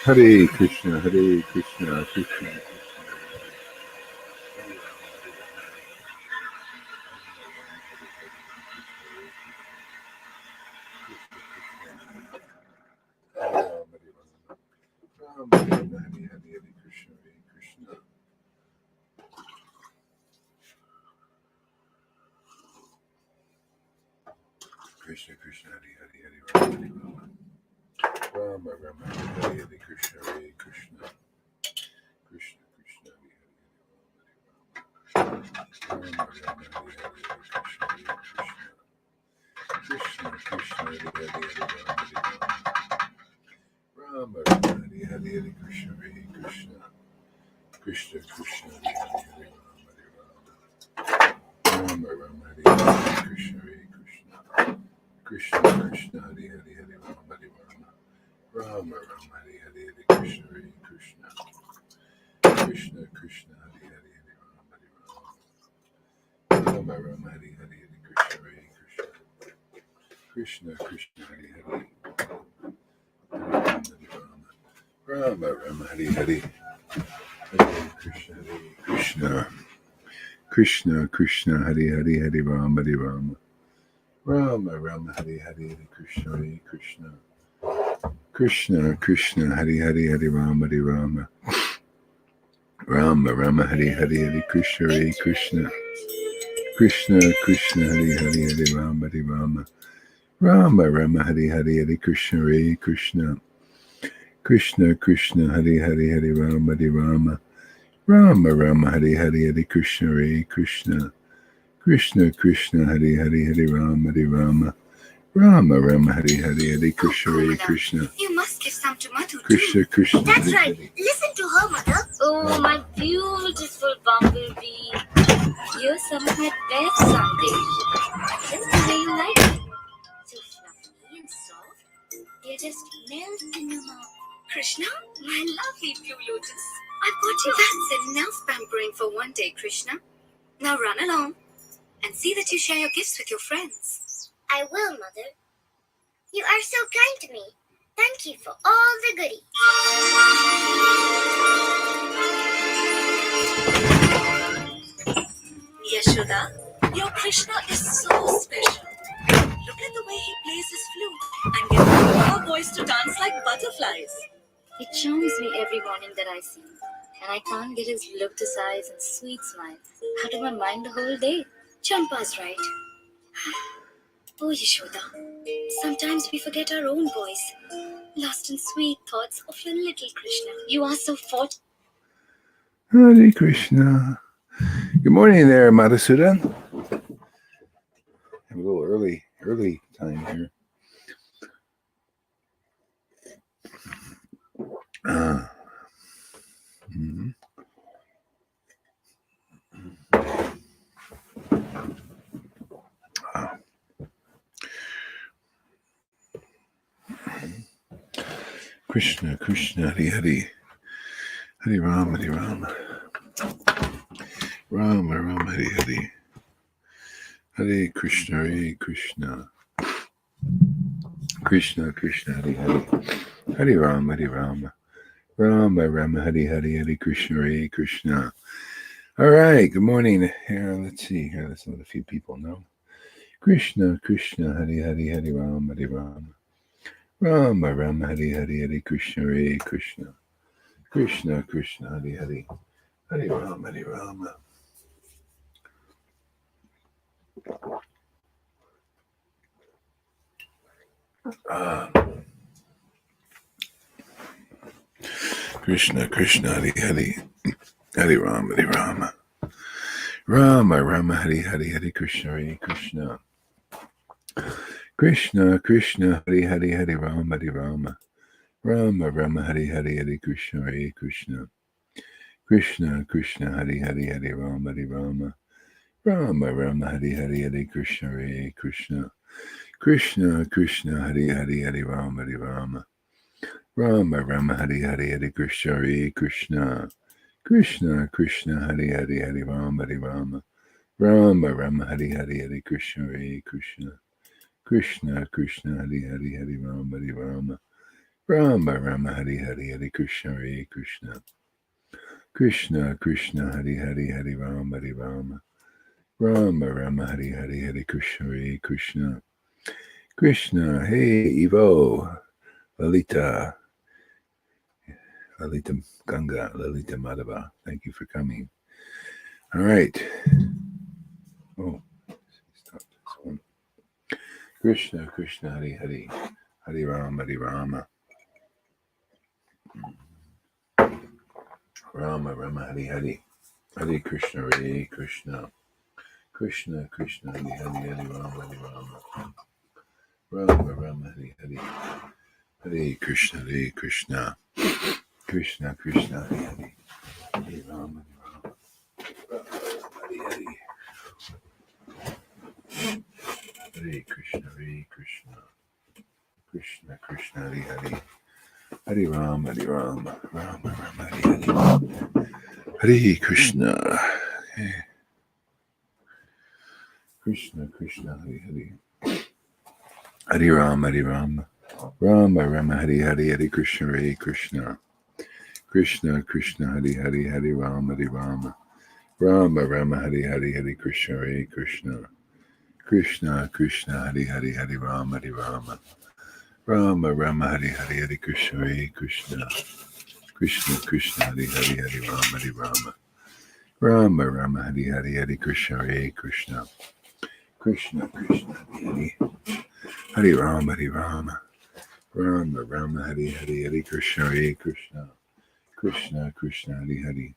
Hare Krishna, Hare Krishna, Krishna. Krishna Krishna Hare Hare Hare Rama Hare Rama Rama Rama Hare Hare Krishna Hare Krishna Krishna Krishna Hare Hare Rama Rama Hare Hare Krishna Hare Krishna Krishna Hare Hare Rama Rama Hare Hare Krishna Hare Krishna Krishna Krishna Hare Hare Rama Rama Hare Hare Krishna Hare Krishna Krishna Krishna Hare Hare Rama Hare Rama Rama Rama Hare Hare Krishna Hare Krishna Krishna Krishna Hare Hare Rama Rama Hare Hare Krishna Hare Krishna Krishna Krishna Hare Hare Rama Rama Hare Hare Krishna Hare Krishna Krishna Krishna Hare Hare Hare Rama Hare Rama Rama Rama Hare Hare Krishna Hare Krishna Krishna Krishna Hare Hare Hare Rama Hare Rama Rama Rama Hare Hare Krishna Hare Krishna Krishna Krishna Hare Hare Hare Rama Hare Rama Rama Rama Hare Hare Krishna Hare Krishna Krishna Krishna Hare Hare Hare Rama Hare Rama Rama Rama Hare Hare Krishna Hare Krishna Krishna Krishna Hare Hare Hare Rama Hare Rama Rama Rama Hare Hare Krishna Hare Krishna. You must give some to Madhu Krishna too. Krishna. That's right. Listen to her, Mother. Oh, my beautiful bumblebee. Here's some of my best sundaes. Just the way you like it. So fluffy and soft, they just melt in your mouth. Krishna, my lovely blue lotus. I've got you. That's enough pampering for one day, Krishna. Now run along and see that you share your gifts with your friends. I will, Mother. You are so kind to me. Thank you for all the goodies. Yashoda, your Krishna is so special. Look at the way he plays his flute and gets our boys to dance like butterflies. It charms me every morning that I see him, and I can't get his lotus eyes and sweet smile out of my mind the whole day. Champa's right. Oh, Yashoda, sometimes we forget our own boys, lost in sweet thoughts of your little Krishna. You are so fortunate. Hare Krishna. Good morning there, Madhusudan. Have a little early time here. Krishna, Krishna, Hare Hare, Hare Rama, Hare Rama, Rama, Rama, Hare Hare, Hare Krishna, Hare Krishna, Krishna, Krishna, Hare Hare, Hare Rama, Hare Rama, Rama, Rama, Hare Hare, Hare Krishna, Hare Krishna. All right, good morning. Here, let's see. Here, let's let a few people know. Krishna, Krishna, Hare Hare, Hare Rama, Hare Rama. Rama Rama Hare Hare Hare Krishna Hare Krishna Krishna Krishna Hare Hare Hare Rama Hare Rama Krishna Krishna Hare Hare Hare Rama Hare Rama Rama Rama Hare Hare Hare Krishna Hare Krishna Krishna Krishna Hare Hare Hare Rama Hare Rama Rama Rama Hare Hare Hare Krishna Hare Krishna Krishna Krishna Hare Hare Hare Rama Hare Rama Rama Rama Hare Hare Hare Krishna Hare Krishna Krishna Krishna Hare Hare Hare Rama Hare Rama Rama Rama Hare Hare Hare Krishna Hare Krishna Krishna Krishna Hare Hare Hare Rama Hare Rama Rama Rama Hare Hare Hare Krishna Hare Krishna Krishna Krishna Hare Hare Hare Rama Hare Rama Rama Rama Hari Hari Hari Krishna Hare Krishna. Krishna Krishna Hari Hari Hari Rama Hari Rama. Rama Rama Hari Hari Hari Krishna Hare Krishna. Krishna, hey Evo, Lalita Ganga, Lalita Madhava, thank you for coming. All right. Oh, stop this one. Krishna Krishna Hari Hari, Hari Rama Hari Rama. Rama Rama Hari Hari, Hare Krishna Hare Krishna. Krishna Krishna Hari Hari, Hari Rama Hari Rama. Rama Rama Hari Hari, Hare Krishna Hare Krishna. Krishna Krishna Hari Hari, Hari Rama Hari Rama. Hari Hari. Hare Krishna Hare Krishna. Krishna Krishna Hari Hari, Hari Rama Hari Rama. Rama Rama Hari Hari. Hare Krishna. Krishna Krishna Hari Hari. Hari Rama Hari Rama. Rama Rama Hari Hari, Hare Krishna Hare Krishna. Krishna Krishna Hari Hari, Hari Rama Hari Rama. Rama Rama Hari Hari, Hare Krishna Hare Krishna. Krishna Krishna Hari Hari, Hari Rama Hari Rama. Rama Rama Hari Hari, Hare Krishna Hare Krishna. Krishna Krishna Hari Hari, Hari Rama Hari Rama. Rama Rama Hari Hari, Hare Krishna Hare Krishna. Krishna Krishna Hari Hari, Hari Rama Hari Rama. Rama Rama Hari Hari, Hare Krishna Hare Krishna. Krishna Krishna Hari Hari.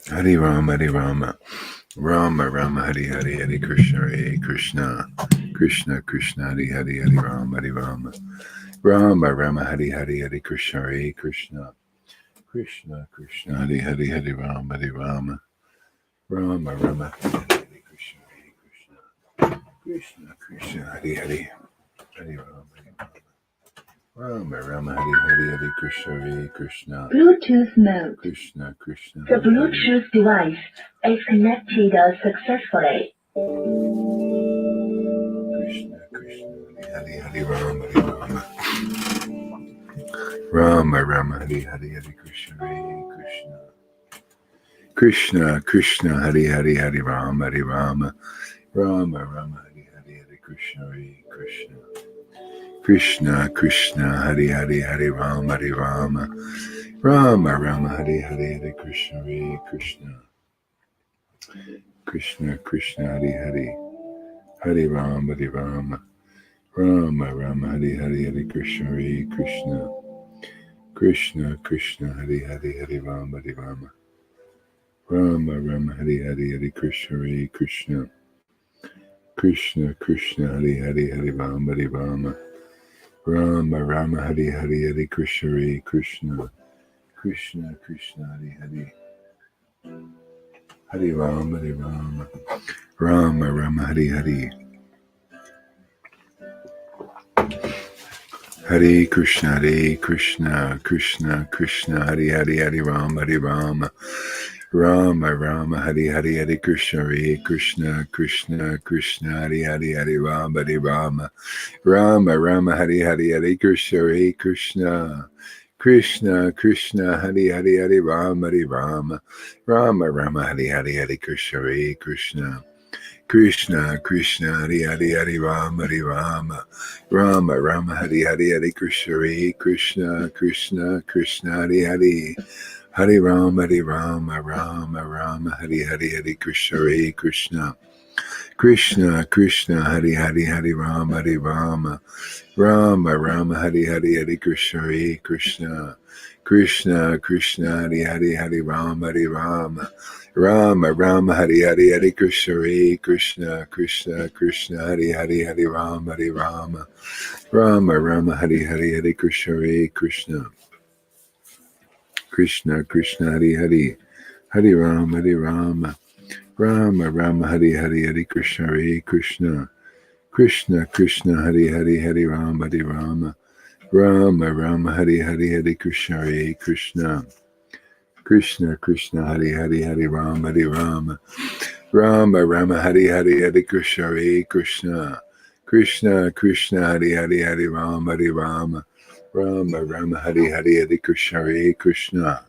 Hari Rama Hari Rama. Rama Rama Hari Hari, Hare Krishna Hare Krishna. Krishna Krishna Hari Hari, Hari Rama Hari Rama. Rama Rama Hari Hari, Hare Krishna Hare Krishna. Krishna Krishna Hari Hari, Hari Rama Hari Rama. Rama Rama Hari Hari, Krishna Hare Krishna. Krishna Krishna Hari Hari, Hari Rama Hari Rama. Rama Rama Hari Hari, Hare Krishna Hare Krishna. Bluetooth mode. Krishna Krishna. The Bluetooth device is connected successfully. Krishna Krishna Hari Hari, Rama Hari Rama. Rama Rama Hari Hari, Hare Krishna Hare Krishna. Krishna Krishna Hari Hari, Hari Rama Hari Rama. Rama Rama Hari Hari, Hare Krishna Hare Krishna. Krishna Krishna Hari Hari, Hari Rama Hari Rama. Rama Rama Hari Hari, Hare Krishna Hare Krishna. Krishna Krishna Hari Hari, Hari Rama Hari Rama. Rama Rama Hari Hari, Hare Krishna Hare Krishna. Krishna Krishna Hari Hari, Hari Rama Hari Rama. Rama Rama Hari Hari, Hare Krishna Hare Krishna. Krishna Krishna Hari Hari, Hari Rama Hari Rama. Rama Rama Hari Hari, Hare Krishna Hare Krishna. Krishna Krishna Hari Hari, Hari Rama Hari Rama. Rama Rama Hari Hari. Hare Krishna Hare Krishna. Krishna Krishna Hari Hari, Hari Rama Hari Rama. Rama Rama Hari Hari, Hare Krishna Hare Krishna. Krishna Krishna Hari Hari, Hari Rama Hari Rama. Rama Rama Hari Hari, Hare Krishna Hare Krishna. Krishna Krishna Hari Hari, Hari Rama Hari Rama. Rama Rama Hari Hari, Hare Krishna Hare Krishna. Krishna Krishna Hari Hari, Hari Rama Hari Rama. Rama Rama Hari Hari, Hare Krishna Hare Krishna. Krishna Krishna Hari Hari, Hari Rama Hari Rama. Rama Rama Hari Hari, Hare Krishna Hare Krishna. Krishna Krishna Hari Hari, Hari Rama Hari Rama. Rama Rama Hari Hari, Hare Krishna Hare Krishna. Krishna Krishna Hari Hari, Hari Rama Hari Rama. Rama Rama Hari Hari, Hare Krishna Hare Krishna. Krishna Krishna Hari Hari, Hari Rama Hari Rama. Rama Rama Hari Hari, Hare Krishna Hare Krishna. Krishna Krishna Hari Hari, Hari Rama Hari Rama. Rama Rama Hari Hari, Hare Krishna Hare Krishna. Krishna Krishna Hari Hari, Hari Rama Hari Rama. Rama Rama Hari Hari, Hare Krishna Hare Krishna. Krishna Krishna Hari Hari, Hari Rama Hari Rama. Rama Rama Hari Hari, Hare Krishna Hare Krishna. Krishna Krishna Hare Hare Hare Rama Hare Rama Rama Rama Hare Hare Hare Krishna Hare Krishna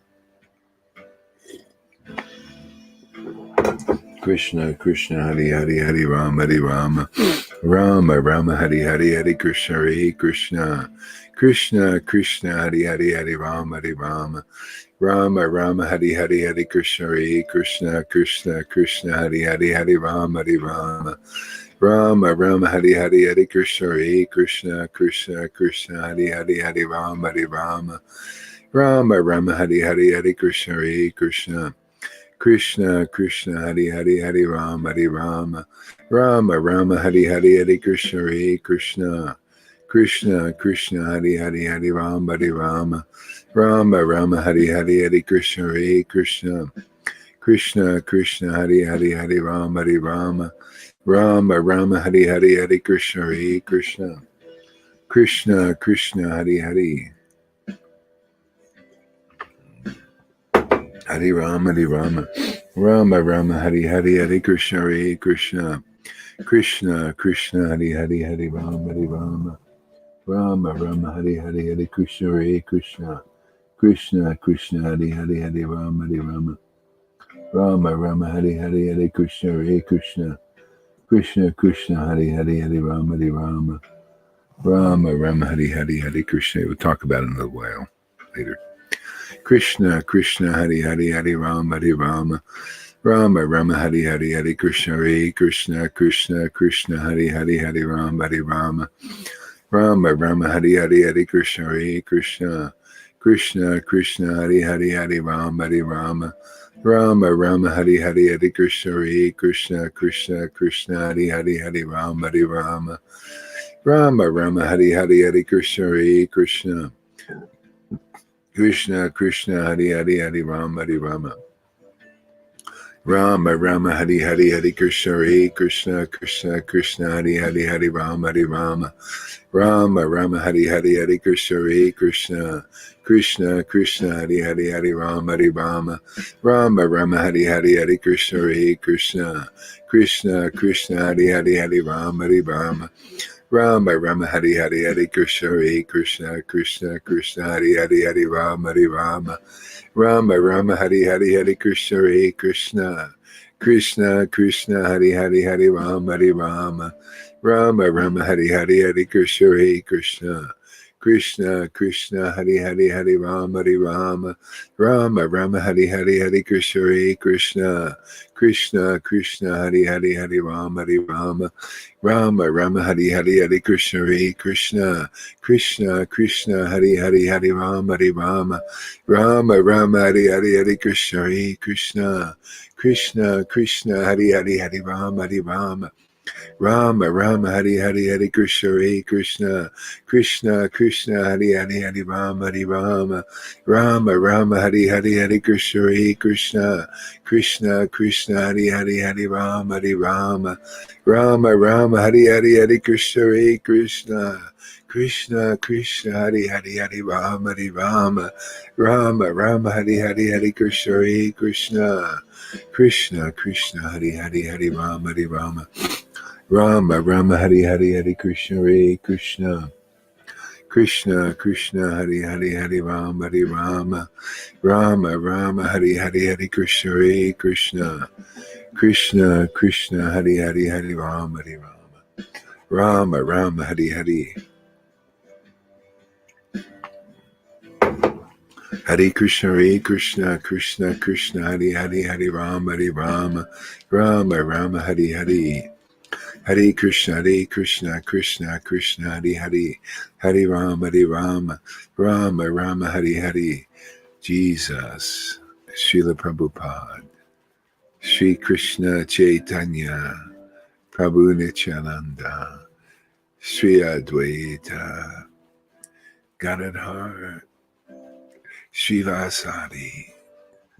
Krishna Krishna Hare Hare Hare Rama Hare Rama Rama Rama Hare Hare Hare Krishna Hare Krishna Krishna Krishna Hare Hare Hare Rama Hare Rama Rama Rama Hare Hare Hare Krishna Hare Krishna Krishna Krishna Hare Hare Hare Rama Hare Rama Rama Rama Hare Hare Hare Krishna Hare Krishna Krishna Krishna Hare Hare Hare Rama Hare Rama Rama Rama Hare Hare Hare Krishna Hare Krishna Krishna Krishna Hare Hare Hare Rama Hare Rama Rama Rama Hare Hare Hare Krishna Hare Krishna Krishna Krishna Hare Hare Hare Rama Hare Rama Rama Rama Hare Hare Hare Krishna Hare Krishna Krishna Krishna Hare Hare Hare Rama Hare Rama Rama Rama Hare Hare Hare Krishna Hare Krishna Krishna Krishna Hare Hare Hare Rama Rama Rama Hare Hare Hare Krishna Hare Krishna Krishna Krishna Hare Hare Hare Rama Hare Rama Rama Rama Hare Hare Hare Krishna Hare Krishna Krishna Krishna Hare Hare Hare Rama Hare Rama Rama Rama Hare Hare Hare Krishna Hare Krishna Krishna Krishna Hare Hare Hare Rama Hare Rama Rama Rama Hare Hare Hare Krishna. We'll talk about it in a little while later. Krishna Krishna Hare Hare Hare Rama Hare Rama Rama Rama Hare Hare Hare Krishna Hare Krishna Krishna Krishna Hare Hare Hare Rama Hare Rama Rama Rama Hare Hare Hare Krishna Hare Krishna Krishna Krishna Hare Hare Hare Rama Hare Rama Rama Rama Hare Hare Hare Krishna Hare Krishna Krishna Krishna Hare Hare Hare Rama Hare Rama Rama Rama Hare Hare Hare Krishna Hare Krishna Krishna Krishna Hare Hare Hare Rama Hare Rama Rama Rama Hare Hare Hare Krishna Hare Krishna Krishna Krishna Hare Hare Hare Rama Hare Rama Rama Rama Hare Hare Hare Krishna Hare Krishna Krishna Krishna Hare Hare Hare Rama Hare Rama Rama Rama Hare Hare Hare Krishna Hare Krishna Krishna Krishna Hare Hare Hare Rama Hare Rama Rama Rama Hare Hare Hare Krishna Hare Krishna Krishna Krishna Hare Hare Hare Rama Hare Rama Rama Rama Hare Hare Hare Krishna Hare Krishna Krishna Krishna Hare Hare Hare Rama Hare Rama Rama Rama Hare Hare Hare Krishna Hare Krishna Krishna Krishna Hare Hare Hare Rama Hare Rama Rama Rama Hare Hare Hare Krishna Hare Krishna Krishna Krishna Hare Hare Hare Rama Hare Rama Rama Rama Hare Hare Hare Krishna Hare Krishna Krishna Krishna Hare Hare Hare Rama Hare Rama Rama Rama Hare Hare Hare Krishna Hare Krishna Krishna Krishna Hare Hare Hare Rama Hare Rama Rama Rama Hare Hare Hare Krishna Hare Krishna Krishna Krishna Hare Hare Hare Rama Hare Rama Rama Rama Hare Hare Hare Krishna Hare Krishna Krishna Krishna Hare Hare Hare Rama Hare Rama Rama Rama Hare Hare Hare Krishna Hare Krishna Krishna Krishna Hare Hare Hare Rama Hare Rama Rama Rama Hare Hare Hare Krishna Hare Krishna Krishna Krishna Hare Hare Hare Rama Hare Rama Rama Rama Hare Hare Hare Krishna Hare Krishna Krishna Krishna Hare Hare Hare Rama Hare Rama Rama Rama Hare Hare Hare Krishna Hare Krishna Krishna Krishna Hare Hare Hare Rama Hare Rama Rama Rama Hare Hare Hare Krishna Krishna Krishna Hare Hare Hare Rama Hare Rama Rama Rama Hare Hare Hare Krishna Krishna Krishna Hare Hare Hare Rama Rama Rama Hare Hare Jesus Srila Prabhupada Sri Krishna Chaitanya Prabhu Nityananda Sri Advaita Gadadhar Srivasadi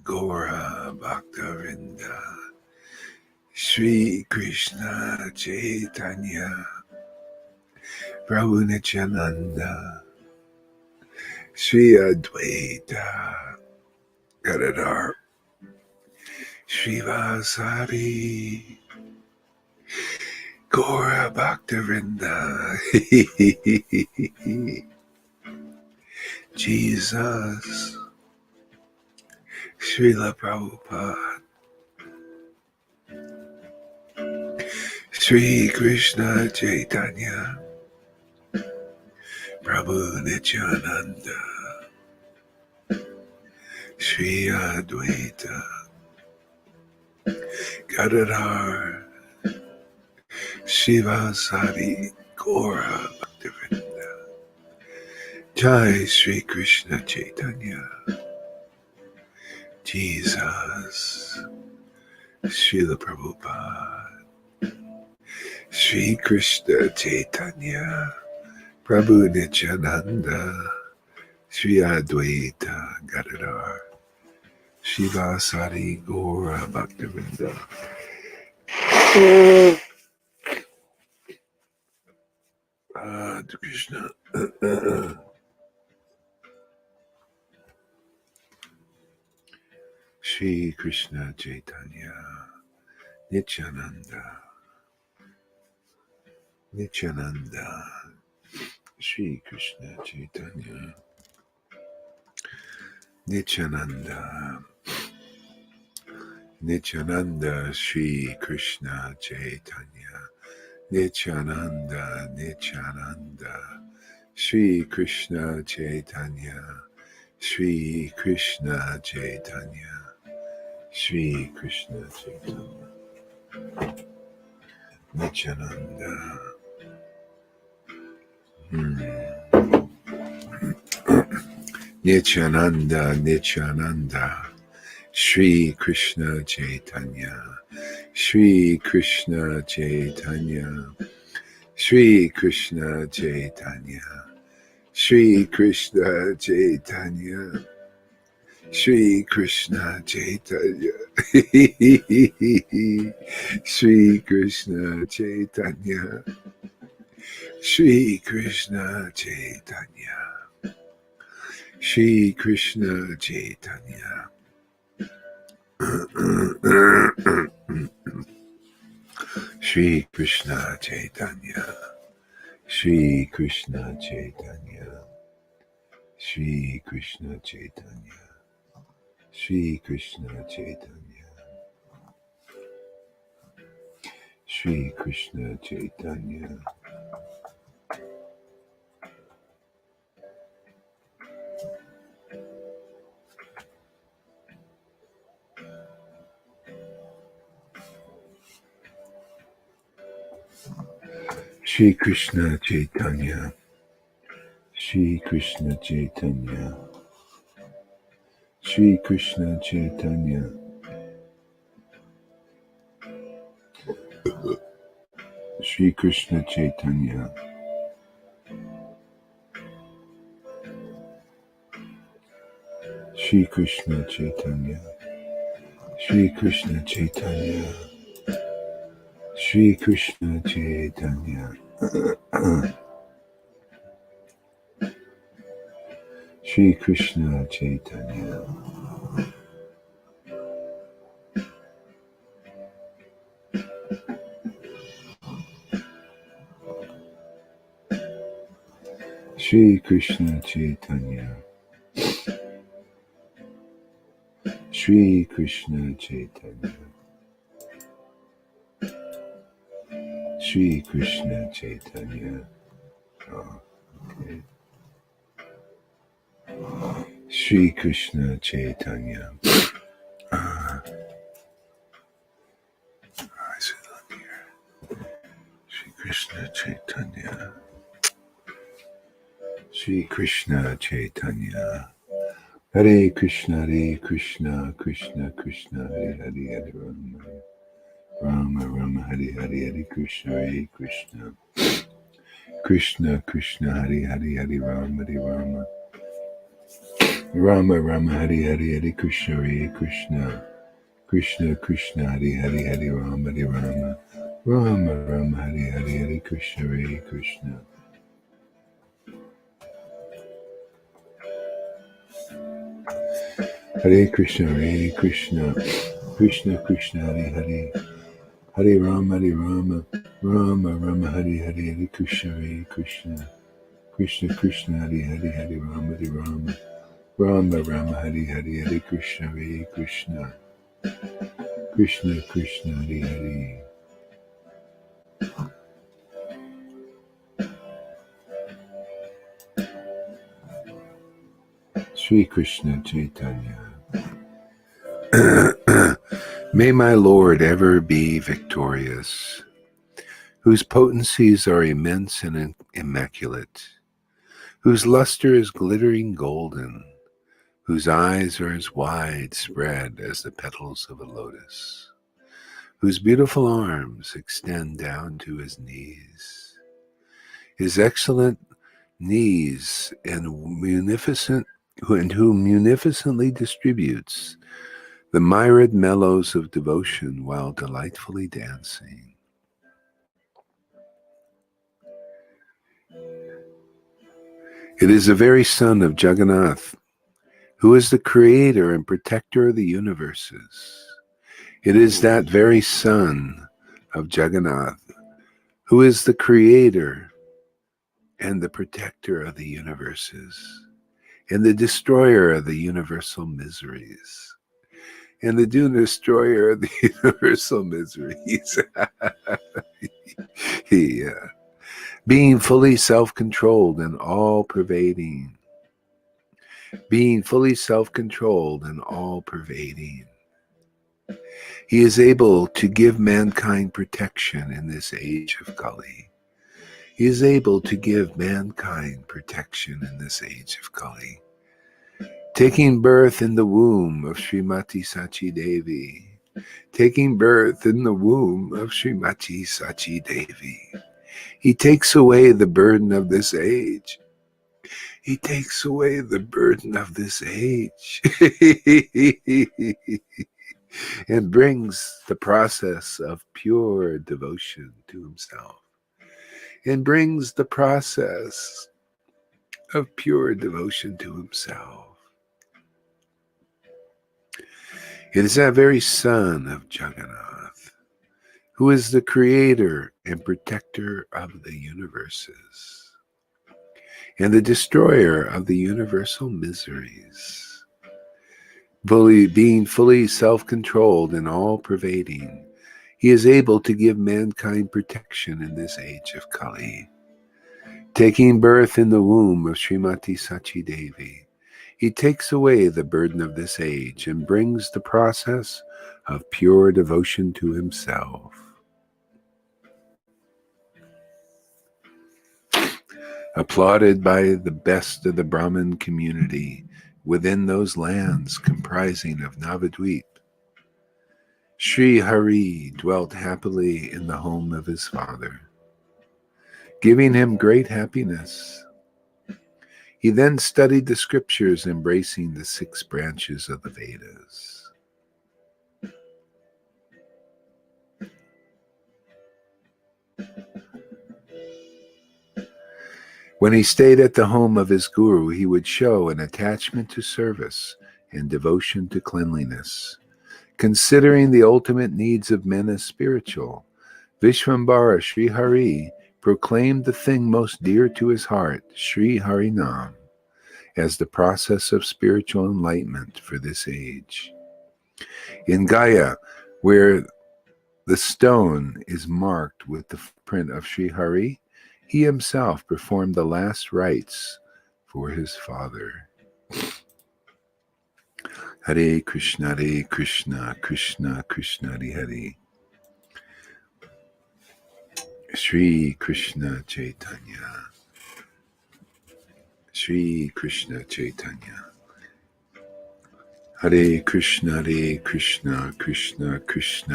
Gaura Bhaktavinda Sri Krishna Chaitanya Prabhu Nityananda Sri Advaita Gadadhar Srivasadi Gora Bhaktivinoda. Jesus. Srila Prabhupada. Sri Krishna Chaitanya. Prabhu Nityananda. Sri Advaita. Gadadhar. Shivasari Gora Bhaktivinoda. Jai Sri Krishna Chaitanya. Jesus. Srila Prabhupada. Sri Krishna Chaitanya. Prabhu Nityananda. Sri Advaita Gadadhar. Shivasari Gora Bhaktivinoda. Krishna. Sri Krishna Chaitanya. Nityananda. Nityananda. Sri Krishna Chaitanya. Nityananda. Nityananda Sri Krishna Chaitanya. Nityananda. Nityananda. Sri Krishna Chaitanya. Sri Krishna Chaitanya. Sri Krishna Chaitanya. Nityananda. Nityananda, Nityananda, Sri Krishna Chaitanya, Sri Krishna Chaitanya, Sri Krishna Chaitanya, Sri Krishna Chaitanya, Sri Krishna Chaitanya, Sri Krishna Chaitanya, Sri Krishna Chaitanya. Shri Krishna Chaitanya. Shri Krishna Chaitanya. Shri Krishna Chaitanya. Shri Krishna Chaitanya. Shri Krishna Chaitanya. Shri Krishna Chaitanya. Shri Krishna Chaitanya. Shri Krishna Chaitanya. Shri Krishna Chaitanya. Shri Krishna Chaitanya. Shri Krishna Chaitanya. Shri Krishna Chaitanya. Shri Krishna Chaitanya. Shri Krishna Chaitanya. Shri Krishna Chaitanya. Shri Krishna Chaitanya. Shri Krishna Chaitanya. Oh, okay. Shri Krishna Chaitanya. I see it here. Shri Krishna Chaitanya. Shri Krishna Chaitanya. Hare Krishna, Hare Krishna, Krishna Krishna, Hare Hare, Hare Rama, Rama Rama, Hare Hare, Hare Krishna, Hare Krishna, Krishna Krishna, Hare Hare, Hare Rama, Hare Rama, Rama Rama, Hare Hare, Hare Krishna, Hare Krishna, Krishna Krishna, Hare Hare, Hare Rama, Hare Rama, Rama Rama, Hare Hare, Hare Krishna, Hare Krishna. Hare Krishna, Hare Krishna, Krishna Krishna, Hare Hare, Hare Rama, Rama Rama Hari Hari Hari Krishna Hare Krishna Krishna Krishna Hari Hari Hari Rama Hari Rama Rama Rama Hari Hari Hari Krishna Hare Krishna Krishna Krishna Hari Hari. Sri Krishna Chaitanya. May my Lord ever be victorious, whose potencies are immense and immaculate, whose luster is glittering golden, whose eyes are as wide spread as the petals of a lotus, whose beautiful arms extend down to his knees, his excellent knees, and who munificently distributes the myriad mellows of devotion while delightfully dancing. It is the very Son of Jagannath, who is the creator and protector of the universes. It is that very Son of Jagannath, who is the creator and the protector of the universes, and the destroyer of the universal miseries. And the destroyer of the universal miseries. Yeah. Being fully self-controlled and all-pervading. Being fully self-controlled and all-pervading. He is able to give mankind protection in this age of Kali. He is able to give mankind protection in this age of Kali. Taking birth in the womb of Srimati Sachi Devi. Taking birth in the womb of Srimati Sachi Devi. He takes away the burden of this age. He takes away the burden of this age. And brings the process of pure devotion to himself. And brings the process of pure devotion to himself. It is that very Son of Jagannath, who is the creator and protector of the universes, and the destroyer of the universal miseries, being fully self-controlled and all-pervading. He is able to give mankind protection in this age of Kali. Taking birth in the womb of Srimati Sachi Devi, he takes away the burden of this age and brings the process of pure devotion to himself. Applauded by the best of the Brahmin community within those lands comprising of Navadvip, Sri Hari dwelt happily in the home of his father, giving him great happiness. He then studied the scriptures embracing the 6 branches of the Vedas. When he stayed at the home of his guru, he would show an attachment to service and devotion to cleanliness. Considering the ultimate needs of men as spiritual, Vishvambara Sri Hari proclaimed the thing most dear to his heart, Sri Harinam, as the process of spiritual enlightenment for this age. In Gaya, where the stone is marked with the footprint of Sri Hari, he himself performed the last rites for his father. Hare Krishna, Krishna Krishna, Hare Hare. Sri Krishna Chaitanya. Sri Krishna Chaitanya. Hare Krishna, Krishna Krishna,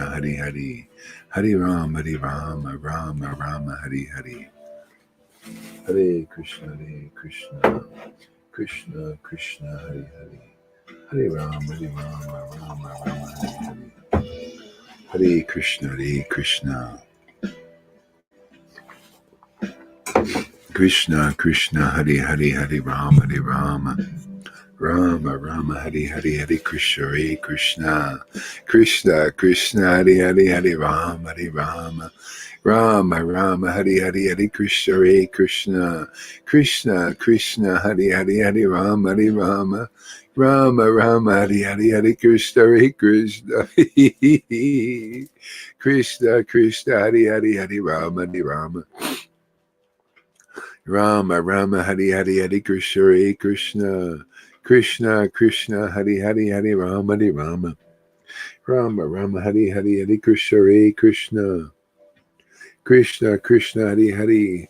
Hare Hare. Hare Rama, Rama Rama, Hare Hare. Hare Krishna, Krishna Krishna, Hare Hare. Hare Rama, Rama Rama, Hare Hare. Hare Krishna, Krishna. Krishna Krishna, Hare Hare, Hare Rama, Rama Rama Hari Hari Hari Krishna Hare Krishna Krishna Krishna Hari Hari Hari Rama Hari Rama Rama Rama Hari Hari Hari Krishna Hare Krishna Krishna Krishna Hari Hari Hari Rama Hari Rama Rama Rama Hari Hari Hari Krishna Hare Krishna Krishna Krishna Hari Hari Hari Rama Hari Rama Rama Rama Hari Hari Hari Krishna Hare Krishna Krishna Krishna Hari Hari Hari Rama Hari Rama Rama Rama Hari Hari Hari Krishna Hare Krishna Krishna Krishna Hari Hari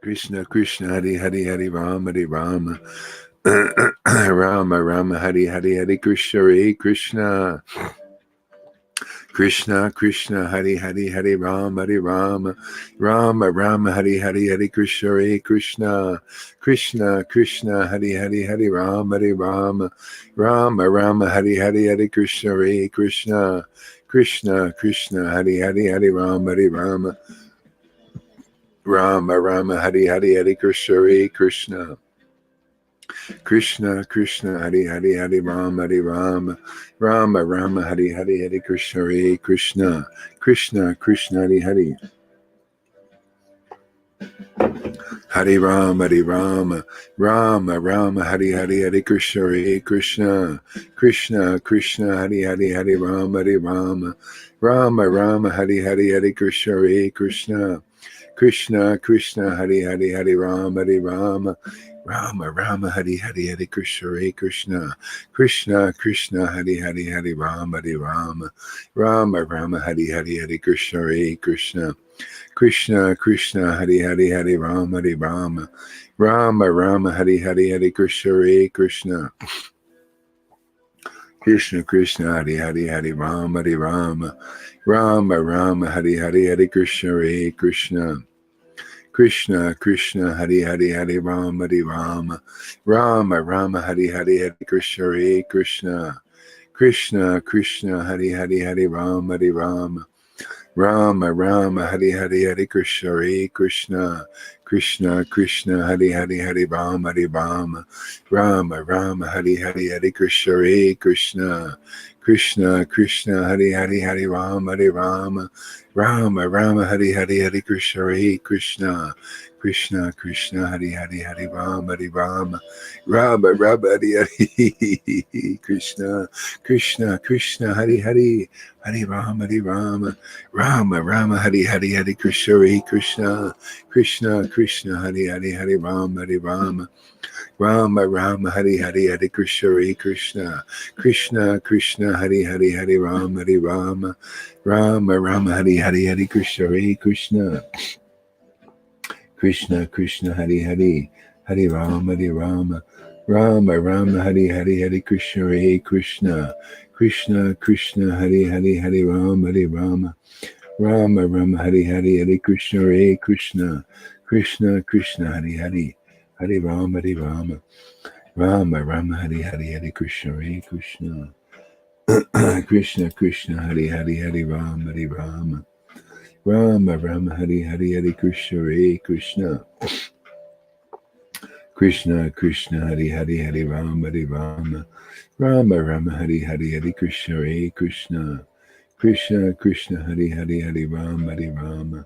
Krishna Krishna Hari Hari Hari Rama Hari Rama Rama Rama Hari Hari Hari Krishna Hare Krishna Krishna Krishna Hari Hari Hari Rama Hari Rama Rama Rama Hari Hari Hari Krishna Hare Krishna Krishna Krishna Hari Hari Hari Rama Hari Rama Rama Rama Hari Hari Hari Krishna Hare Krishna Krishna Krishna Hari Hari Hari Rama Hari Rama Rama Rama Hari Hari Hari Krishna Hare Krishna Krishna Krishna Hari Hari Hari Rama Hari Rama Rama Rama Hari Hari Hari Krishna Hare Krishna Krishna Krishna Hari Hari Hari Rama Rama Rama Hari Hari Hari Krishna Hare Krishna Krishna Krishna Hari Hari Hari Rama Hari Rama Rama Rama Hari Hari Hari Krishna Hare Krishna Krishna Krishna Hari Hari Hari Rama Hari Rama Rama Rama Hari Hari Hari Krishna Hare Krishna Krishna Krishna Hari Hari Hari Rama Hari Rama Rama Rama Hari Hari Hari Krishna Hare Krishna Krishna Krishna Hari Hari Hari Rama Hari Rama Rama Rama Hari Hari Hari Krishna Hare Krishna Krishna Krishna Hari Hari Hari Rama Hari Rama Rama Rama Hari Hari Hari Krishna Hare Krishna Krishna Krishna Hari Hari Hari Rama Hari Rama Rama Rama Hari Hari Hari Krishna Hare Krishna Krishna Krishna Hari Hari Hari Rama Hari Rama Rama Rama Hari Hari Hari Krishna Hare Krishna Krishna Krishna Hari Hari Hari Rama Hari Rama Rama Rama Hari Hari Hari Krishna Hare Krishna Krishna Krishna Hari Hari Hari Rama Hari Rama Rama Rama Hari Hari Hari Krishna Hare Krishna Krishna Krishna Hari Hari Hari Rama Hari Rama Rama Rama Hari Hari Krishna Krishna Krishna Hari Hari Hari Rama Hari Rama Rama Rama Hari Hari Hari Krishna Hare Krishna Krishna Krishna Hari Hari Hari Rama Hari Rama Rama Rama Hari Hari Hari Krishna Hare Krishna Krishna Krishna Hari Hari Hari Rama Hari Rama Rama Rama Hari Hari Hari Krishna Hare Krishna Krishna Krishna Hari Hari Hari Rama Hari Rama Rama Rama Hari Hari Hari Krishna Hare Krishna Krishna Krishna Hari Hari Hari Rama Hari Rama Rama Rama Hari Hari Hari Krishna Hare Krishna Krishna Krishna Hari Hari Hari Rama Hari Rama Rama Rama Hari Hari Hari Krishna Hare Krishna Krishna Krishna Hari Hari Hari Rama Hari Rama Rama Rama Hari Hari Hari Krishna Hare Krishna Krishna Krishna Hari Hari Hari Rama Hari Rama Rama Rama Hari Hari Hari Krishna Hare Krishna Krishna Krishna Hari Hari Hari Rama Hari Rama.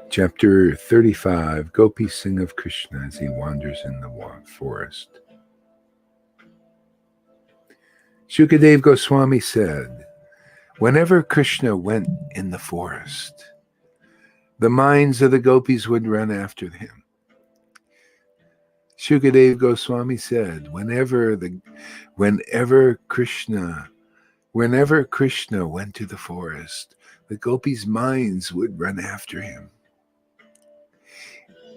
Chapter 35, Gopis sing of Krishna as he wanders in the forest. Shukadev Goswami said, whenever Krishna went in the forest, the minds of the gopis would run after him. Shukadev Goswami said, whenever Krishna went to the forest, the gopis' minds would run after him.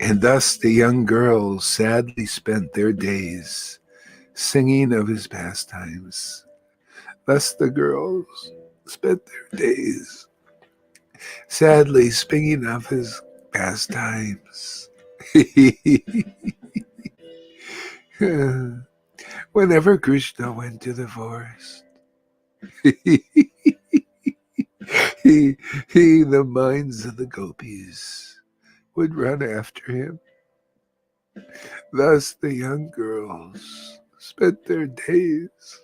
And thus the young girls sadly spent their days singing of his pastimes. Thus the girls spent their days sadly singing of his pastimes. Whenever Krishna went to the forest. The minds of the gopis would run after him. Thus the young girls spent their days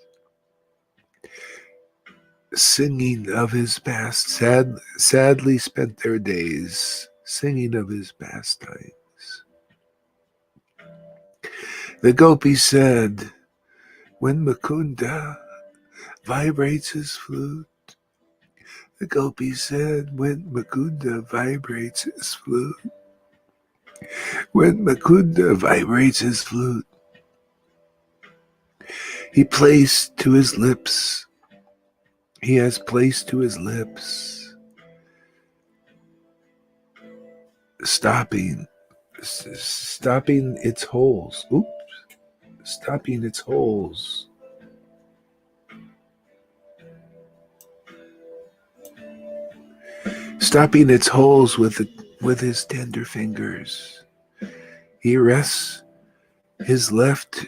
singing of his past, sadly spent their days singing of his pastimes. The gopi said, when Mukunda vibrates his flute, the gopi said, when Mukunda vibrates his flute, when Mukunda vibrates his flute, he has placed to his lips, stopping its holes. Oops. Stopping its holes. Stopping its holes with his tender fingers. He rests his left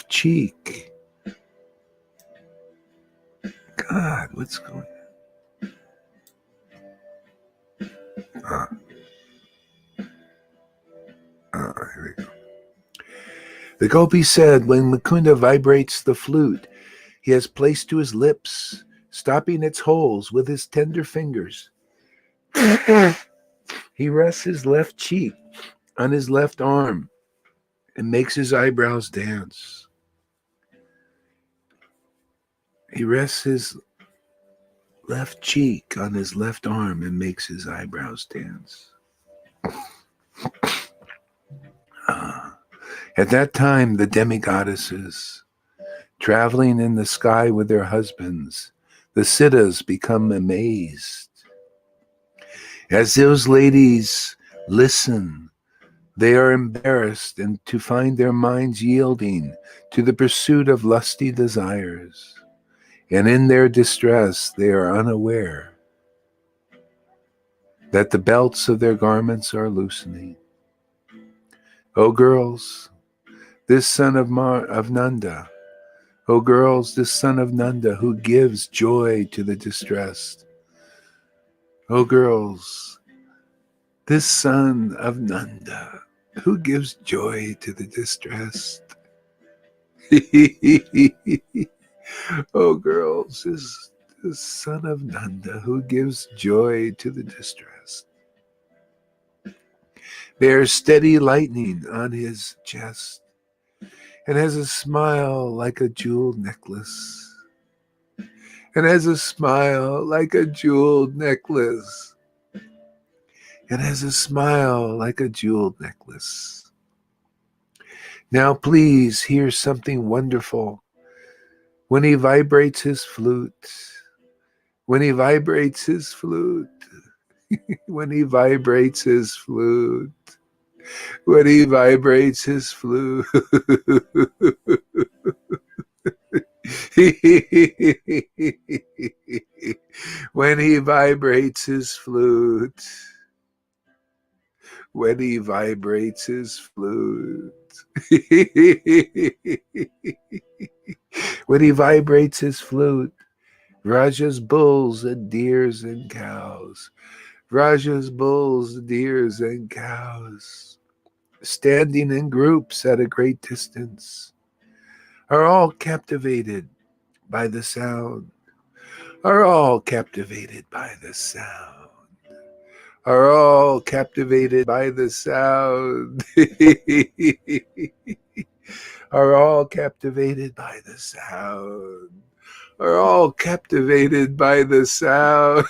cheek. God, what's going on? Here we go. The gopi said, when Mukunda vibrates the flute, he has placed to his lips, stopping its holes with his tender fingers. He rests his left cheek on his left arm and makes his eyebrows dance. He rests his left cheek on his left arm and makes his eyebrows dance. At that time, the demigoddesses, traveling in the sky with their husbands, the siddhas, become amazed. As those ladies listen, they are embarrassed and to find their minds yielding to the pursuit of lusty desires. And in their distress, they are unaware that the belts of their garments are loosening. O girls, this son of Nanda, O girls, this son of Nanda who gives joy to the distressed. O girls, this son of Nanda who gives joy to the distressed. O girls, this son of Nanda who gives joy to the distressed. There's steady lightning on his chest and has a smile like a jeweled necklace. And has a smile like a jeweled necklace. And has a smile like a jeweled necklace. Now please hear something wonderful. When he vibrates his flute, when he vibrates his flute, when he vibrates his flute, when he vibrates his flute. When he vibrates his flute, when he vibrates his flute, when he vibrates his flute, Raja's bulls and deers and cows, Raja's bulls, deers and cows, standing in groups at a great distance, are all captivated by the sound, are all captivated by the sound, are all captivated by the sound, are all captivated by the sound, are all captivated by the sound,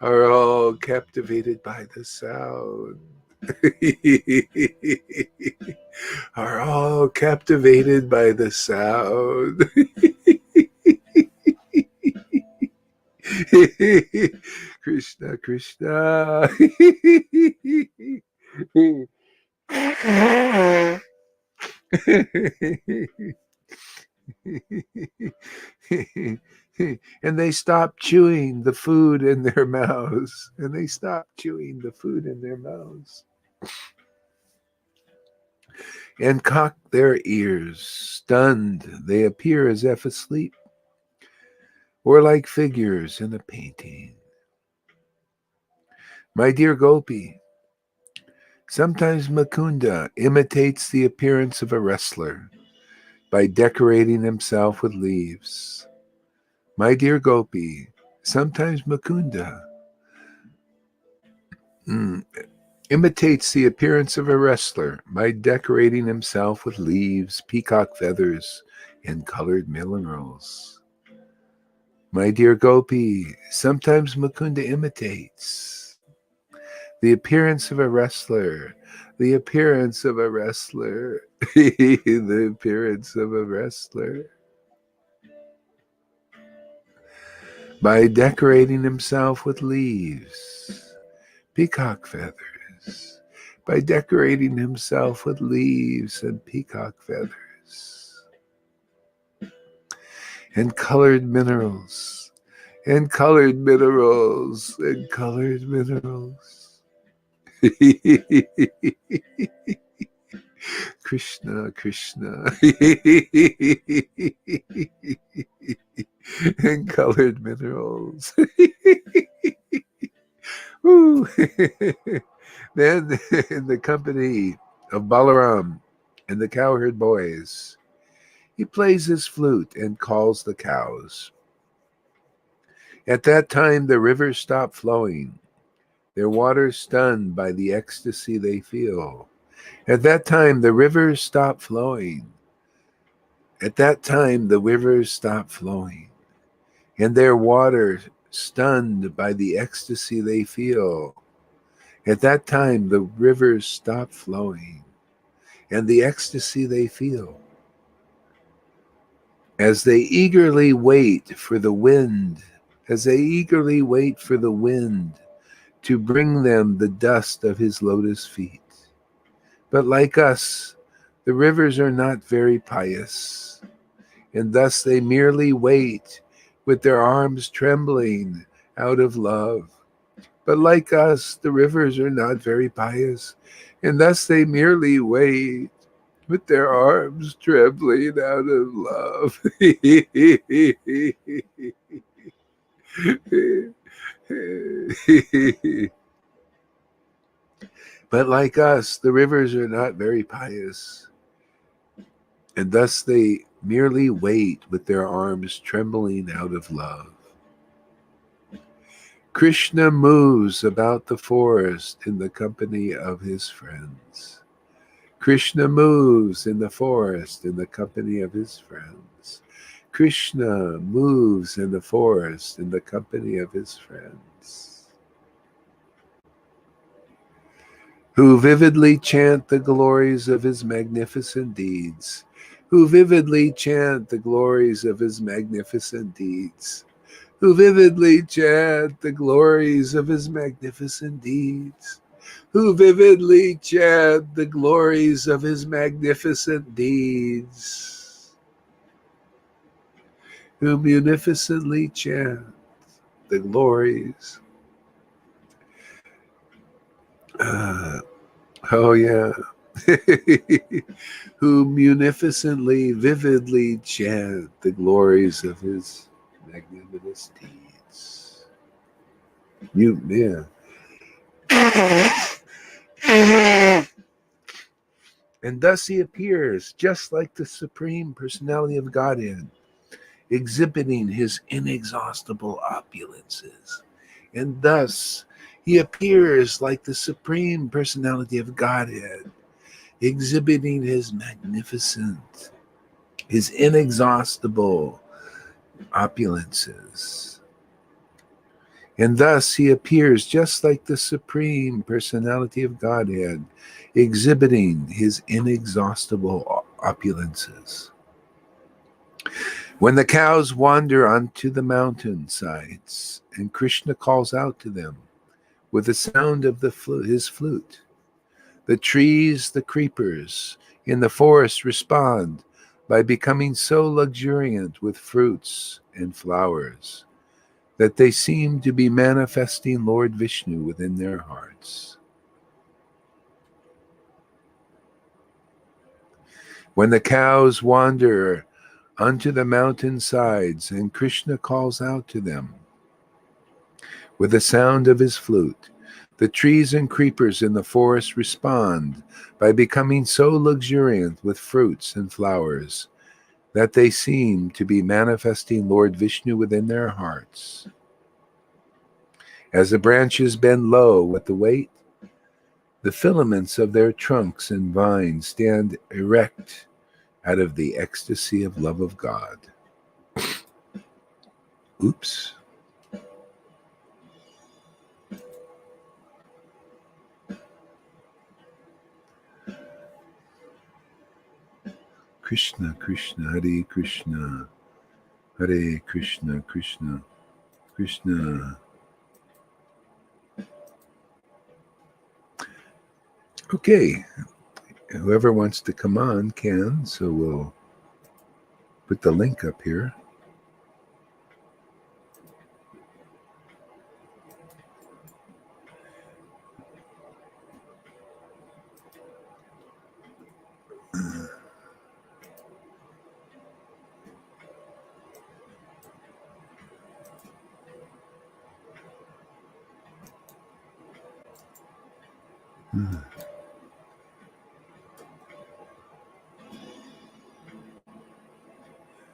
are all captivated by the sound. Are all captivated by the sound. Krishna, Krishna. And they stop chewing the food in their mouths. And they stop chewing the food in their mouths. and cock their ears. Stunned, they appear as if asleep, or like figures in a painting. My dear Gopi, sometimes Mukunda imitates the appearance of a wrestler by decorating himself with leaves. My dear Gopi, sometimes Mukunda imitates the appearance of a wrestler by decorating himself with leaves, peacock feathers, and colored minerals. My dear Gopi, sometimes Mukunda imitates the appearance of a wrestler, the appearance of a wrestler, the appearance of a wrestler, by decorating himself with leaves, peacock feathers, by decorating himself with leaves and peacock feathers, and colored minerals, and colored minerals, and colored minerals. Krishna, Krishna, and colored minerals. Woo. Then, in the company of Balaram and the cowherd boys, he plays his flute and calls the cows. At that time, the rivers stop flowing, their waters stunned by the ecstasy they feel. At that time, the rivers stop flowing. At that time, the rivers stop flowing, and their water stunned by the ecstasy they feel. At that time, the rivers stop flowing, and the ecstasy they feel. As they eagerly wait for the wind, as they eagerly wait for the wind to bring them the dust of his lotus feet. But like us, the rivers are not very pious, and thus they merely wait with their arms trembling out of love. But like us, the rivers are not very pious, and thus they merely wait with their arms trembling out of love. But like us, the rivers are not very pious, and thus they merely wait with their arms trembling out of love. Krishna moves about the forest in the company of his friends. Krishna moves in the forest in the company of his friends. Krishna moves in the forest in the company of his friends, who vividly chant the glories of his magnificent deeds, who vividly chant the glories of his magnificent deeds, who vividly chant the glories of his magnificent deeds, who vividly chant the glories of his magnificent deeds, who munificently chant the glories. Oh yeah. Who munificently, vividly chant the glories of his magnanimous deeds. Yeah. And thus he appears just like the Supreme Personality of Godhead, exhibiting his inexhaustible opulences. And thus he appears like the Supreme Personality of Godhead, exhibiting his magnificent, his inexhaustible opulences. And thus he appears just like the Supreme Personality of Godhead, exhibiting his inexhaustible opulences. When the cows wander onto the mountain sides, and Krishna calls out to them with the sound of his flute, the trees, the creepers in the forest respond by becoming so luxuriant with fruits and flowers that they seem to be manifesting Lord Vishnu within their hearts. When the cows wander unto the mountain sides, and Krishna calls out to them with the sound of his flute, the trees and creepers in the forest respond by becoming so luxuriant with fruits and flowers that they seem to be manifesting Lord Vishnu within their hearts. As the branches bend low with the weight, the filaments of their trunks and vines stand erect out of the ecstasy of love of God. Oops. Krishna, Krishna, Hare Krishna, Hare Krishna, Krishna, Krishna. Okay, whoever wants to come on can, so we'll put the link up here.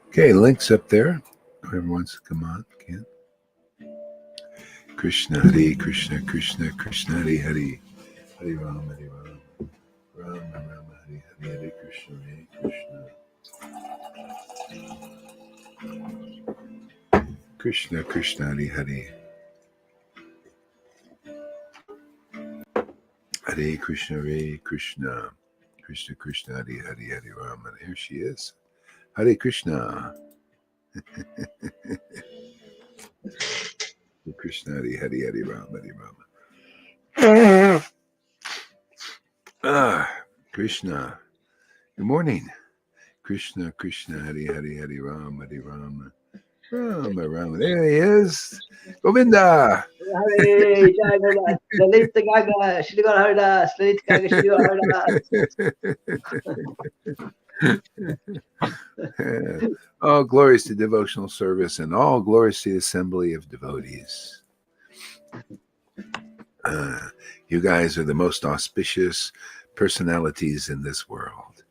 Okay, links up there. Whoever wants to come on can. Krishna, Hare Krishna, Krishna, Krishna, Hare Hare, Hare Rama, Hare Rama, Rama, Rama, Hare Hare, Hare Krishna, Hare Krishna. Krishna, Krishna, Hare Hare. Hare Krishna, Hare Krishna, Krishna, Krishna, Hare Hare, Hare Rama. Here she is. Hare Krishna. Krishna, Hare Hare, Hare Rama, Hare Rama. Krishna. Good morning. Krishna, Krishna, Hare Hare, Hare Rama, Hare Rama. Rama, Rama. There he is. Govinda. Hare Jai Gaga, Lalit Gaga, Shri Gaur Haridas, Lalit Gaga, Shri Gaur Haridas. All glories to devotional service and all glories to the assembly of devotees. You guys are the most auspicious personalities in this world.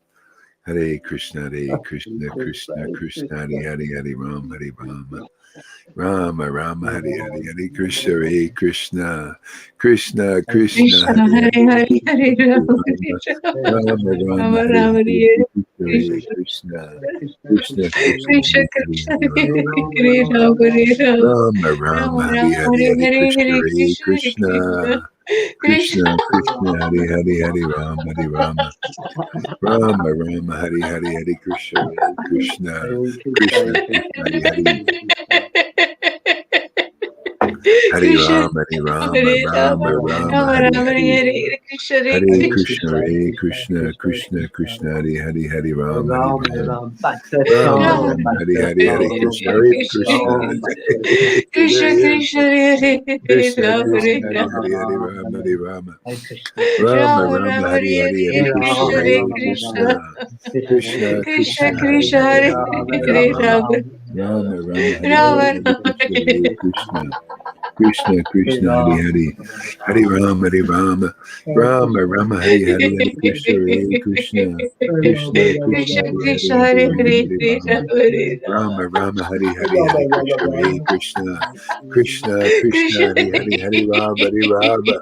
Hare Krishna, Hare Krishna, Krishna, Krishna, Hare Hare, Hare Rama, Hare Rama. Rama, Rama, Hare Hare, Hare Krishna, Hare Krishna, Krishna, Krishna, Hare Hare, Hare Rama, Rama, Rama, Hare Krishna, Krishna, Krishna, Hare Rama, Rama, Hare Hare, Hare Krishna, Krishna, Krishna, Hare Hare, Hare Rama, Hare Rama, Rama, Rama, Hare Hare, Hare Krishna, Hare Krishna, Krishna, Krishna, Hare Hare. Hare Rama, Hare Rama, Rama, Rama, Hare Hare. Hare Krishna, Hare Krishna, Krishna, Krishna, Hare Hare, Hare Rama, Hare Rama. Rama, Rama, Hare Hare, Hare Krishna, Hare Krishna. Krishna, Krishna, Hare Krishna, Hare Hare, Rama, Hare Rama. Rama, Rama, Hare Hare, Hare Krishna, Hare Krishna. Krishna, Krishna, Hare Hare, Rama, Rama, Hare Hare, Krishna. Krishna, Krishna, Hare Hare, Hare Rama, Hare Rama, Rama, Rama, Hare Hare, Hare Krishna, Hare Krishna, Krishna, Krishna, Hare Hare, Rama, Rama, Hare Hare, Hare Krishna, Hare Krishna, Krishna, Krishna, Hare Hare, Hare Rama, Hare Rama,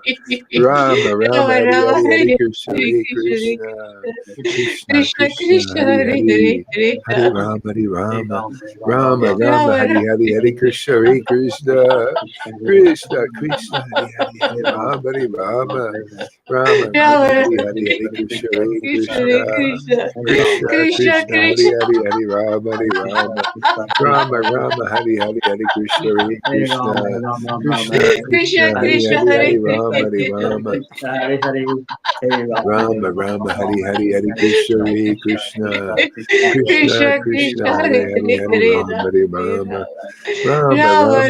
Rama, Rama, Hare Hare, Hare Krishna, Hare Krishna, Krishna, Krishna, Hare Hare, Hare Rama, Hare Rama, Rama, Rama, Hare Hare, Hare Krishna, Hare Krishna. Krishna, Krishna, Hare Hare, Hare Rama, Hare Rama, Rama, Rama, Hare Hare, Hare Krishna, Hare Krishna, Krishna, Krishna, Hare Hare, Hare Rama, Hare Rama, Rama, Rama, Hare Hare, Hare Krishna, Hare Krishna, Krishna, Krishna, Hare Hare, Hare Rama, Hare Rama, Rama, Rama, Hare Hare, Hare Krishna, Hare Krishna, Krishna, Krishna, Hare Hare, Hare Rama, Hare Rama, Rama,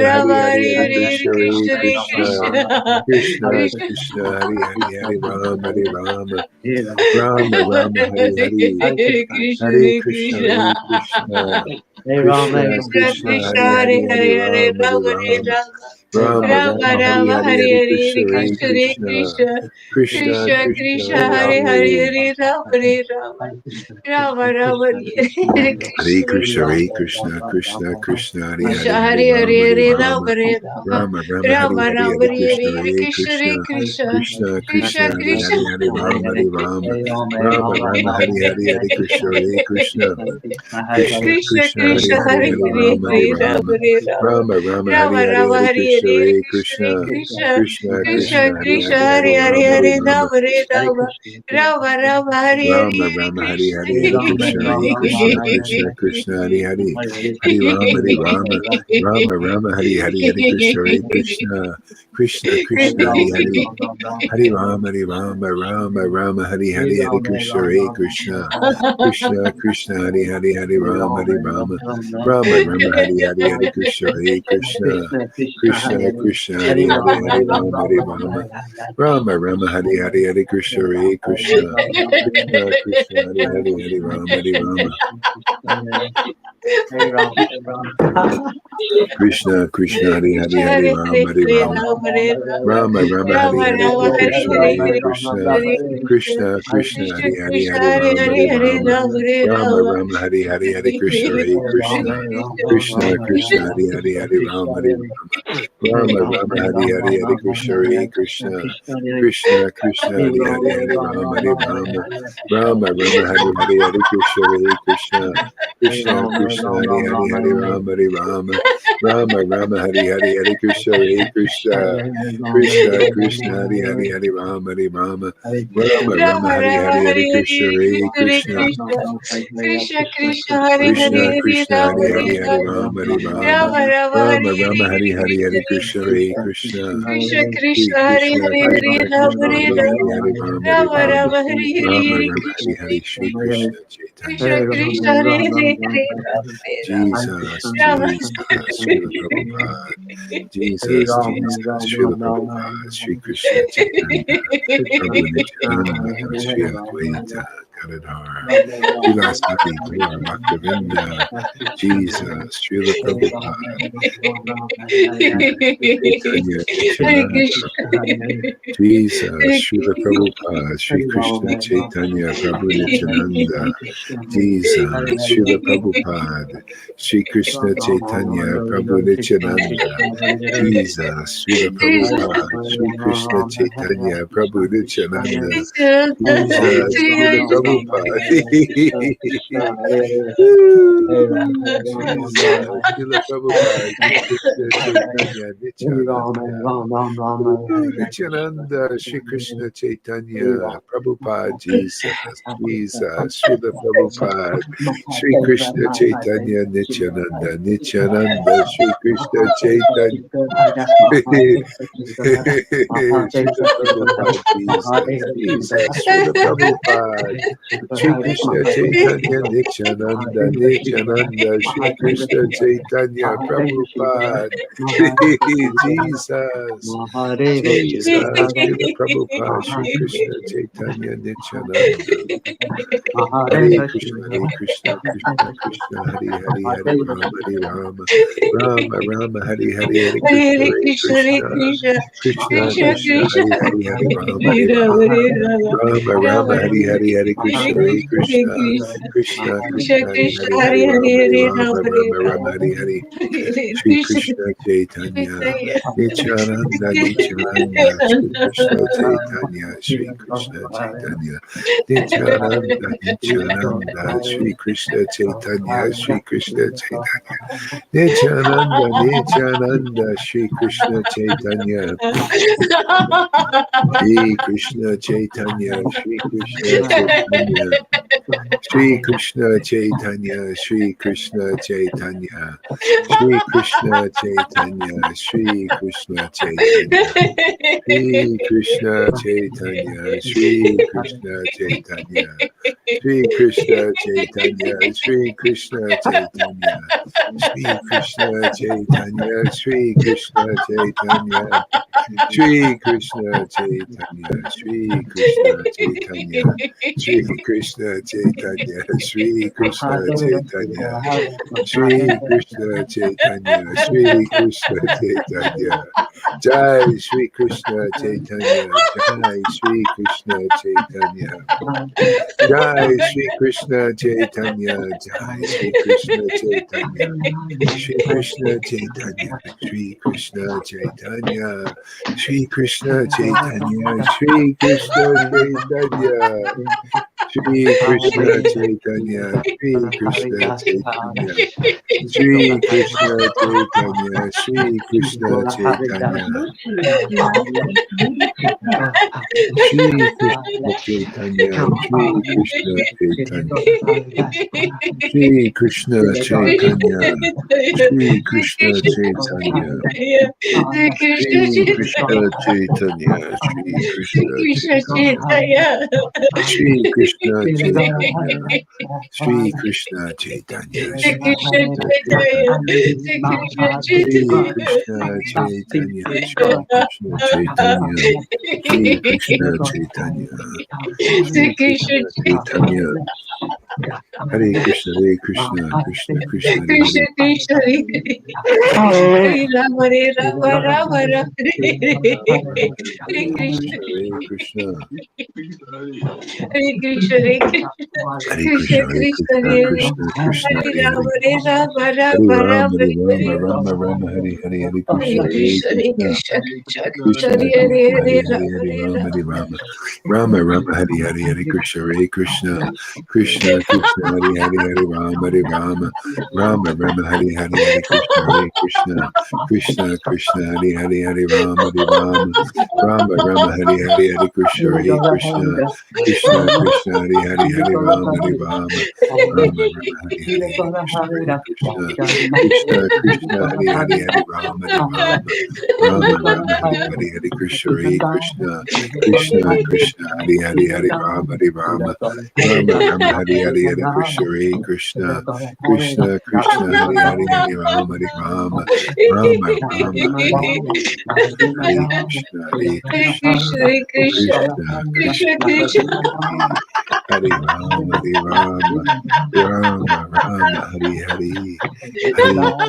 Rama, Hare Hare, Hare Krishna, Krishna, Hare Krishna, Krishna Hare Krishna, Hare Hare, Hare Rama, Hare Rama, Krishna, Rama Rama, Hare Hare, Hare Krishna, Hare Krishna, Hare Krishna, Hare Rama, Krishna Hare Krishna, Rama, Hare Hare, Hare Rama, Hare Rama, Hare Rama Rama, Rama, Hare Hare, Hare Krishna, Hare Hare Krishna, Krishna, Krishna Krishna, Krishna, Hare Hare Rama, Hare, Hare Krishna, Hare Krishna, Hare Hare Rama, Krishna, Krishna Krishna, Hare Hare Hare, Hare Rama, Hare Rama, Rama Rama, Hare Hare, Hare Krishna, Hare Krishna, Krishna Krishna, Hare Hare, Hare Rama, Hare Rama, Rama Rama, Hare Hare, Hare Krishna, Hare Krishna, Krishna Krishna, Hare Hare, Hare Rama, Hare Rama, Rama Rama, Hare Hare, Hare Krishna, Hare Krishna, Krishna Krishna, Hare Hare, Hare Rama, Hare Rama, Rama Rama, Hare Hare, Hare Krishna, Hare Krishna, Krishna Krishna, Hare Hare, Hare Rama, Hare Rama, Rama Rama, Hare Hare, Hare Krishna, Hare Krishna, Krishna Krishna, Hare Hare, Hare Rama, Hare Rama, Rama Rama, Hare Hare, Hare Krishna, Hare Krishna, Krishna Krishna, Hare Hare, Hare Rama, Hare Rama, Rama Rama, Hare Hare, Hare Krishna, Hare Krishna, Krishna Krishna, Hare Hare, Hare Rama, Hare Rama, Rama Rama, Hare Hare, Hare Krishna, Hare Krishna, Krishna Krishna, Hare Hare, Hare Rama, Hare Rama, Krishna Krishna, Hare Hare, Hare Rama, Hare Rama, Rama Rama, Hare Hare, Hare Krishna, Hare Krishna, Krishna Krishna, Hare Hare, Hare Rama, Hare Rama, Rama Rama, Hare Hare, Hare Krishna, Hare Krishna, Krishna Krishna, Hare Hare, Hare Rama, Hare Rama, Rama Rama, Hare Hare, Hare Krishna, Hare Krishna, Krishna Krishna, Hare Hare, Hare Rama, Hare Rama, Rama Rama, Hare Hare, Hare Krishna, Hare Krishna, Krishna Krishna, Hare Hare, Hare Rama, Hare Rama, Rama Rama, Hare Hare, Hare Krishna, Hare Krishna, Krishna Krishna, Hare Hare, Hare Rama, Hare Rama, Rama Rama, Hare Hare, Hare Krishna, Hare Krishna, Krishna Krishna, Hare Hare, Hare Rama, Hare Rama, Rama Rama, Hare Hare, Hare Krishna, Hare Krishna, Shri Krishna Krishna Krishna, Hare Hare, Hare Rama, Hare Rama, Rama Rama, Hare Hare, Shri Krishna Chaitanya, Jesus, Jesus, Srila Prabhupada, Jesus, Jesus, Srila Prabhupada, Shri Krishna Chaitanya, Prabhu Nityananda, Shri Advaita, Gadadhar, Srila Sati, Gaur Bhaktivinoda, Jesus, Srila Prabhupada, Shri Krishna Chaitanya, Nityananda, Jesus, Srila Prabhupada, Shri Krishna Chaitanya, Prabhu Nityananda, Jesus, Srila Prabhupada, Shri Krishna Chaitanya, Prabhu Nityananda, Jesus, Srila Prabhupada, Shri Krishna Chaitanya, Prabhu Nityananda, Jesus, Srila Prabhupada, Jesus, Srila Prabhupada, Shri Krishna Chaitanya, Nityananda, Nityananda, Shri Krishna Chaitanya, Prabhupada, Jesus, Jesus, Srila Prabhupada, Shri Krishna Chaitanya, Nityananda, Nityananda, Shri Krishna Chaitanya, Srila Prabhupada, Jesus, Jesus, Srila Prabhupada, Shri Krishna Chaitanya, Nityananda, Nityananda, Shri Krishna Chaitanya, Prabhupada, Jesus, Jesus, Srila Prabhupada, Shri Krishna Chaitanya, Nityananda, Hare Krishna, Krishna Krishna, Hare Hare, Hare Rama, Rama Rama, Hare Hare, Hare Krishna, Hare Krishna, Krishna Krishna, Hare Hare, Hare Rama, Rama Rama, Hare Hare, Hare Krishna, Hare Krishna, Krishna Krishna, Hare Hare, Hare Rama, Rama Rama, Hare Hare, Shri Krishna Chaitanya, Nityananda, Nityananda, Shri Krishna Chaitanya, Shri Krishna Chaitanya, Nityananda, Nityananda, Shri Krishna Chaitanya, Shri Krishna Chaitanya, Nityananda, Nityananda, Shri Krishna Chaitanya, Shri Krishna Chaitanya, Shri Krishna Chaitanya, Shri Krishna Chaitanya, Shri Krishna Chaitanya, Shri Krishna Chaitanya, Shri Krishna Chaitanya, Shri Krishna Chaitanya, Shri Krishna Chaitanya, Shri Krishna Chaitanya, Shri Krishna Chaitanya, Shri Krishna Chaitanya, Shri Krishna Chaitanya, Shri Krishna Chaitanya, Shri Krishna Chaitanya, Shri Krishna Chaitanya, Shri Krishna Chaitanya, Shri Krishna Chaitanya, Shri Krishna Chaitanya, Jai Shri Krishna Chaitanya, Jai Shri Krishna Chaitanya, Jai Shri Krishna Chaitanya, Jai Shri Krishna Chaitanya, Shri Krishna Chaitanya, Shri Krishna Chaitanya, Shri Krishna Chaitanya, Shri Krishna Chaitanya, Shri Krishna Chaitanya, Shri Krishna Chaitanya, Shri Krishna Chaitanya, Shri Krishna Chaitanya, Shri Krishna Chaitanya, Shri Krishna Chaitanya, Shri Krishna Chaitanya, Shri Krishna Chaitanya, Shri Krishna Shri Krishna Chaitanya, Shri Krishna Chaitanya, Shri Krishna Chaitanya, Shri Krishna Chaitanya, Shri Krishna Chaitanya, Shri Krishna Chaitanya, Shri Krishna Chaitanya, Shri Krishna Chaitanya, Shri Krishna Chaitanya, Hare Krishna, Hare Krishna, Krishna Krishna, Hare Hare. Krishna Hare Rama, Hare Rama, Rama Rama, Hare Hare Krishna, Hare Krishna, Hare Krishna, Hare Hare Krishna, Krishna, Hare Krishna, Krishna, Hare Krishna Krishna, Hare Hare Rama, Hare. Hare Rama, Hare Rama Rama, Rama, Hare Hare Rama, Rama Rama, Hare Hare, Hare Krishna, Hare Hare Krishna, Hare Krishna, Krishna, Krishna Krishna, Krishna Hare Krishna, Hare, Hare Hare Hare, Rama, Hare Hare Rama, Rama. Hare Rama, Rama Rama, Hare Hare, Hare Krishna, Hare Krishna, Krishna Krishna, Hare Hare, Hare Rama, Hare Rama, Rama Rama, Hare Hare, Hare Krishna, Hare Krishna, Krishna Krishna, Hare Hare, Hare Rama, Hare Rama, Rama Rama, Hare Hare, Hare Krishna, Hare Krishna, Krishna Krishna, Hare Hare, Hare Rama, Hare Rama, Rama Rama, Hare Hare, Hare Krishna, Hare Krishna, Krishna Krishna, Hare Hare, Hare Rama, Hare Rama, Rama Rama, Hare Hare, Hare Krishna, Hare Krishna, Krishna Krishna, Hare Hare, Hare Rama, Hare Rama, Rama Rama, Hare Hare, Hare Krishna, Hare Krishna, Krishna Krishna, Hare Hare, Hare Rama, Hare Rama, Rama Rama, Hare Hare Krishna, Hare Hare Krishna, Krishna, Hare Krishna, Krishna Krishna Krishna, Krishna. Hare Rama, Hare Rama, Rama Rama, Hare Hare, Hare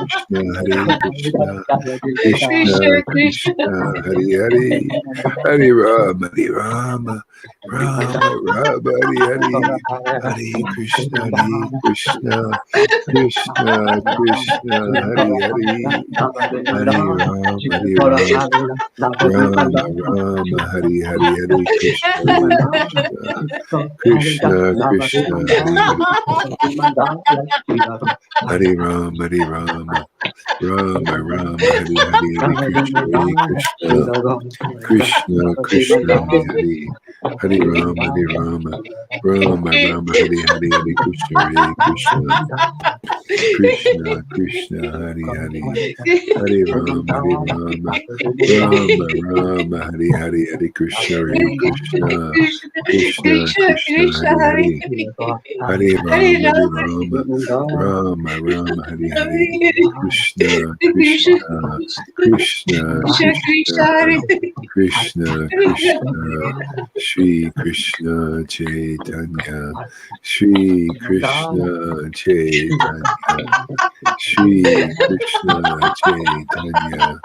Krishna, Hare Krishna, Krishna Krishna Krishna. Krishna, Hare Hare, Hare Rama, Hare Rama, Rama Rama, Hare Hare, Hare Krishna, Hare Krishna, Krishna Krishna, Hare Hare, Hare Rama, Hare Rama, Rama Rama, Hare Hare, Hare Krishna, Hare Krishna, Krishna Krishna, Hare Hare, Hare Rama, Hare Rama, Rama Rama, Hare Hare, Hare Krishna, Hare Krishna, Krishna Krishna, Hare Hare, Hare Rama, Hare Rama, Rama Rama, Hare Hare, Hare Krishna, Hare Krishna, Krishna Krishna, Hare Hare, Hare Rama, Hare Rama, Rama Rama, Hare Hare, Hare Krishna, Hare Krishna, Krishna Krishna Krishna, Krishna, Hare Hare Hare, Hare Hare Rama, Hare Rama, Rama, Rama Rama, Hare Hare, Hare Krishna Krishna Krishna, Krishna Krishna Krishna, Krishna, Hare Krishna Hare Krishna, Shri Krishna Chaitanya, Shri Krishna Chaitanya, Shri Krishna Chaitanya,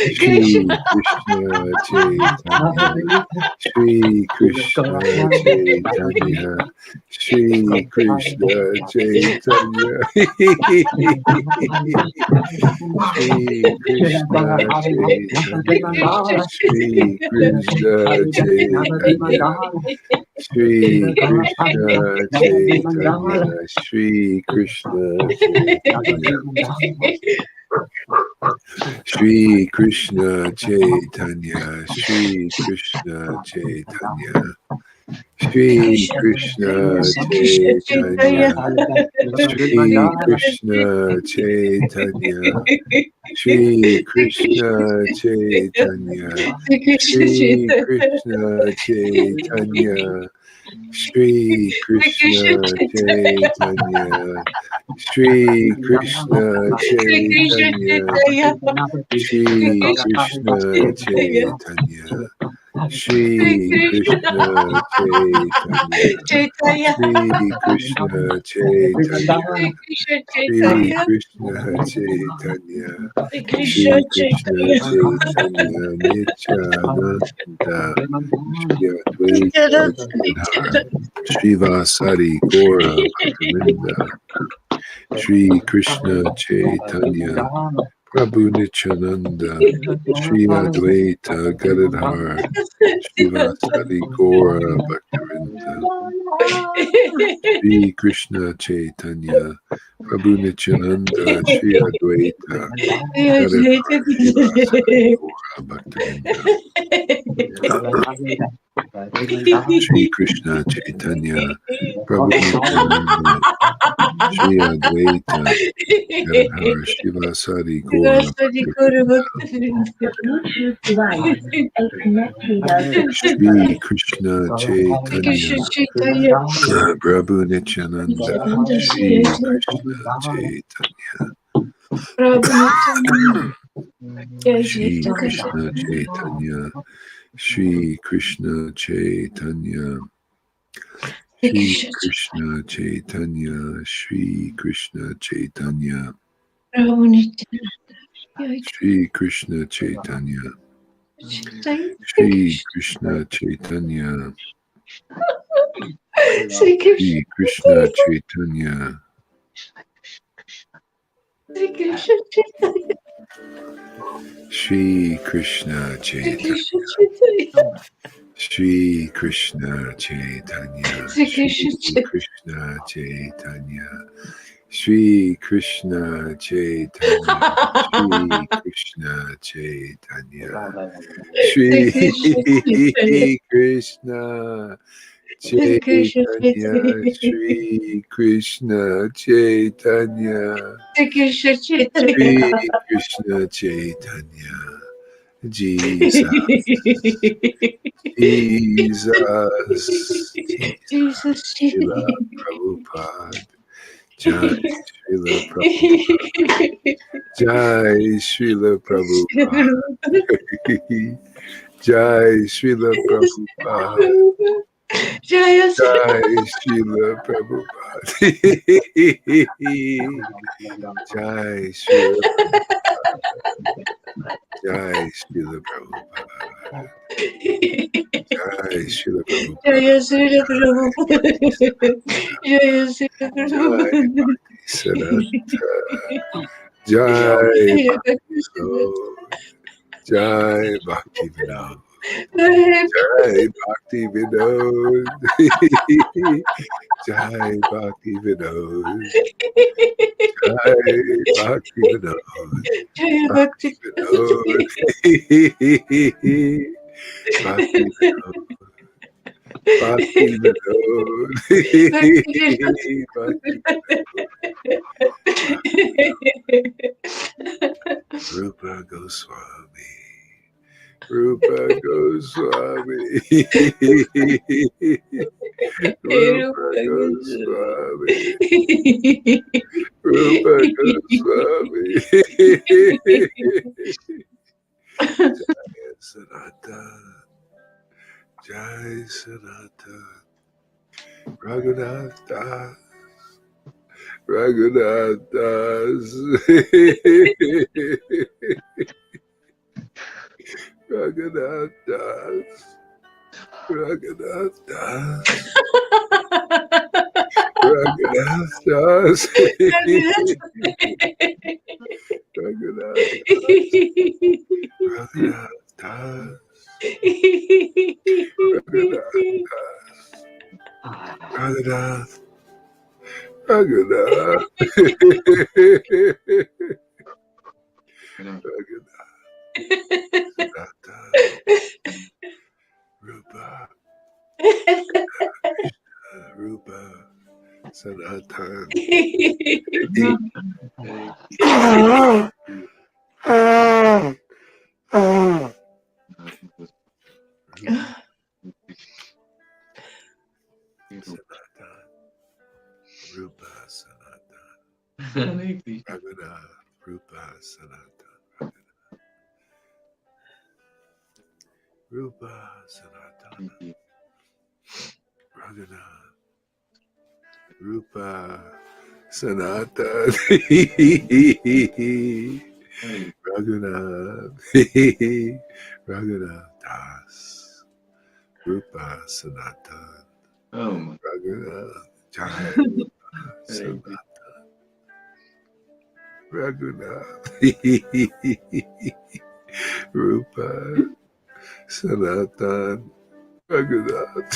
Shri Krishna. Krishna Chaitanya, Shri Krishna Chaitanya, Shri Krishna Chaitanya, Shri Krishna Chaitanya, Shri Krishna Chaitanya, Shri Krishna Chaitanya, Shri Krishna Chaitanya, Shri Krishna Chaitanya, Shri Krishna Chaitanya, Shri Krishna Chaitanya, Shri Krishna Chaitanya, Shri Krishna Chaitanya, Shri Krishna Chaitanya, Shri Krishna Chaitanya, Shri Krishna Chaitanya, Shri Krishna Chaitanya, Shri Krishna Chaitanya, Shri Krishna Chaitanya, Shri Krishna Chaitanya, Shri Krishna Chaitanya, Nityananda, Shri Advaita Gadadhar, Srivasari Gora Bhaktavinda, Shri Krishna Chaitanya, Prabhu Nityananda, Shri Advaita Gadadhar, Srivasari Gora Bhaktavinda, Shri Krishna Chaitanya, Prabhu Nityananda, Shri Advaita Gadadhar, Srivasari Gora Bhaktavinda, Shri Krishna Chaitanya, Prabhu Nityananda, Shri Advaita Gadadhar, Srivasari Gora Bhaktavinda, Bluetooth device is connected as Shri Krishna Chaitanya, Prabhu Nityananda, Shri Krishna Chaitanya, Shri Krishna Chaitanya, Shri Krishna Chaitanya, Shri Krishna Chaitanya, Shri Krishna Chaitanya, Shri Krishna Chaitanya, Shri Krishna Chaitanya, Shri Krishna Chaitanya, Shri Krishna Chaitanya, Shri Krishna Chaitanya, Shri Krishna Chaitanya, Shri Krishna Chaitanya, Shri Krishna Chaitanya, Shri Krishna Chaitanya, Shri Krishna Chaitanya, Shri Krishna Chaitanya, Jesus, Jesus, Jesus, Srila Prabhupada, Jai Srila Prabhupada, Jai Srila Prabhupada, Jai Srila Prabhupada, Jai Srila Prabhupada, Jai Srila Prabhupada, Jai Srila Prabhupada, Jai Srila Prabhupada, Jai Bhakti Siddhanta, Jai Bhakti Vinod, Jai Bhakti Vinod, Jai Bhakti Vinod, Jai Bhakti Vinod, Jai Bhakti Vinod, Bhakti Vinod, Bhakti Vinod, Bhakti Vinod, Bhakti Rupa Goswami, Rupa Goswami, Rupa Goswami, Rupa Goswami, Jai Sanatan, Jai Sanatan, Raghunath Das, Raghunath Das, Raghunath Das, Raghunath Das, Raghunath Das, Raghunath Das, Raghunath, Raghunath, Rupa, Rupa, Sanatan. Hare Krishna. Raghunath, Rupa, Sanatan, Rupa, Sanatan, Raghunath, Rupa, Sanatan, Raghunath, Raghunath Das, Rupa, Sanatan, Oh, Raghunath, Jai, Sanatan, Raghunath, Rupa, Sanatan, Raghunath,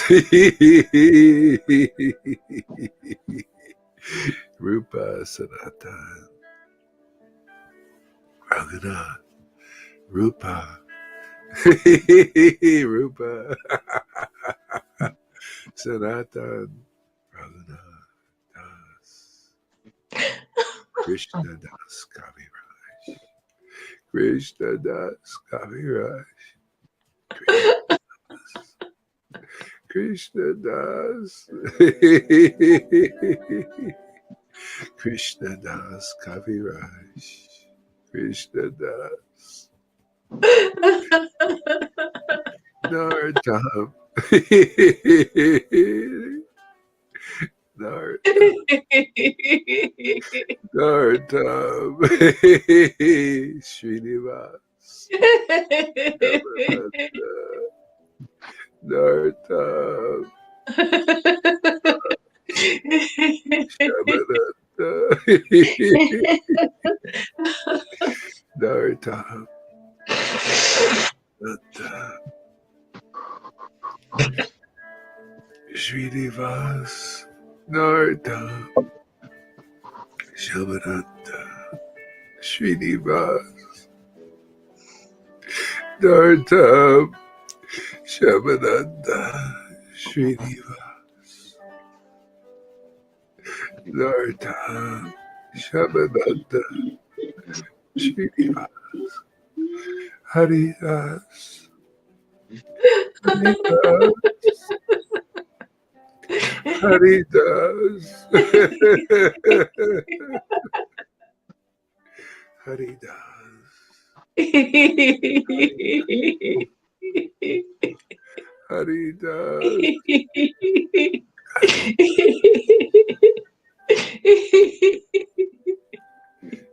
Rupa, Sanatan, Raghunath, Rupa, Rupa, Sanatan, Raghunath, Das, Krishna Das Kaviraj, Krishna Das Kaviraj, Krishna Das, Krishna Das Kaviraj, Krishna Das, Nartam, Nartam, Nartam, Srinivas, Nartam, Shamananda, Nartam, Nartam, Srinivas, Nartam, Shamananda, Srinivas, Nartam, Shamananda, Srinivas, Nartam, Shamananda, Srinivas, Haridas, Haridas, Haridas, Haridas,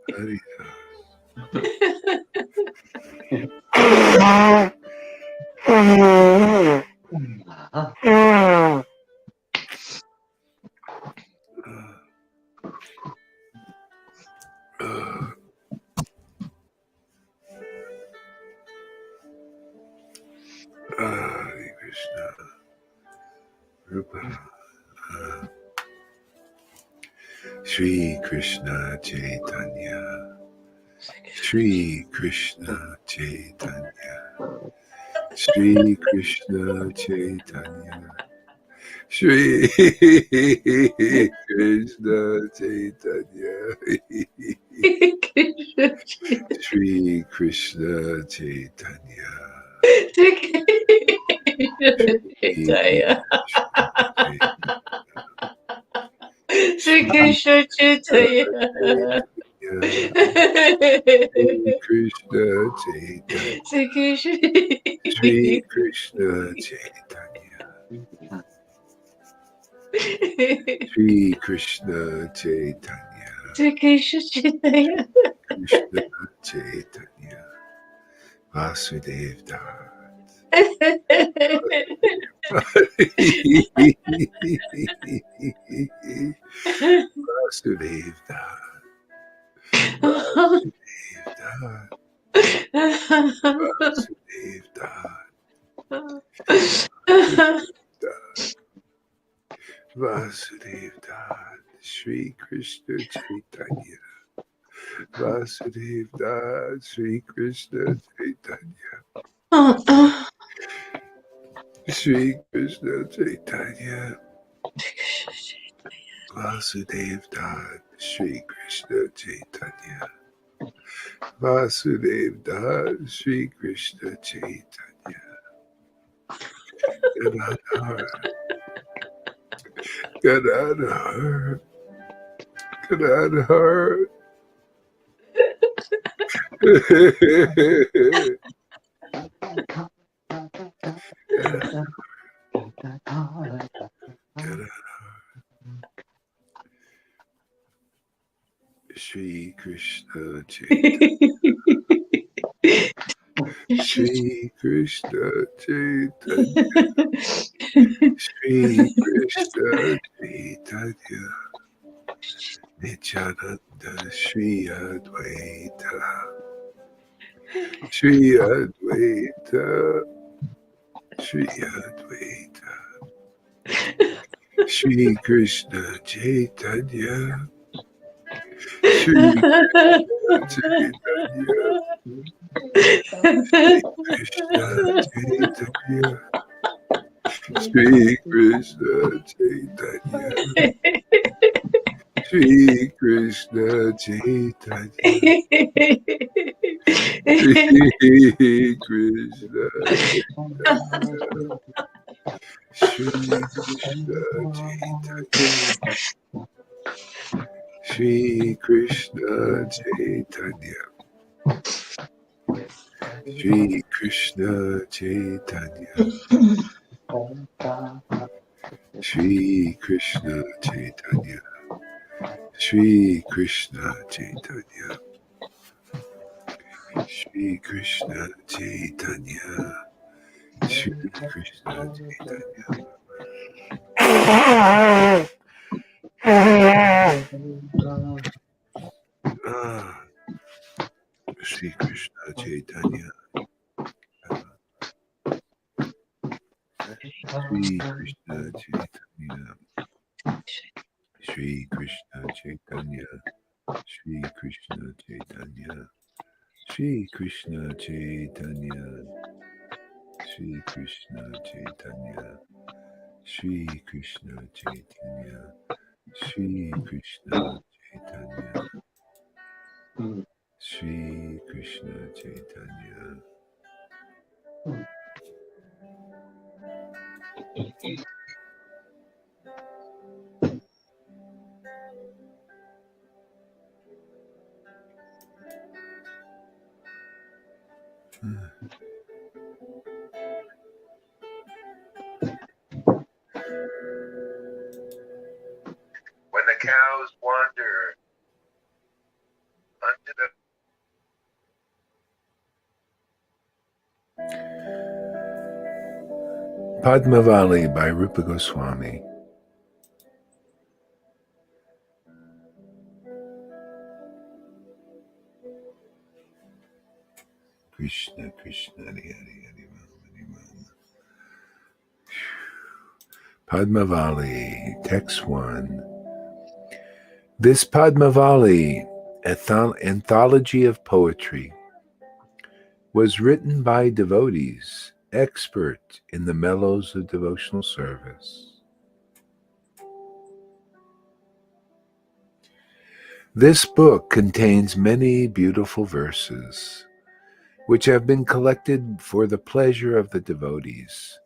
Haridas, Hare Krishna, Rupa, Shri Krishna Chaitanya, Shri Krishna Chaitanya, Shri Krishna Chaitanya, Shri Krishna Chaitanya, Shri Krishna Chaitanya, Shri Krishna Chaitanya. Krishna Chaitanya, Shri Krishna. Shri Krishna Chaitanya, Shri Krishna Chaitanya, Shri Krishna Chaitanya. Krishna Chaitanya, Vasudev Das. Vasudev Das. Vasudev Das. Vasudev Das. Vasudev Das. Shri Krishna Chaitanya. Vasudev Das. Shri Krishna Chaitanya. Shri Krishna Chaitanya. Vasudev Das. Shri Krishna Chaitanya. Vasudev Das. Shri Krishna Chaitanya. Gadadhar. Gadadhar. Gadadhar. Shri Krishna Chaitanya. Shri Krishna Chaitanya. Shri Krishna Chaitanya. Nityananda Shri Advaita. Shri Advaita. Shri Advaita. Shri Krishna Chaitanya. Shri Chaitanya. Krishna Chaitanya. Shri Krishna Chaitanya. Shri Krishna Chaitanya. Shri Krishna Chaitanya. Shri Krishna Chaitanya. Shri Krishna Chaitanya. Shri Krishna Chaitanya. Shri Krishna Chaitanya. Shri Krishna Chaitanya. Shri Krishna Chaitanya. Shri Krishna Chaitanya. Shri Krishna Chaitanya. Shri Krishna Chaitanya. Shri Krishna Chaitanya. Shri Krishna Chaitanya. Shri Krishna Chaitanya. Shri Krishna Chaitanya. Shri Krishna Chaitanya. Shri Krishna Chaitanya. Shri Krishna Chaitanya. When the cows wander under the Padmavali by Rupa Goswami. Krishna, Krishna, Hare Hare, Hare Rama, Hare Rama. Padmavali, Text 1. This Padmavali, anthology of poetry, was written by devotees, expert in the mellows of devotional service. This book contains many beautiful verses, which have been collected for the pleasure of the devotees.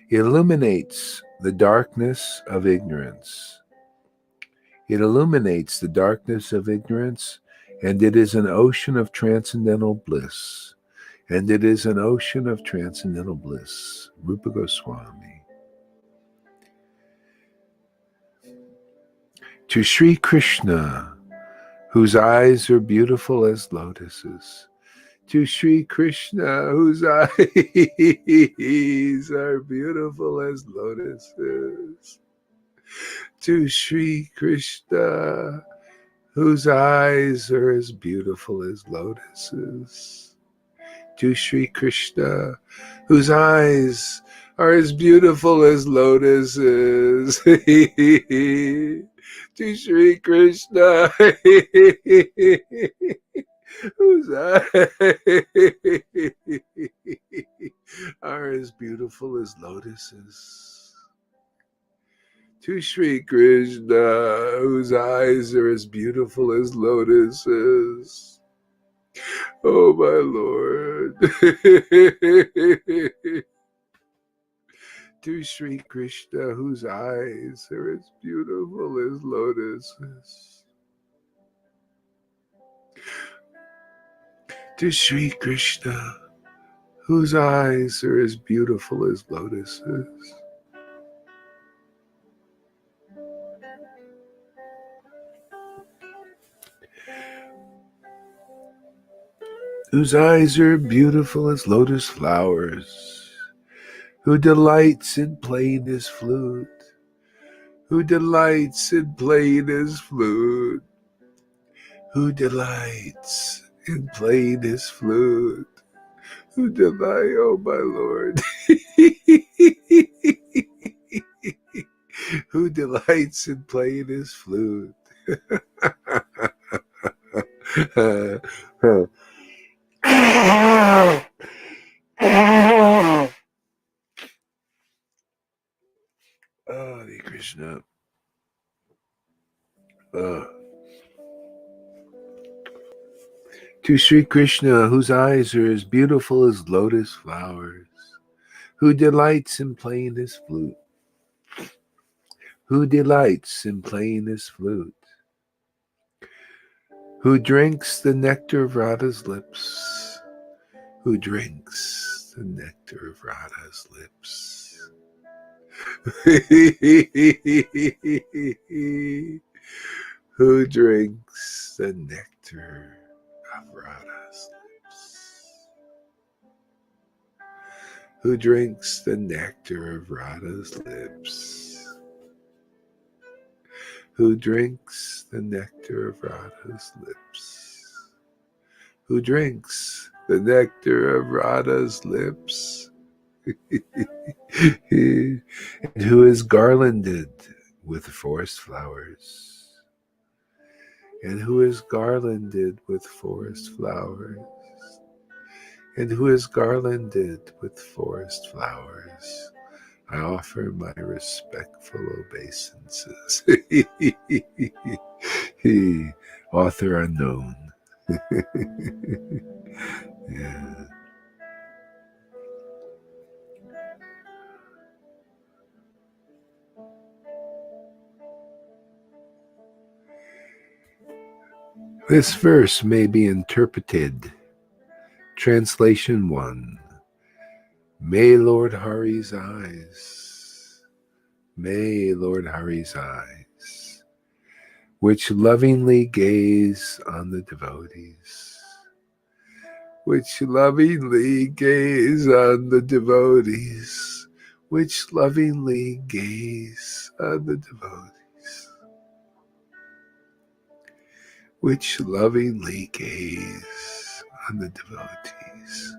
It illuminates the darkness of ignorance. It illuminates the darkness of ignorance, and it is an ocean of transcendental bliss. And it is an ocean of transcendental bliss. Rupa Goswami. To Sri Krishna, whose eyes are beautiful as lotuses. To Sri Krishna, whose eyes are beautiful as lotuses. To Sri Krishna, whose eyes are as beautiful as lotuses. To Sri Krishna, whose eyes are as beautiful as lotuses. To Sri Krishna, whose eyes are as beautiful as lotuses. To Sri Krishna, whose eyes are as beautiful as lotuses. Oh, my Lord. To Sri Krishna, whose eyes are as beautiful as lotuses. To Sri Krishna, whose eyes are as beautiful as lotuses, whose eyes are beautiful as lotus flowers, who delights in playing his flute, who delights in playing his flute, who delights in playing his flute, who delight, oh my Lord, who delights in playing his flute. Hare Krishna. To Sri Krishna, whose eyes are as beautiful as lotus flowers, who delights in playing his flute, who delights in playing his flute, who drinks the nectar of Radha's lips, who drinks the nectar of Radha's lips. Who drinks the nectar of Radha's lips? Who drinks the nectar of Radha's lips? Who drinks the nectar of Radha's lips? Who drinks the nectar of Radha's lips? And who is garlanded with forest flowers? And who is garlanded with forest flowers? And who is garlanded with forest flowers? I offer my respectful obeisances. Author unknown. Yeah. This verse may be interpreted. Translation 1. May Lord Hari's eyes, which lovingly gaze on the devotees, which lovingly gaze on the devotees, which lovingly gaze on the devotees, which lovingly gaze on the devotees,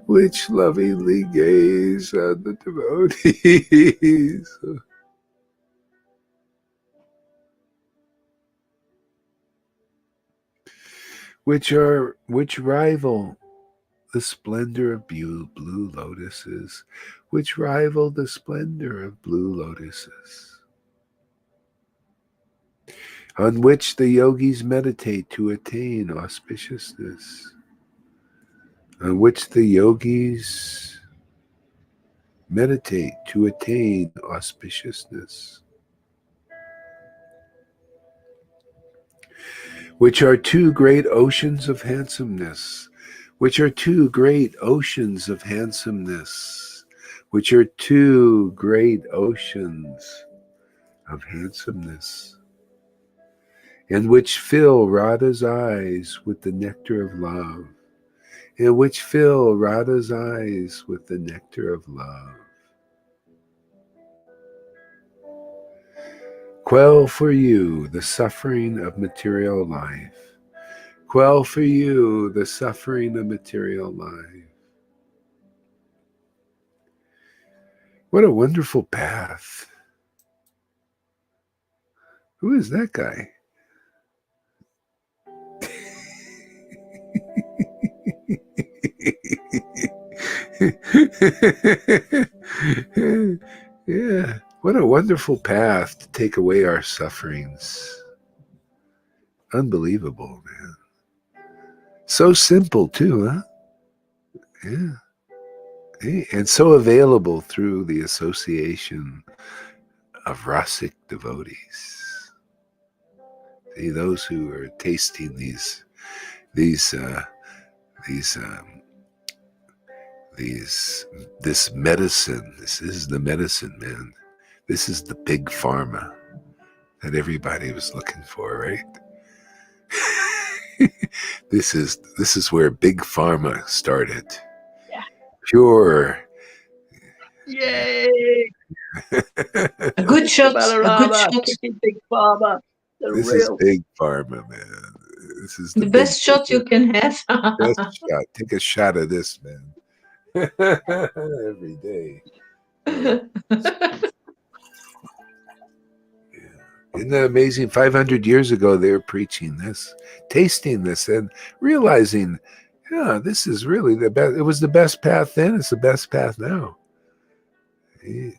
which lovingly gaze on the devotees. Which rival the splendor of blue lotuses, which rival the splendor of blue lotuses, on which the yogis meditate to attain auspiciousness, on which the yogis meditate to attain auspiciousness, which are two great oceans of handsomeness, which are two great oceans of handsomeness, which are two great oceans of handsomeness, and which fill Radha's eyes with the nectar of love, and which fill Radha's eyes with the nectar of love. Quell for you the suffering of material life. Quell for you the suffering of material life. What a wonderful path. Who is that guy? Yeah, what a wonderful path to take away our sufferings. Unbelievable, man. So simple too, huh? Yeah. Hey, and so available through the association of rasic devotees. See, those who are tasting these This medicine. This is the medicine, man. This is the big pharma that everybody was looking for, right? This is where big pharma started. Yeah. Pure. Yay! A good shot. A good Balarama, shot. kicking Big Pharma. The This is real. big pharma, man. This is The the best shot you can have. best shot. Take a shot of this, man. Every day. Isn't that amazing? 500 years ago, they were preaching this, tasting this, and realizing, yeah, this is really the best. It was the best path then. It's the best path now.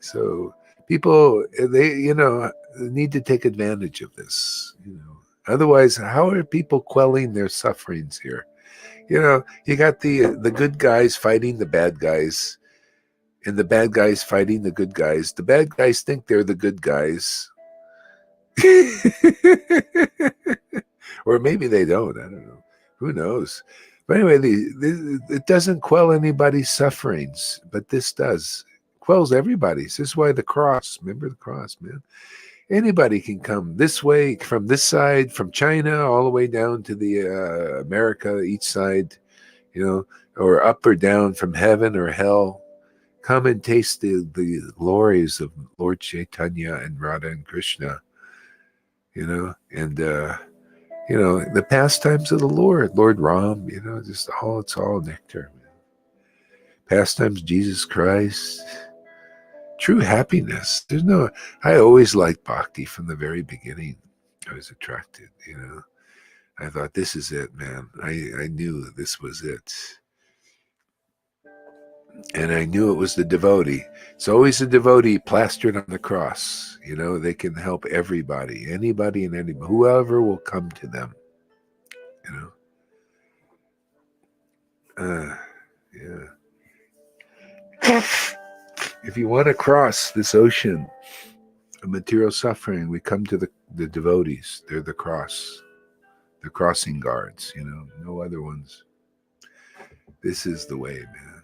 So people, they, need to take advantage of this. Otherwise, how are people quelling their sufferings here? You got the good guys fighting the bad guys, and the bad guys fighting the good guys. The bad guys think they're the good guys. Or maybe they don't. I don't know. Who knows? But anyway, it doesn't quell anybody's sufferings, but this does. Quells everybody's. This is why the cross. Remember the cross, man. Anybody can come this way, from this side, from China all the way down to the America, each side, or up or down, from heaven or hell. Come and taste the glories of Lord Chaitanya and Radha and Krishna. The pastimes of the Lord Ram, it's all nectar, man. Pastimes, Jesus Christ, true happiness. I always liked Bhakti from the very beginning. I was attracted, I thought, this is it, man. I knew this was it. And I knew it was the devotee. It's always the devotee plastered on the cross. They can help everybody, anybody and anybody, whoever will come to them. Yeah. If you want to cross this ocean of material suffering, we come to the devotees. They're the crossing guards, no other ones. This is the way, man.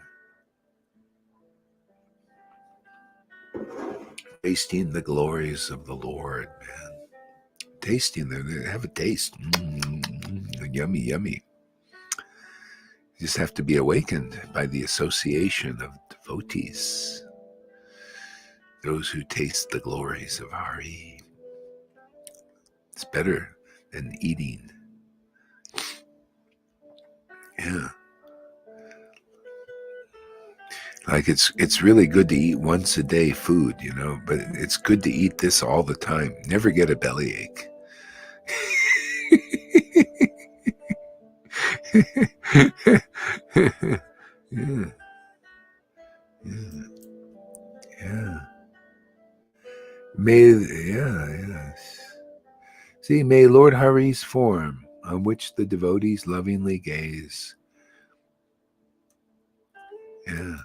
Tasting the glories of the Lord, man. Tasting them. Have a taste. Yummy, yummy. You just have to be awakened by the association of devotees. Those who taste the glories of Hari. It's better than eating. Yeah. Like it's really good to eat once a day food, but it's good to eat this all the time. Never get a bellyache. Yeah. Yes. See, may Lord Hari's form, on which the devotees lovingly gaze. Yeah.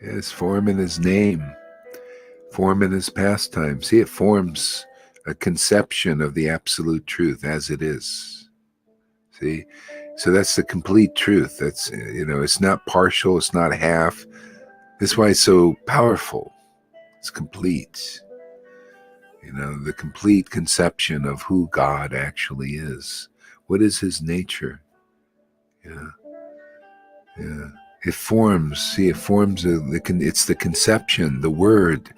His form in his name, form in his pastime. See, it forms a conception of the absolute truth as it is. See? So that's the complete truth. That's, it's not partial, it's not half. That's why it's so powerful. It's complete. The complete conception of who God actually is. What is his nature? Yeah. It forms, it's the conception, the word.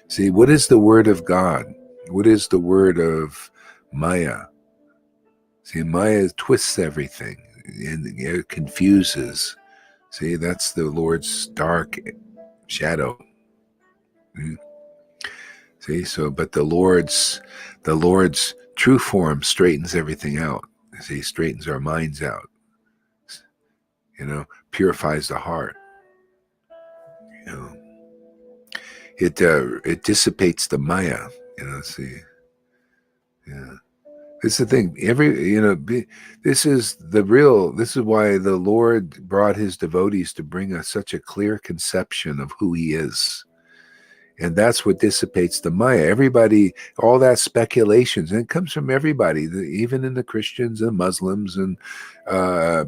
See, what is the word of God? What is the word of Maya? See, Maya twists everything and it confuses. See, that's the Lord's dark shadow. See, but the Lord's true form straightens everything out. See, straightens our minds out. Purifies the heart. It dissipates the Maya. See, yeah. It's the thing. This is why the Lord brought his devotees to bring us such a clear conception of who he is. And that's what dissipates the Maya. Everybody, all that speculations, and it comes from everybody, even in the Christians and Muslims and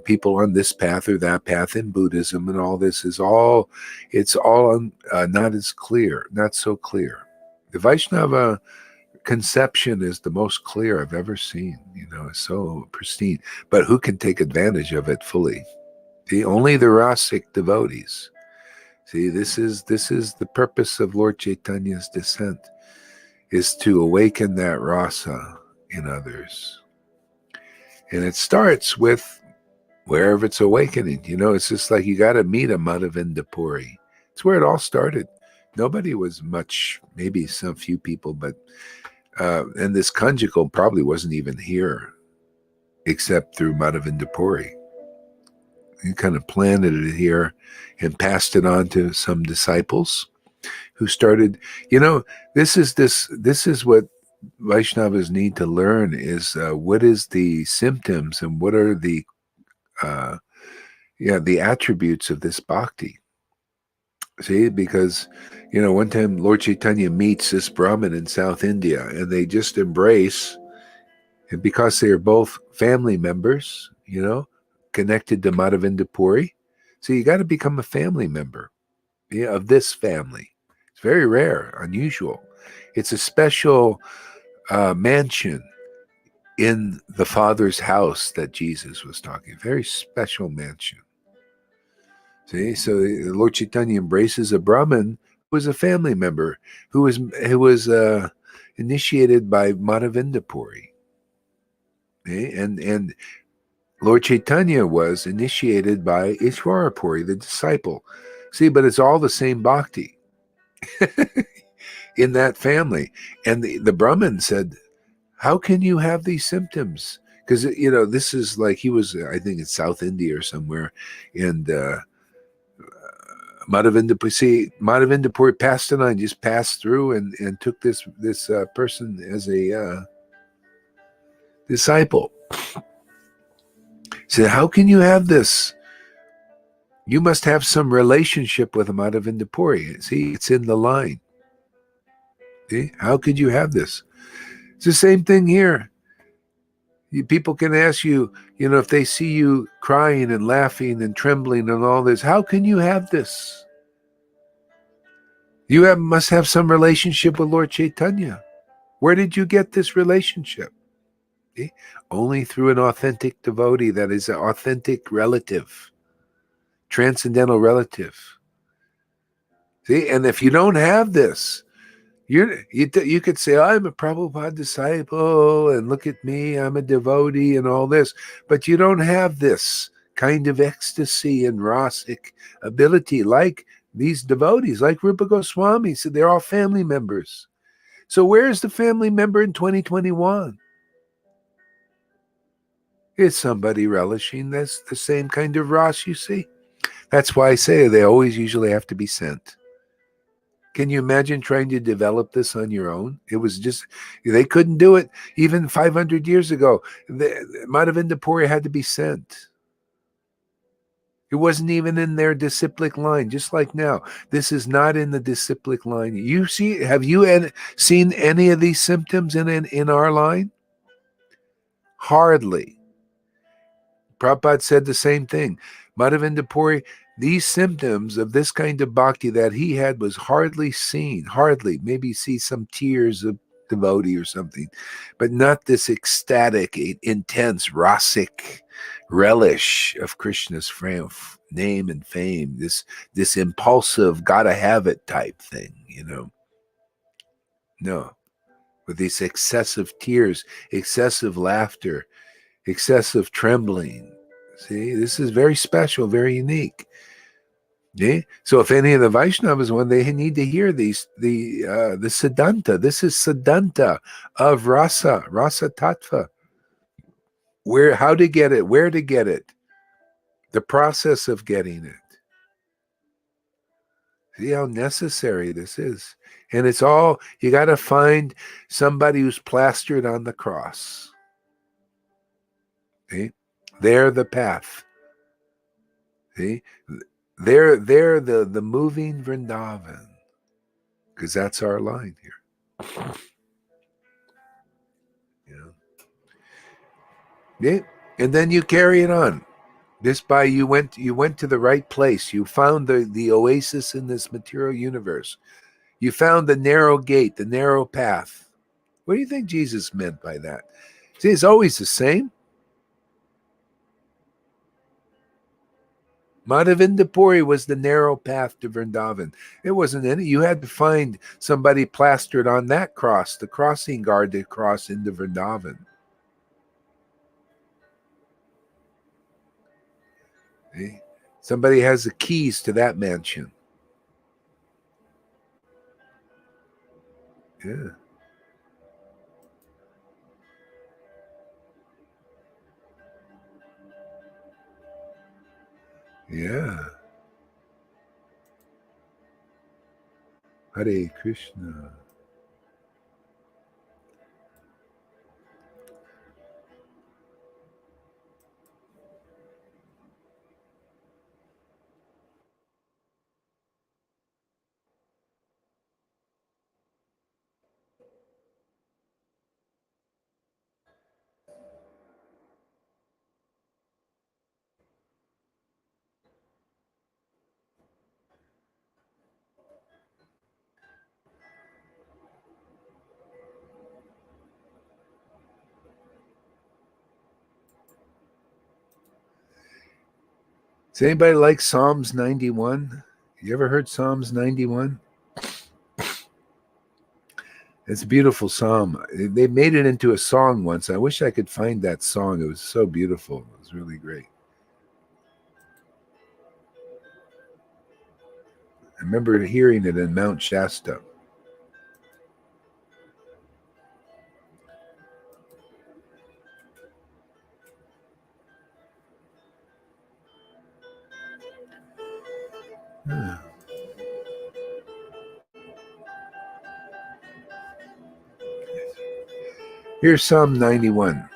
people on this path or that path in Buddhism, and all this is all, it's all not as clear, not so clear. The Vaishnava conception is the most clear I've ever seen. It's so pristine. But who can take advantage of it fully? Only the rasic devotees. See, this is the purpose of Lord Chaitanya's descent, is to awaken that rasa in others. And it starts with wherever it's awakening. It's just like you got to meet a Madhavinda Puri. It's where it all started. Nobody was much, maybe some few people, but and this conjugal probably wasn't even here except through Madhavinda Puri. He kind of planted it here and passed it on to some disciples who started, this is what Vaishnavas need to learn, is what is the symptoms and what are the attributes of this bhakti. See, because, one time Lord Chaitanya meets this Brahmin in South India and they just embrace, and because they are both family members, connected to Madhavinda Puri. So you got to become a family member of this family. It's very rare, unusual. It's a special mansion in the Father's house that Jesus was talking. Very special mansion. See, so Lord Chaitanya embraces a Brahmin who was a family member, who was initiated by Madhavinda Puri. And Lord Chaitanya was initiated by Ishvara Puri, the disciple. See, but it's all the same bhakti in that family. And the Brahmin said, how can you have these symptoms? Because, this is like, he was, I think, in South India or somewhere. And Madhavinda Puri passed it on, just passed through and took this person as a disciple. Said, how can you have this? You must have some relationship with Madhavinda Puri. See, it's in the line. See, how could you have this? It's the same thing here. People can ask you, if they see you crying and laughing and trembling and all this, how can you have this? You must have some relationship with Lord Chaitanya. Where did you get this relationship? See? Only through an authentic devotee, that is an authentic relative, transcendental relative. See, and if you don't have this, you could say, I'm a Prabhupada disciple, and look at me, I'm a devotee, and all this, but you don't have this kind of ecstasy and rasic ability like these devotees, like Rupa Goswami. So they're all family members. So where's the family member in 2021? It's somebody relishing this, the same kind of ras, you see. That's why I say they always usually have to be sent. Can you imagine trying to develop this on your own? It was just, they couldn't do it even 500 years ago. Madhavinda Puri had to be sent. It wasn't even in their disciplic line, just like now. This is not in the disciplic line. Have you seen any of these symptoms in our line? Hardly. Prabhupada said the same thing. Madhavinda Puri, these symptoms of this kind of bhakti that he had was hardly seen, hardly. Maybe see some tears of devotee or something, but not this ecstatic, intense, rasic relish of Krishna's name and fame, this impulsive, gotta have it type thing, No. With these excessive tears, excessive laughter, excessive trembling. See, this is very special, very unique. Yeah? So if any of the Vaishnavas they need to hear the Siddhanta. This is Siddhanta of rasa tattva. How to get it, where to get it, the process of getting it. See how necessary this is. And it's all, you got to find somebody who's plastered on the cross. See? They're the path. See? They're the moving Vrindavan. because that's our line here. Yeah. And then you carry it on. You went to the right place. You found the oasis in this material universe. You found the narrow gate, the narrow path. What do you think Jesus meant by that? See, it's always the same. Madhavindapuri was the narrow path to Vrindavan. It wasn't any. You had to find somebody plastered on that cross, the crossing guard to cross into Vrindavan. See? Somebody has the keys to that mansion. Yeah. Yeah. Hare Krishna. Does anybody like Psalms 91? You ever heard Psalms 91? It's a beautiful psalm. They made it into a song once. I wish I could find that song. It was so beautiful. It was really great. I remember hearing it in Mount Shasta. Here's Psalm 91.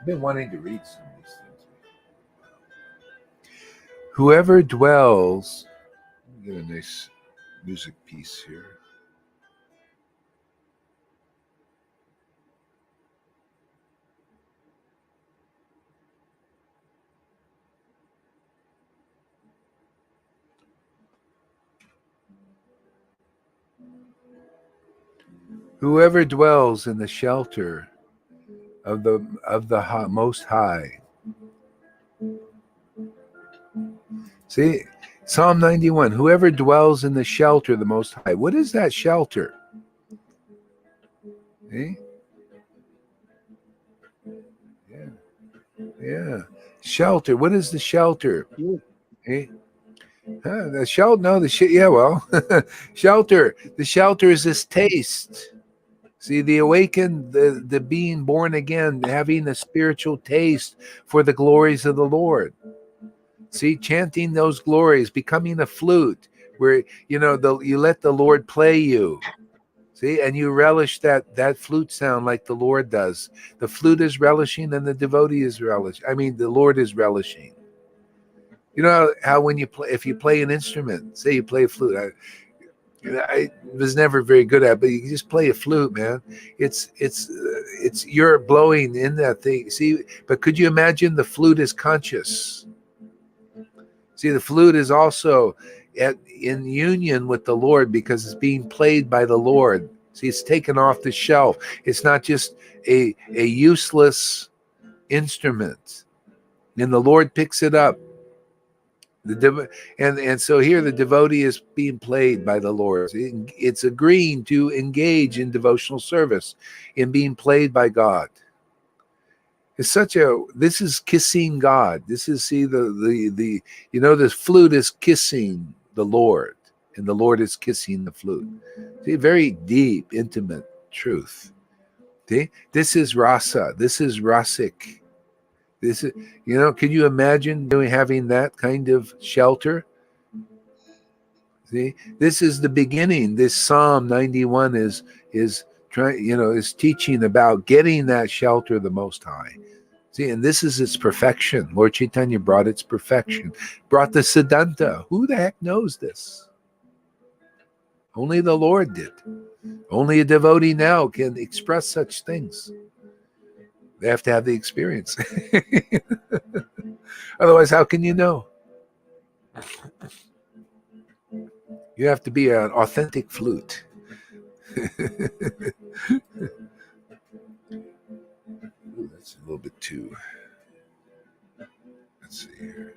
I've been wanting to read some of these things. Whoever dwells, let me get a nice music piece here. Whoever dwells in the shelter of the Most High. See, Psalm 91. Whoever dwells in the shelter of the Most High. What is that shelter? See? Yeah. Shelter. What is the shelter? See? The shelter. No, the shit. Yeah. Well, shelter. The shelter is this taste. See, the awakened, the being born again, having a spiritual taste for the glories of the Lord. See, chanting those glories, becoming a flute, where you let the Lord play you. See, and you relish that flute sound like the Lord does. The flute is relishing, and the devotee is relishing. I mean, the Lord is relishing. You know how when you play, if you play an instrument, say you play a flute. I was never very good at it, but you just play a flute, man. It's you're blowing in that thing. See, but could you imagine the flute is conscious? See, the flute is also in union with the Lord because it's being played by the Lord. See, it's taken off the shelf. It's not just a useless instrument. And the Lord picks it up. And so here the devotee is being played by the Lord. It's agreeing to engage in devotional service, in being played by God. It's this is kissing God. This is, see, the flute is kissing the Lord, and the Lord is kissing the flute. See, very deep, intimate truth. See, this is rasa. This is rasic. This is, can you imagine having that kind of shelter? See, this is the beginning. This Psalm 91 is teaching about getting that shelter of the Most High. See, and this is its perfection. Lord Chaitanya brought its perfection, brought the Siddhanta. Who the heck knows this? Only the Lord did. Only a devotee now can express such things. They have to have the experience. Otherwise, how can you know? You have to be an authentic flute. Ooh, that's a little bit too. Let's see here.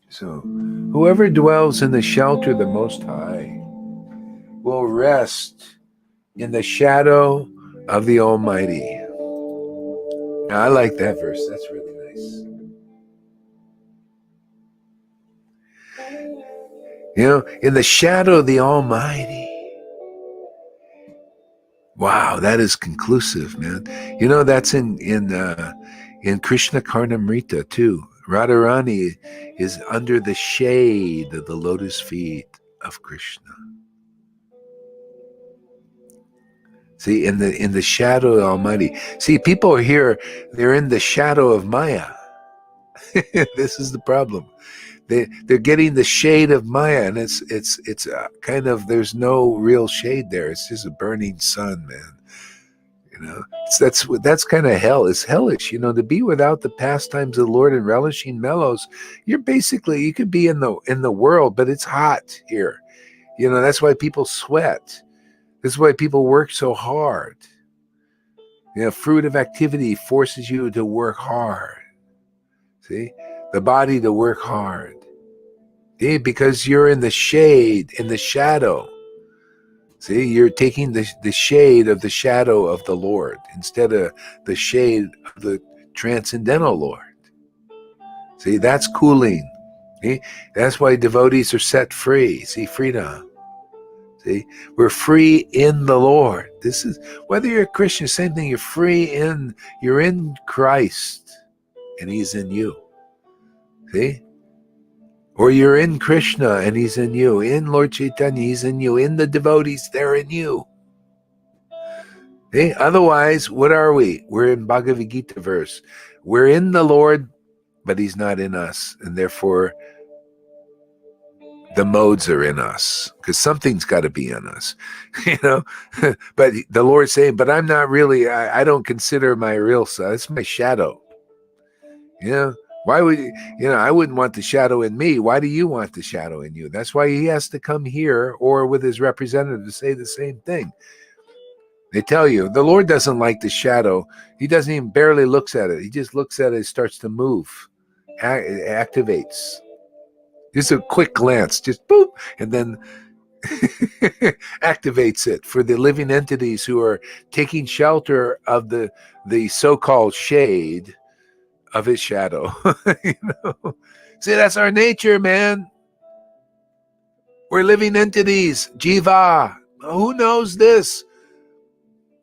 So, whoever dwells in the shelter of the Most High will rest in the shadow of the Almighty. Now, I like that verse. That's really nice. You know, in the shadow of the Almighty. Wow, that is conclusive, man. You know, that's in Krishna Karnamrita too. Radharani is under the shade of the lotus feet of Krishna. See, in the shadow of the Almighty. See, people are here, they're in the shadow of Maya. This is the problem. They're getting the shade of Maya, and it's kind of, there's no real shade there. It's just a burning sun, man. You know, that's kind of hell. It's hellish, you know, to be without the pastimes of the Lord and relishing mellows. You're basically, you could be in the world, but it's hot here. You know, that's why people sweat. This is why people work so hard. You know, fruit of activity forces you to work hard. See, the body to work hard. See, because you're in the shade, in the shadow. See, you're taking the shade of the shadow of the Lord instead of the shade of the transcendental Lord. See, that's cooling. See, that's why devotees are set free. See, freedom. See, we're free in the Lord. This is, whether you're a Christian, same thing. You're in Christ, and He's in you. See, or you're in Krishna, and He's in you. In Lord Chaitanya, He's in you. In the devotees, they're in you. See, otherwise, what are we? We're in Bhagavad Gita verse. We're in the Lord, but He's not in us, and therefore the modes are in us, because something's got to be in us, you know. But the Lord's saying, but I'm not really, I don't consider my real self. It's my shadow. You know, why would, you know, I wouldn't want the shadow in me. Why do you want the shadow in you? That's why He has to come here or with His representative to say the same thing. They tell you, the Lord doesn't like the shadow. He doesn't even, barely looks at it. He just looks at it, it starts to move, it activates. Just a quick glance, just boop, and then activates it for the living entities who are taking shelter of the so-called shade of His shadow. You know? See, that's our nature, man. We're living entities, jiva. Who knows this?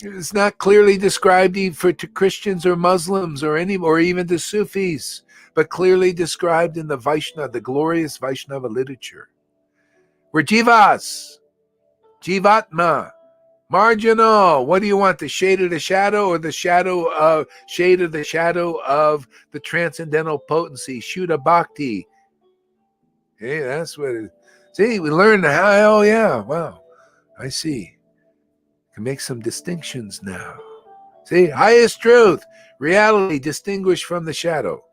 It's not clearly described to Christians or Muslims or even to Sufis, but clearly described in the Vaishnava, the glorious Vaishnava literature. We're jivas, jivatma, marginal. What do you want? The shade of the shadow, or the shade of the shadow of the transcendental potency, Shuddha Bhakti? Hey, that's what it is. See, we learned how, oh yeah, wow, I see. Can make some distinctions now. See, highest truth, reality distinguished from the shadow.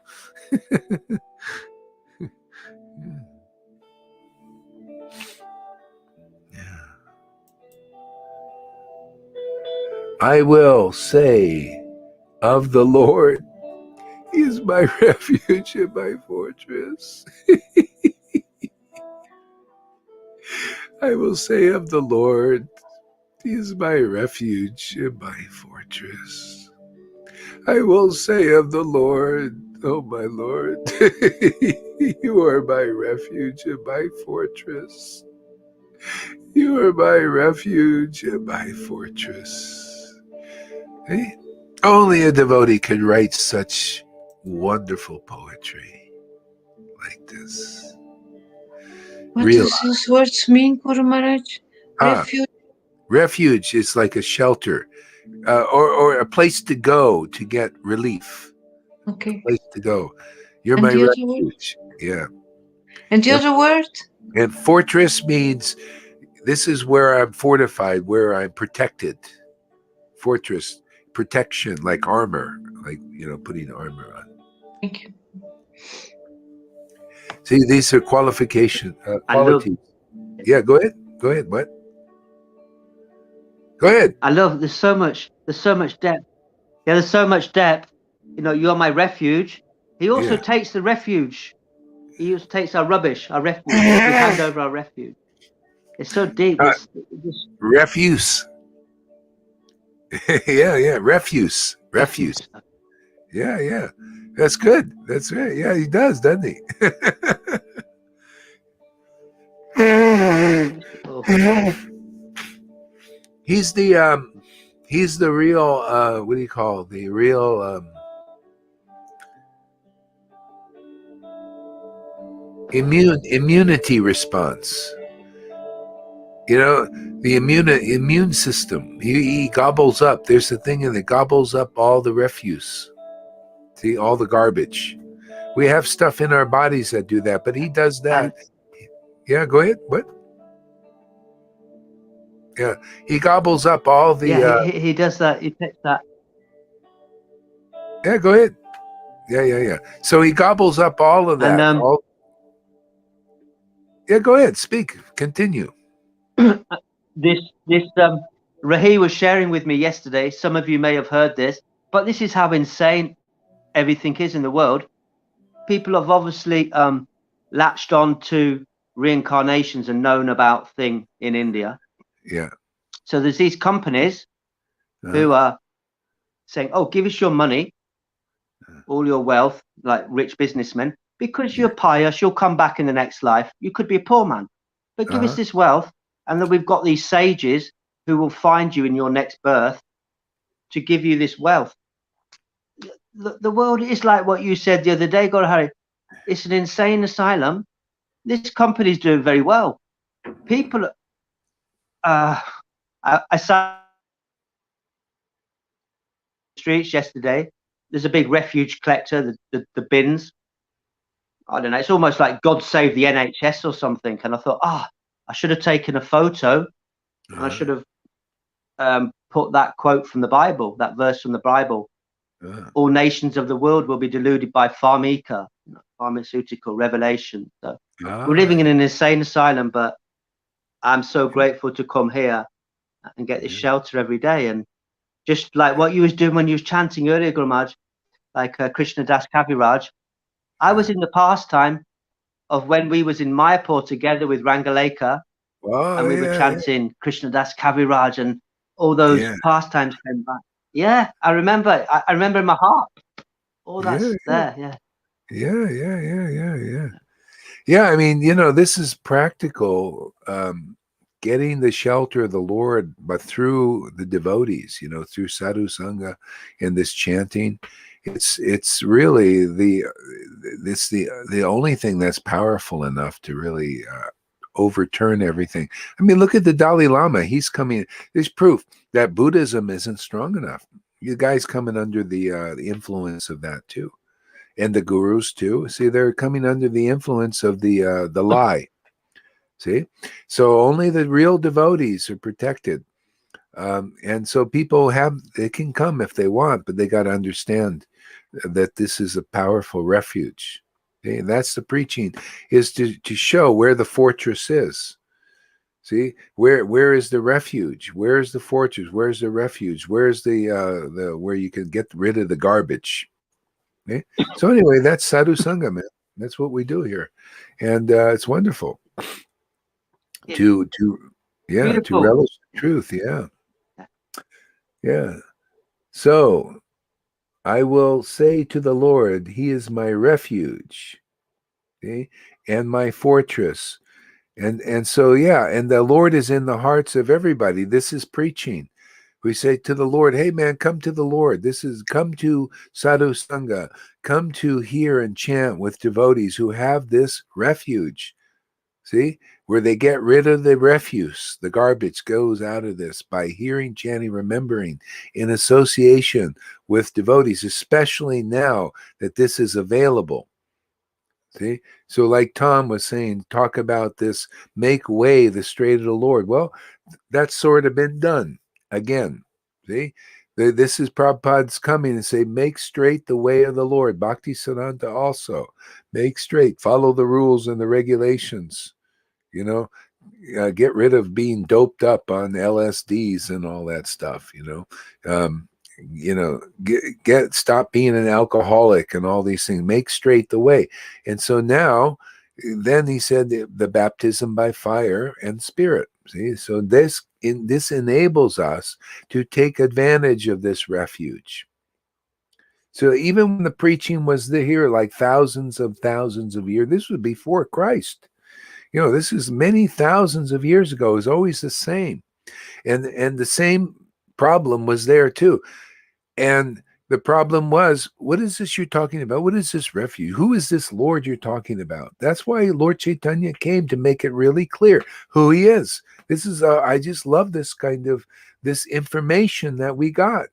Yeah. I will say of the Lord, He is my refuge and my fortress. I will say of the Lord, He is my refuge and my fortress. I will say of the Lord, oh my Lord, You are my refuge and my fortress. You are my refuge and my fortress. Hey? Only a devotee can write such wonderful poetry like this. What does those words mean, Guru Maharaj? Refuge? Refuge is like a shelter. or a place to go to get relief. Okay. Place to go. You're And my the other word? refuge. Yeah. And the other word? And fortress means this is where I'm fortified, where I'm protected. Fortress, protection, like armor, like, putting armor on. Thank you. See, these are qualities. Yeah, go ahead. Go ahead. What? Go ahead. I love. There's so much depth. Yeah, there's so much depth. You're my refuge. He also Yeah. takes the refuge. He also takes our rubbish, our refuge. We hand over our refuge. It's so deep. Refuse. yeah. Refuse. Yeah. That's good. That's right. Yeah, he does, doesn't he? He's the real what do you call it? The real immunity response. The immune system. He gobbles up. There's a thing that gobbles up all the refuse. See, all the garbage. We have stuff in our bodies that do that, but he does that. Yeah, go ahead. What? Yeah, he gobbles up all the. Yeah, he does that. He takes that. Yeah, go ahead. Yeah. So he gobbles up all of that. And yeah, go ahead. Speak. Continue. this Rahi was sharing with me yesterday. Some of you may have heard this, but this is how insane everything is in the world. People have obviously latched on to reincarnations and known about thing in India. Yeah. So there's these companies who are saying, "Oh, give us your money, all your wealth, like rich businessmen, because you're pious. You'll come back in the next life. You could be a poor man, but give us this wealth, and then we've got these sages who will find you in your next birth to give you this wealth." The world is like what you said the other day, Harry. It's an insane asylum. This company's doing very well. People, I saw the streets yesterday. There's a big refuge collector, the bins. I don't know. It's almost like God save the NHS or something. And I thought, I should have taken a photo. And I should have put that quote from the Bible, that verse from the Bible. All nations of the world will be deluded by pharmaceutical revelation. So we're living in an insane asylum, but I'm so grateful to come here and get this shelter every day. And just like what you was doing when you was chanting earlier, Gurumaj, like Krishna Das Kaviraj, I was in the pastime of when we was in Mayapur together with Rangalekha, and we were chanting Krishna Das Kaviraj, and all those pastimes came back. Yeah, I remember. I remember in my heart. All that's there. Yeah. Yeah, I mean, this is practical. Getting the shelter of the Lord, but through the devotees, through sadhu sangha and this chanting. It's really the only thing that's powerful enough to really overturn everything. I mean, look at the Dalai Lama. He's coming. There's proof that Buddhism isn't strong enough. You guys coming under the influence of that too, and the gurus too. See, they're coming under the influence of the lie. See, so only the real devotees are protected, and so people they can come if they want, but they got to understand that this is a powerful refuge. Okay? And that's the preaching, is to show where the fortress is. See, where is the refuge? Where's the fortress? Where's the refuge? Where's the where you can get rid of the garbage? Okay? So anyway, that's sadhu sangha, man. That's what we do here, and it's wonderful to relish the truth. Yeah. So I will say to the Lord, He is my refuge, okay, and my fortress. And so, and the Lord is in the hearts of everybody. This is preaching. We say to the Lord, hey man, come to the Lord. Come to sadhu sangha. Come to hear and chant with devotees who have this refuge. See, where they get rid of the refuse. The garbage goes out of this by hearing, chanting, remembering in association with devotees, especially now that this is available. See? So like Tom was saying, talk about this, make way the straight of the Lord. Well, that's sort of been done again. See? This is Prabhupada's coming and say, make straight the way of the Lord. Bhakti Siddhanta also. Make straight. Follow the rules and the regulations. You know, get rid of being doped up on LSDs and all that stuff, stop being an alcoholic and all these things, make straight the way. And so now, then he said the baptism by fire and spirit. See, so this enables us to take advantage of this refuge. So even when the preaching was here, like thousands of years, this was before Christ. This is many thousands of years ago. It was always the same. And the same problem was there too. And the problem was, what is this you're talking about? What is this refuge? Who is this Lord you're talking about? That's why Lord Chaitanya came, to make it really clear who he is. This is, I just love this kind of, this information that we got.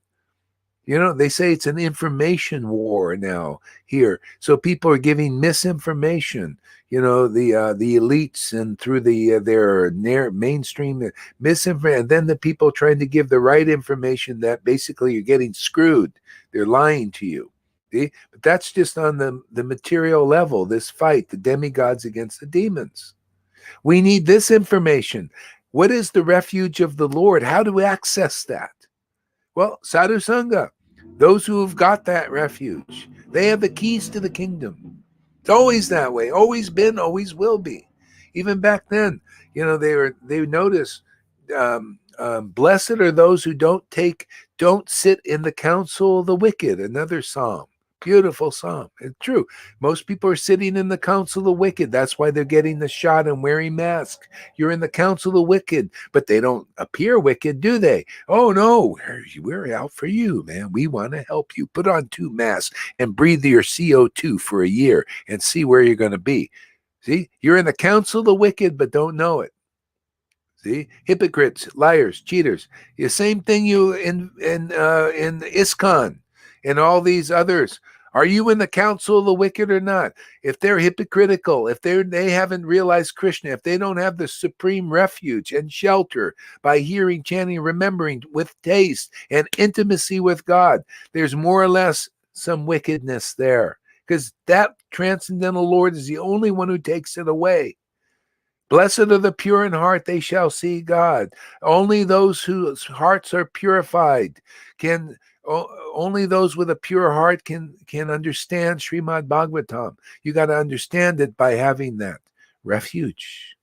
They say it's an information war now here. So people are giving misinformation, the elites, and through their mainstream misinformation. And then the people trying to give the right information that basically you're getting screwed. They're lying to you. See? But that's just on the material level, this fight, the demigods against the demons. We need this information. What is the refuge of the Lord? How do we access that? Well, Sadhu Sangha, those who have got that refuge, they have the keys to the kingdom. It's always that way, always been, always will be. Even back then, they notice, blessed are those who don't sit in the council of the wicked. Another psalm. Beautiful psalm. It's true. Most people are sitting in the council of the wicked. That's why they're getting the shot and wearing masks. You're in the council of the wicked, but they don't appear wicked, do they? Oh, no, we're out for you, man. We want to help you. Put on 2 masks and breathe your CO2 for a year and see where you're going to be. See, you're in the council of the wicked, but don't know it. See, hypocrites, liars, cheaters. The same thing you in ISKCON and all these others. Are you in the council of the wicked or not? If they're hypocritical, if they haven't realized Krishna, if they don't have the supreme refuge and shelter by hearing, chanting, remembering with taste and intimacy with God, there's more or less some wickedness there, because that transcendental Lord is the only one who takes it away. Blessed are the pure in heart, they shall see God. Only those whose hearts are purified can. Only those with a pure heart can understand Srimad Bhagavatam. You got to understand it by having that refuge.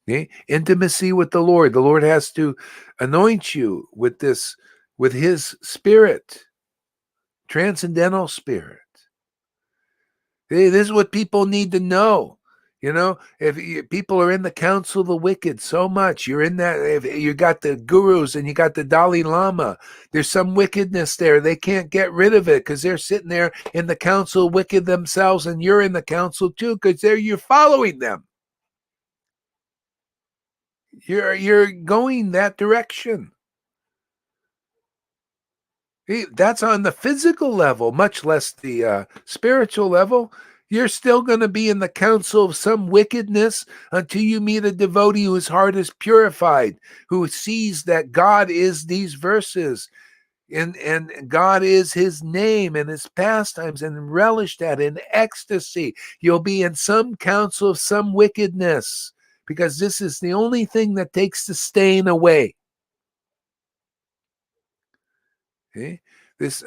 Okay? Intimacy with the Lord. The Lord has to anoint you with his spirit, transcendental spirit. Okay? This is what people need to know. If people are in the council of the wicked so much, you're in that, if you got the gurus and you got the Dalai Lama, there's some wickedness there. They can't get rid of it because they're sitting there in the council of wicked themselves, and you're in the council too because you're following them. You're going that direction. That's on the physical level, much less the spiritual level. You're still going to be in the council of some wickedness until you meet a devotee whose heart is purified, who sees that God is these verses, and God is his name and his pastimes, and relish that in ecstasy. You'll be in some council of some wickedness, because this is the only thing that takes the stain away. Okay?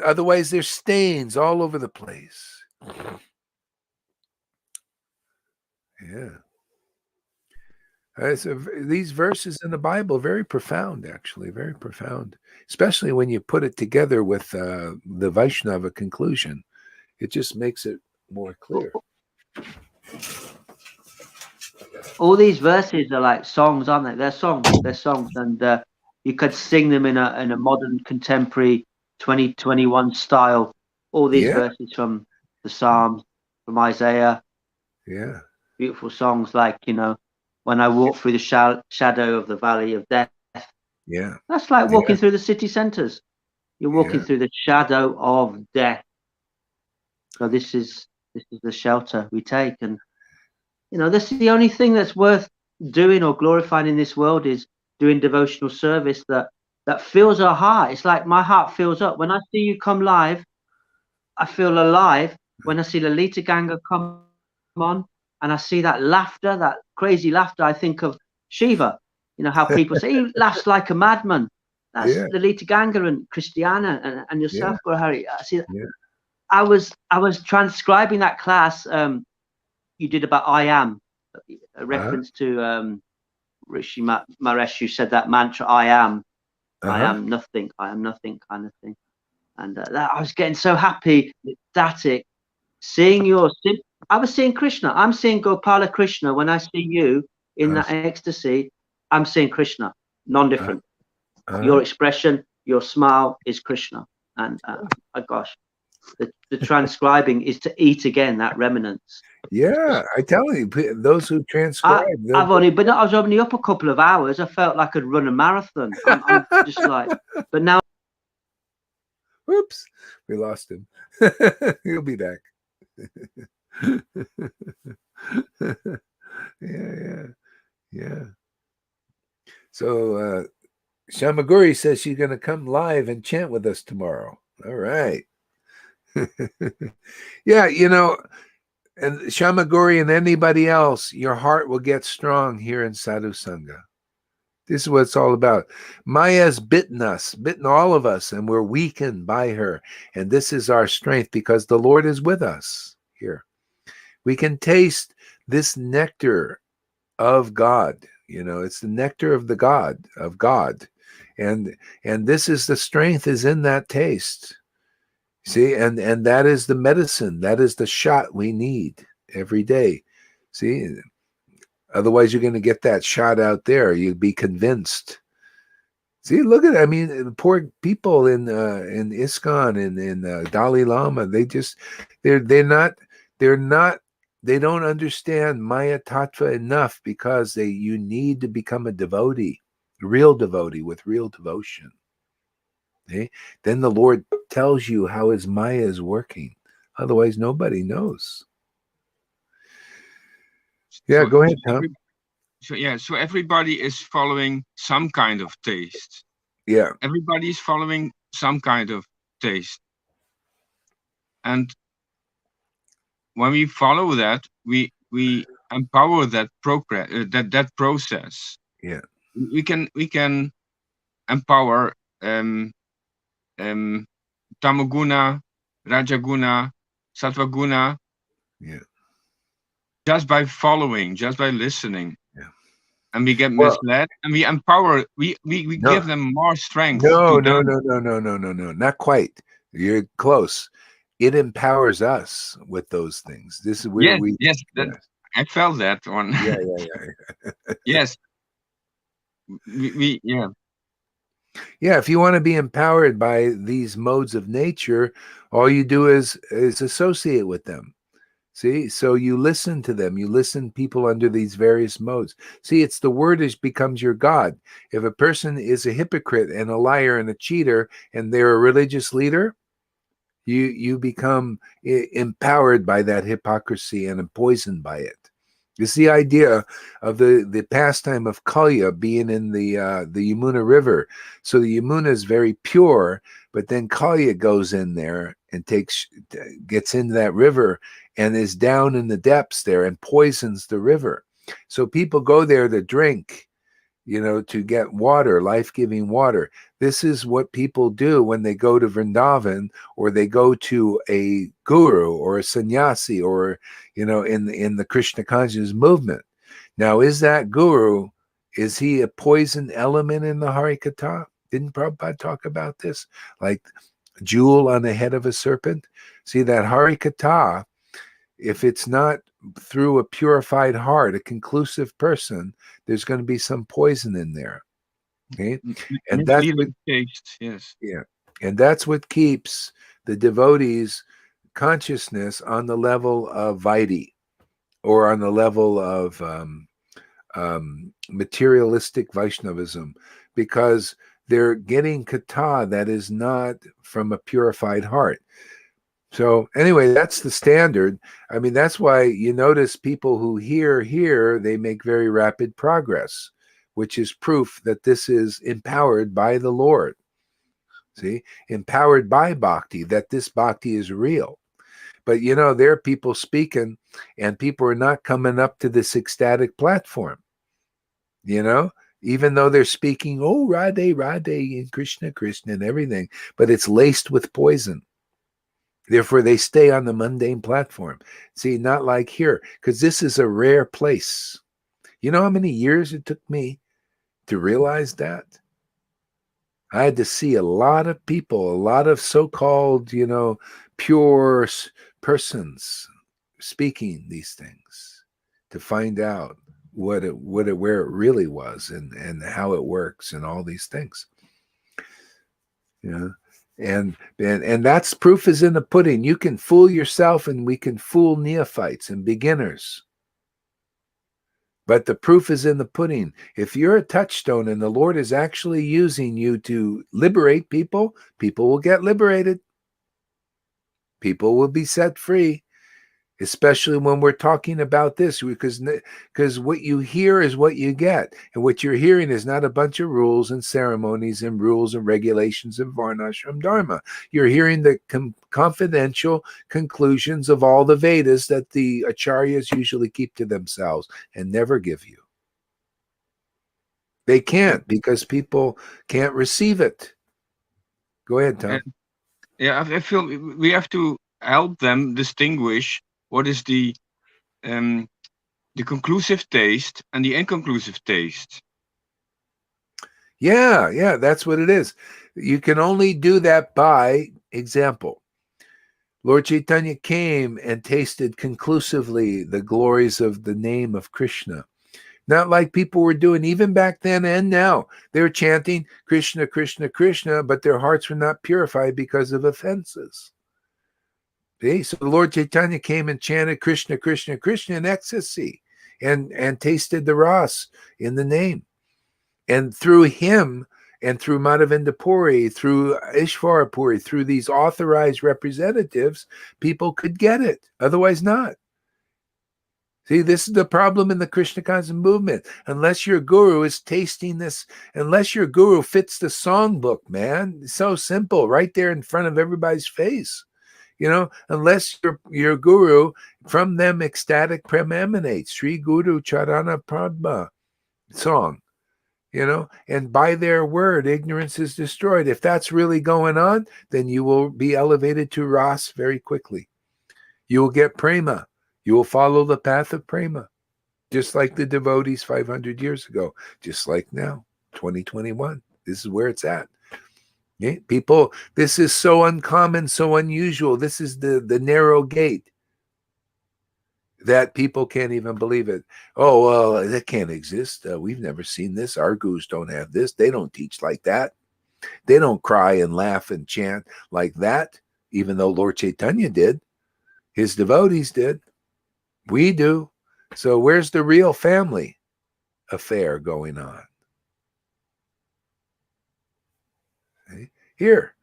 Otherwise, there's stains all over the place. Yeah. So these verses in the Bible, very profound, actually, very profound, especially when you put it together with the Vaishnava conclusion. It just makes it more clear. All these verses are like songs, aren't they? They're songs, and you could sing them in a modern, contemporary 2021 style. All these verses from the Psalms, from Isaiah. Yeah. Beautiful songs, like, when I walk through the shadow of the valley of death. Yeah. That's like walking through the city centers. You're walking through the shadow of death. So this is the shelter we take. And this is the only thing that's worth doing or glorifying in this world, is doing devotional service that fills our heart. It's like my heart fills up when I see you come live. I feel alive when I see the Lita Ganga come on, and I see that laughter, that crazy laughter. I think of Shiva. How people say he laughs like a madman. That's Lita Ganga and Christiana and yourself, Guru Hari. I see that. Yeah. I was transcribing that class you did about I am, a reference to Rishi Mahesh, who said that mantra, I am nothing kind of thing. And I was getting so happy, ecstatic, seeing I was seeing Krishna. I'm seeing Gopala Krishna. When I see you in that ecstasy, I'm seeing Krishna, non-different. Your expression, your smile is Krishna. And gosh, the transcribing is to eat again that remnants. Yeah, I tell you, those who transcribe. I was only up a couple of hours. I felt like I'd run a marathon. I'm just like, but now. Whoops, we lost him. He'll be back. Yeah. So Shamaguri says she's going to come live and chant with us tomorrow. All right. Yeah, and Shamaguri and anybody else, your heart will get strong here in Sadhu Sangha. This is what it's all about. Maya's bitten all of us, and we're weakened by her. And this is our strength because the Lord is with us here. We can taste this nectar of God. It's the nectar of God. And this is the strength is in that taste. See, and that is the medicine. That is the shot we need every day. See, otherwise you're going to get that shot out there. You'd be convinced. See, look at, poor people in ISKCON and in Dalai Lama. They don't understand Maya Tattva enough because you need to become a devotee, real devotee with real devotion. Okay? Then the Lord tells you how his Maya is working. Otherwise, nobody knows. Yeah, go ahead, Tom. So everybody is following some kind of taste. Yeah. Everybody is following some kind of taste. And when we follow that, we empower that progress, that process. Yeah. We can empower Tamaguna, Rajaguna, Sattvaguna. Yeah. Just by following, just by listening. Yeah. And we get misled, and we empower. We give them more strength. No, not quite. You're close. It empowers us with those things. This is where I felt that one. Yeah. Yes. Yeah, if you want to be empowered by these modes of nature, all you do is associate with them. See, so you listen to them. You listen people under these various modes. See, it's the word becomes your God. If a person is a hypocrite and a liar and a cheater, and they're a religious leader, you become empowered by that hypocrisy and poisoned by it. It's the idea of the pastime of Kalya being in the Yamuna River. So the Yamuna is very pure, but then Kalya goes in there and gets into that river and is down in the depths there and poisons the river. So people go there to drink, to get water, life-giving water. This is what people do when they go to Vrindavan, or they go to a guru or a sannyasi, or, in the Krishna consciousness movement. Now, is that guru, is he a poison element in the Harikatha? Didn't Prabhupada talk about this? Like jewel on the head of a serpent? See, that Harikatha, if it's not through a purified heart, a conclusive person, there's going to be some poison in there. Okay, and that's what, yes, yeah, and that's what keeps the devotee's consciousness on the level of Vaidhi, or on the level of materialistic Vaishnavism, because they're getting kata that is not from a purified heart. So anyway, that's the standard. I mean, that's why you notice people who hear, they make very rapid progress, which is proof that this is empowered by the Lord. See, empowered by Bhakti, that this Bhakti is real. But there are people speaking, and people are not coming up to this ecstatic platform. Even though they're speaking, oh, Radhe, Radhe, and Krishna, Krishna, and everything, but it's laced with poison. Therefore, they stay on the mundane platform. See, not like here, because this is a rare place. You know how many years it took me to realize that? I had to see a lot of people, a lot of so-called, pure persons speaking these things to find out where it really was and how it works and all these things. And that's proof is in the pudding. You can fool yourself, and we can fool neophytes and beginners. But the proof is in the pudding. If you're a touchstone and the Lord is actually using you to liberate people, people will get liberated. People will be set free. Especially when we're talking about this, because what you hear is what you get. And what you're hearing is not a bunch of rules and ceremonies and rules and regulations of Varnashram Dharma. You're hearing the confidential conclusions of all the Vedas that the acharyas usually keep to themselves and never give you. They can't, because people can't receive it. Go ahead, Tom. I feel we have to help them distinguish what is the conclusive taste and the inconclusive taste. Yeah, that's what it is. You can only do that by example. Lord Chaitanya came and tasted conclusively the glories of the name of Krishna. Not like people were doing even back then and now. They were chanting Krishna, Krishna, Krishna, but their hearts were not purified because of offenses. See? So the Lord Chaitanya came and chanted Krishna, Krishna, Krishna in ecstasy and tasted the ras in the name. And through him and through Madhavinda Puri, through Ishvara Puri, through these authorized representatives, people could get it. Otherwise not. See, this is the problem in the Krishna conscious movement. Unless your guru is tasting this, unless your guru fits the songbook, man, it's so simple, right there in front of everybody's face. Unless your guru, from them ecstatic prem emanates, Sri Guru Charana Padma song, and by their word, ignorance is destroyed. If that's really going on, then you will be elevated to Ras very quickly. You will get prema. You will follow the path of prema, just like the devotees 500 years ago, just like now, 2021. This is where it's at. Okay? People, this is so uncommon, so unusual. This is the narrow gate that people can't even believe it. Oh, well, that can't exist. We've never seen this. Our gurus don't have this. They don't teach like that. They don't cry and laugh and chant like that, even though Lord Chaitanya did. His devotees did. We do. So where's the real family affair going on? Okay? Here.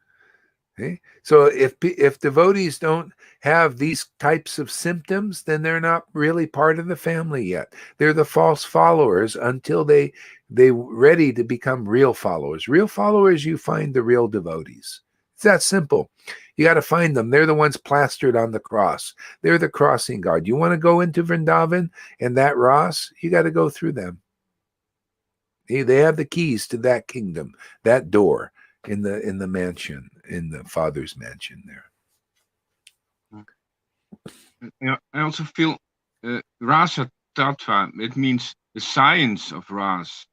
Okay? So if devotees don't have these types of symptoms, then they're not really part of the family yet. They're the false followers until they ready to become real followers. Real followers, you find the real devotees. It's that simple. You got to find them. They're the ones plastered on the cross. They're the crossing guard. You want to go into Vrindavan and that Ras, you got to go through them. They have the keys to that kingdom, that door in the mansion, in the Father's mansion there. I also feel Rasa Tattva, it means the science of Ras.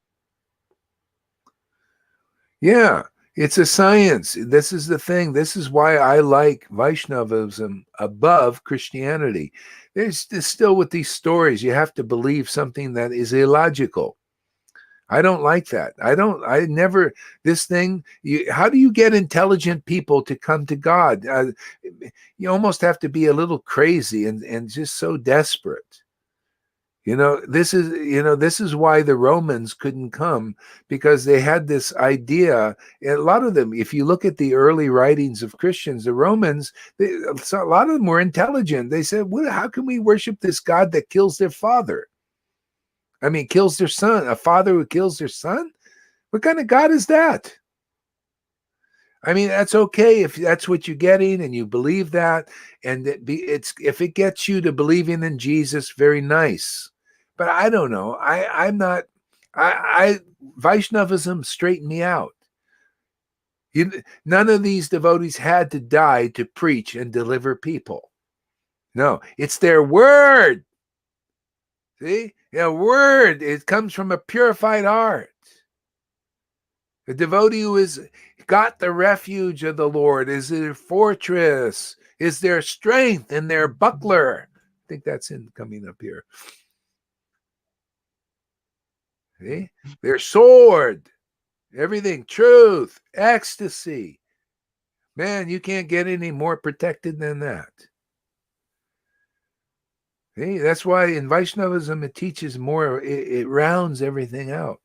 Yeah, it's a science. This is the thing. This is why I like Vaishnavism above Christianity. There's still with these stories, you have to believe something that is illogical. I don't like that. This thing, how do you get intelligent people to come to God? You almost have to be a little crazy and just so desperate. This is why the Romans couldn't come, because they had this idea. A lot of them, if you look at the early writings of Christians, the Romans, a lot of them were intelligent. They said, well, how can we worship this God that kills their father? I mean, kills their son, a father who kills their son? What kind of God is that? I mean, that's okay if that's what you're getting and you believe that, and if it gets you to believing in Jesus, very nice. But I don't know. I'm not. Vaishnavism straightened me out. None of these devotees had to die to preach and deliver people. No, it's their word. See, word. It comes from a purified heart. The devotee who has got the refuge of the Lord is their fortress, is their strength and their buckler. I think that's coming up here. See? Their sword, everything, truth, ecstasy. Man, you can't get any more protected than that. See? That's why in Vaishnavism it teaches more, it rounds everything out.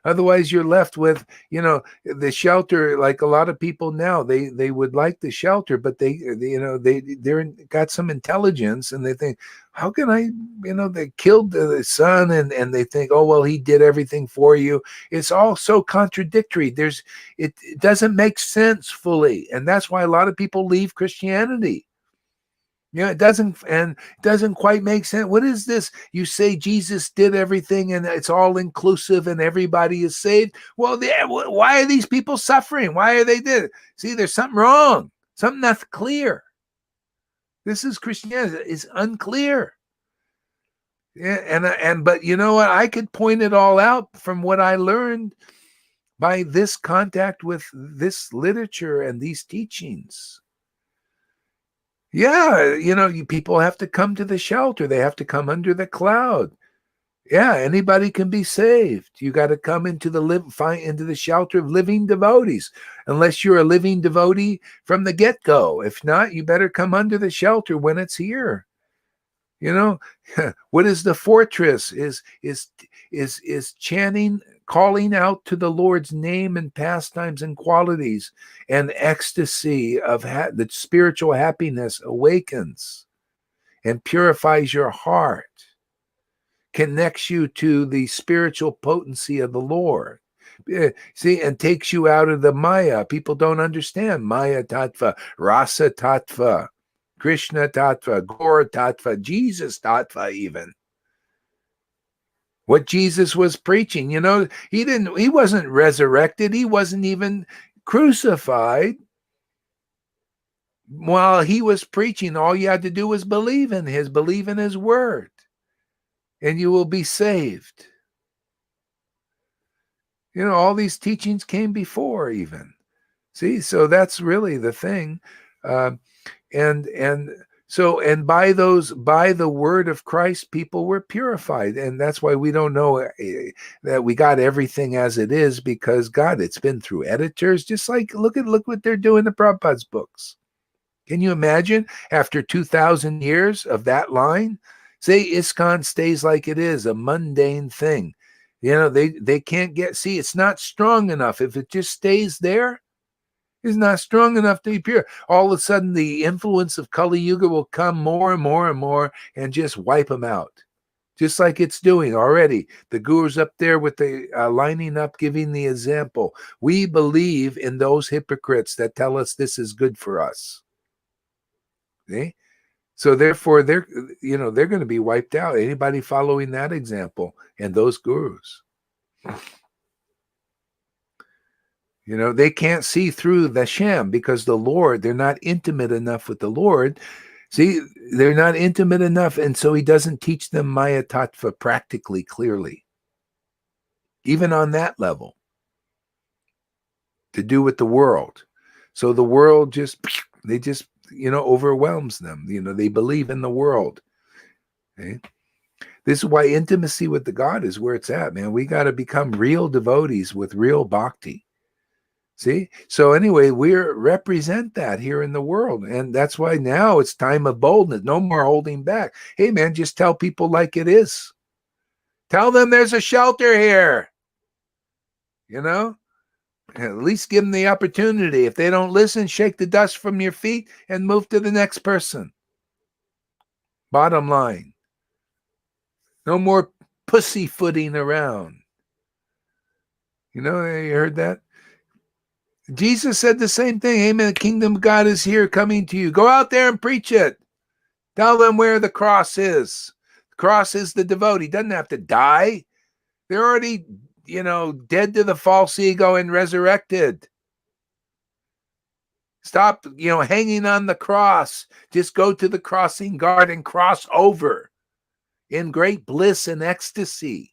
Otherwise, you're left with, the shelter. Like a lot of people now, they would like the shelter, but they're got some intelligence, and they think, how can I, they killed the son, and they think, oh well, he did everything for you. It's all so contradictory. It doesn't make sense fully, and that's why a lot of people leave Christianity. It doesn't quite make sense. What is this? You say Jesus did everything and it's all inclusive and everybody is saved. Well, why are these people suffering? Why are they dead? See, there's something wrong. Something that's clear. This is Christianity. It's unclear. Yeah, but you know what? I could point it all out from what I learned by this contact with this literature and these teachings. Yeah, people have to come to the shelter. They have to come under the cloud. Yeah, anybody can be saved. You got to come into the shelter of living devotees, unless you're a living devotee from the get-go. If not, you better come under the shelter when it's here. What is the fortress? Is chanting, calling out to the Lord's name and pastimes and qualities, and ecstasy of the spiritual happiness awakens and purifies your heart, connects you to the spiritual potency of the Lord. See, and takes you out of the Maya. People don't understand Maya Tattva, Rasa Tattva, Krishna Tattva, Gora Tattva, Jesus Tattva even. What Jesus was preaching, he wasn't resurrected. He wasn't even crucified. While he was preaching, all you had to do was believe in his word, and you will be saved. All these teachings came before even. See, so that's really the thing. And by the word of Christ, people were purified. And that's why we don't know that we got everything as it is, because God, it's been through editors. Just like, look what they're doing to Prabhupada's books. Can you imagine after 2,000 years of that line? Say ISKCON stays like it is, a mundane thing. They can't see, it's not strong enough. If it just stays there, is not strong enough to be pure. All of a sudden, the influence of Kali Yuga will come more and more and more and just wipe them out. Just like it's doing already. The guru's up there with the lining up, giving the example. We believe in those hypocrites that tell us this is good for us. See? So therefore, they're going to be wiped out. Anybody following that example and those gurus. They can't see through the sham, because the Lord, they're not intimate enough with the Lord. See, they're not intimate enough, and so he doesn't teach them Maya Tattva practically, clearly. Even on that level. To do with the world. So the world just overwhelms them. They believe in the world. Okay? This is why intimacy with the God is where it's at, man. We got to become real devotees with real bhakti. See? So anyway, we represent that here in the world. And that's why now it's time of boldness. No more holding back. Hey, man, just tell people like it is. Tell them there's a shelter here. You know, at least give them the opportunity. If they don't listen, shake the dust from your feet and move to the next person. Bottom line. No more pussyfooting around. You know, you heard that? Jesus said the same thing. Amen. The kingdom of God is here coming to you. Go out there and preach it. Tell them where the cross is. The cross is the devotee. He doesn't have to die. They're already, dead to the false ego and resurrected. Stop, hanging on the cross. Just go to the crossing guard and cross over in great bliss and ecstasy.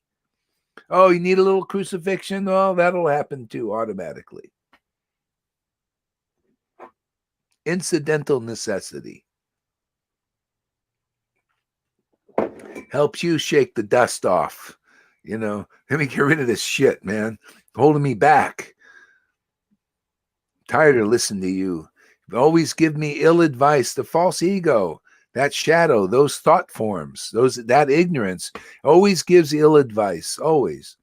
Oh, you need a little crucifixion? Well, that'll happen too automatically. Incidental necessity. Helps you shake the dust off. Let me get rid of this shit, man. Holding me back. Tired of listening to you. You always give me ill advice. The false ego, that shadow, those thought forms, that ignorance always gives ill advice. Always.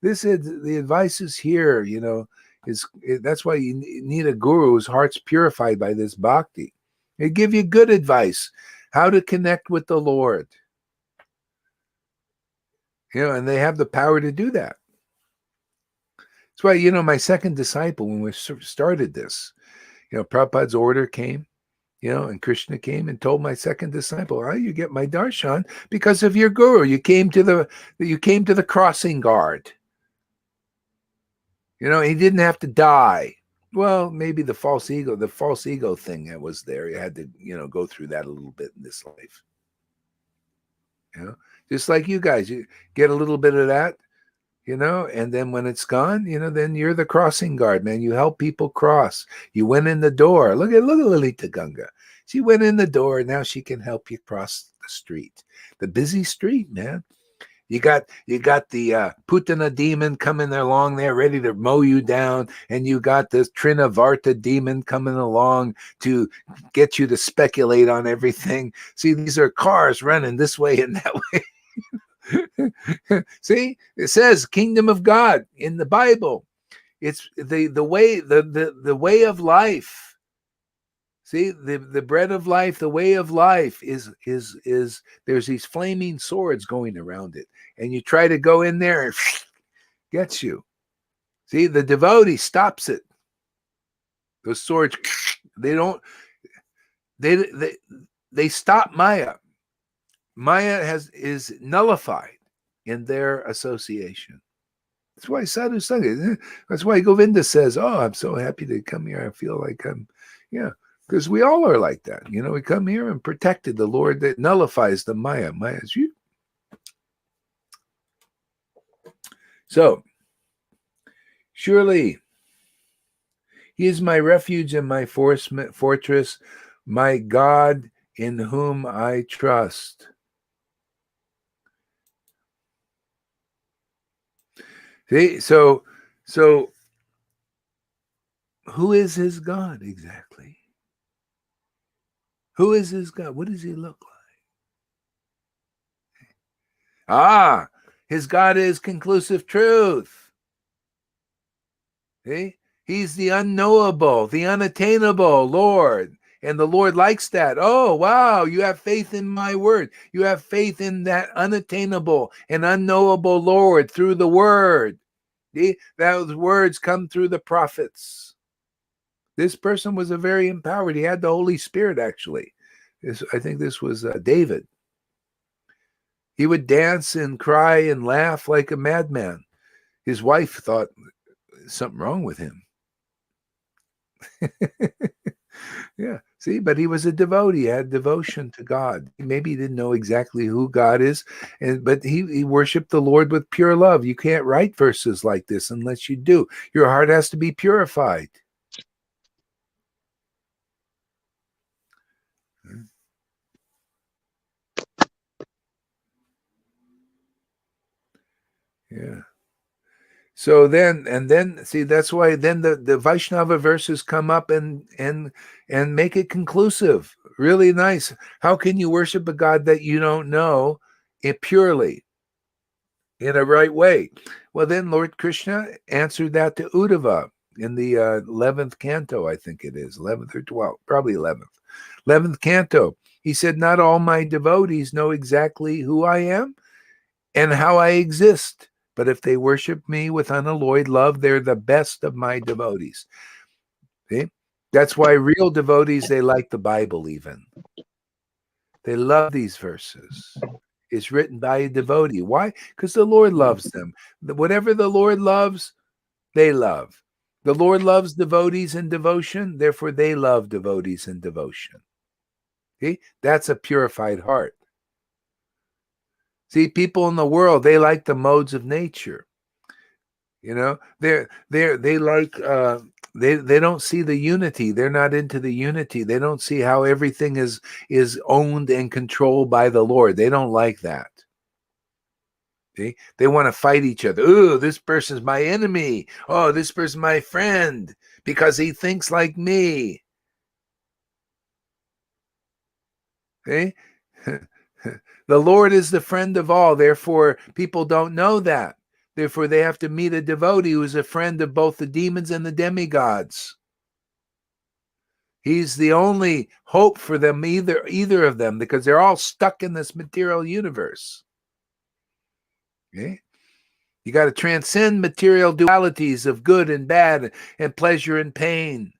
The advice is here, that's why you need a guru whose heart's purified by this bhakti. They give you good advice, how to connect with the Lord. And they have the power to do that. That's why, my second disciple, when we started this, Prabhupada's order came, and Krishna came and told my second disciple, "Oh, you get my darshan because of your guru. You came to the crossing guard. He didn't have to die." Well, maybe the false ego thing that was there, you had to, go through that a little bit in this life. Just like you guys, you get a little bit of that, and then when it's gone, then you're the crossing guard, man. You help people cross. You went in the door. Look at Lalita Ganga. She went in the door. Now she can help you cross the street, the busy street, man. You got the Putana demon coming along there, ready to mow you down, and you got the Trinavarta demon coming along to get you to speculate on everything. See, these are cars running this way and that way. See, it says kingdom of God in the Bible. It's the way of life. See, the bread of life, the way of life is there's these flaming swords going around it. And you try to go in there and gets you. See, the devotee stops it. Those swords, they stop Maya. Maya is nullified in their association. That's why Sadhu Sangha, that's why Govinda says, "Oh, I'm so happy to come here. I feel like because we all are like that. We come here and protected the Lord that nullifies the Maya. Maya is you." So, surely, he is my refuge and my fortress, my God in whom I trust. See, so who is his God exactly? Who is his God? What does he look like? His God is conclusive truth. See? He's the unknowable, the unattainable Lord. And the Lord likes that. Oh, wow, you have faith in my word. You have faith in that unattainable and unknowable Lord through the word. See? Those words come through the prophets. This person was a very empowered. He had the Holy Spirit, actually. I think this was David. He would dance and cry and laugh like a madman. His wife thought something wrong with him. Yeah, see, but he was a devotee. He had devotion to God. Maybe he didn't know exactly who God is, but he worshiped the Lord with pure love. You can't write verses like this unless you do. Your heart has to be purified. Yeah. So then see, that's why then the Vaishnava verses come up and make it conclusive. Really nice. How can you worship a God that you don't know it purely? in a right way. Well, then Lord Krishna answered that to Uddhava in the 11th canto, I think it is, 11th or 12th, probably 11th. 11th canto. He said, not all my devotees know exactly who I am and how I exist, but if they worship me with unalloyed love, they're the best of my devotees. See? That's why real devotees, they like the Bible even. They love these verses. It's written by a devotee. Why? Because the Lord loves them. Whatever the Lord loves, they love. The Lord loves devotees in devotion, therefore they love devotees in devotion. See? That's a purified heart. See, people in the world, they like the modes of nature. You know, they like they don't see the unity. They're not into the unity. They don't see how everything is owned and controlled by the Lord. They don't like that. See? They want to fight each other. Oh, this person's my enemy. Oh, this person's my friend because he thinks like me. See? The Lord is the friend of all. Therefore, people don't know that. Therefore, they have to meet a devotee who is a friend of both the demons and the demigods. He's the only hope for them, either of them, because they're all stuck in this material universe. Okay? You got to transcend material dualities of good and bad and pleasure and pain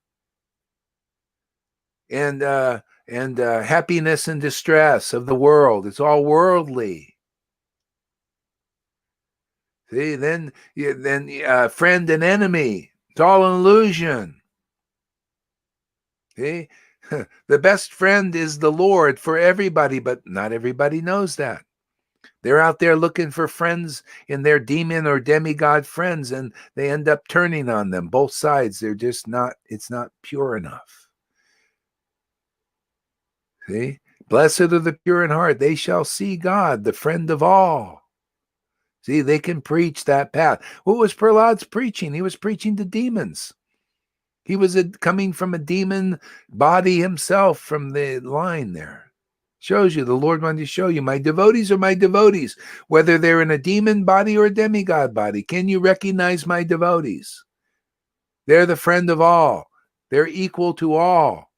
and happiness and distress of the world. It's all worldly. See, then friend and enemy. It's all an illusion. See, the best friend is the Lord for everybody, but not everybody knows that. They're out there looking for friends in their demon or demigod friends, and they end up turning on them. Both sides, they're just not, it's not pure enough. See? Blessed are the pure in heart. They shall see God, the friend of all. See, they can preach that path. What was Prahlad's preaching? He was preaching to demons. He was coming from a demon body himself from the line there. Shows you, the Lord wanted to show you, my devotees are my devotees, whether they're in a demon body or a demigod body. Can you recognize my devotees? They're the friend of all. They're equal to all.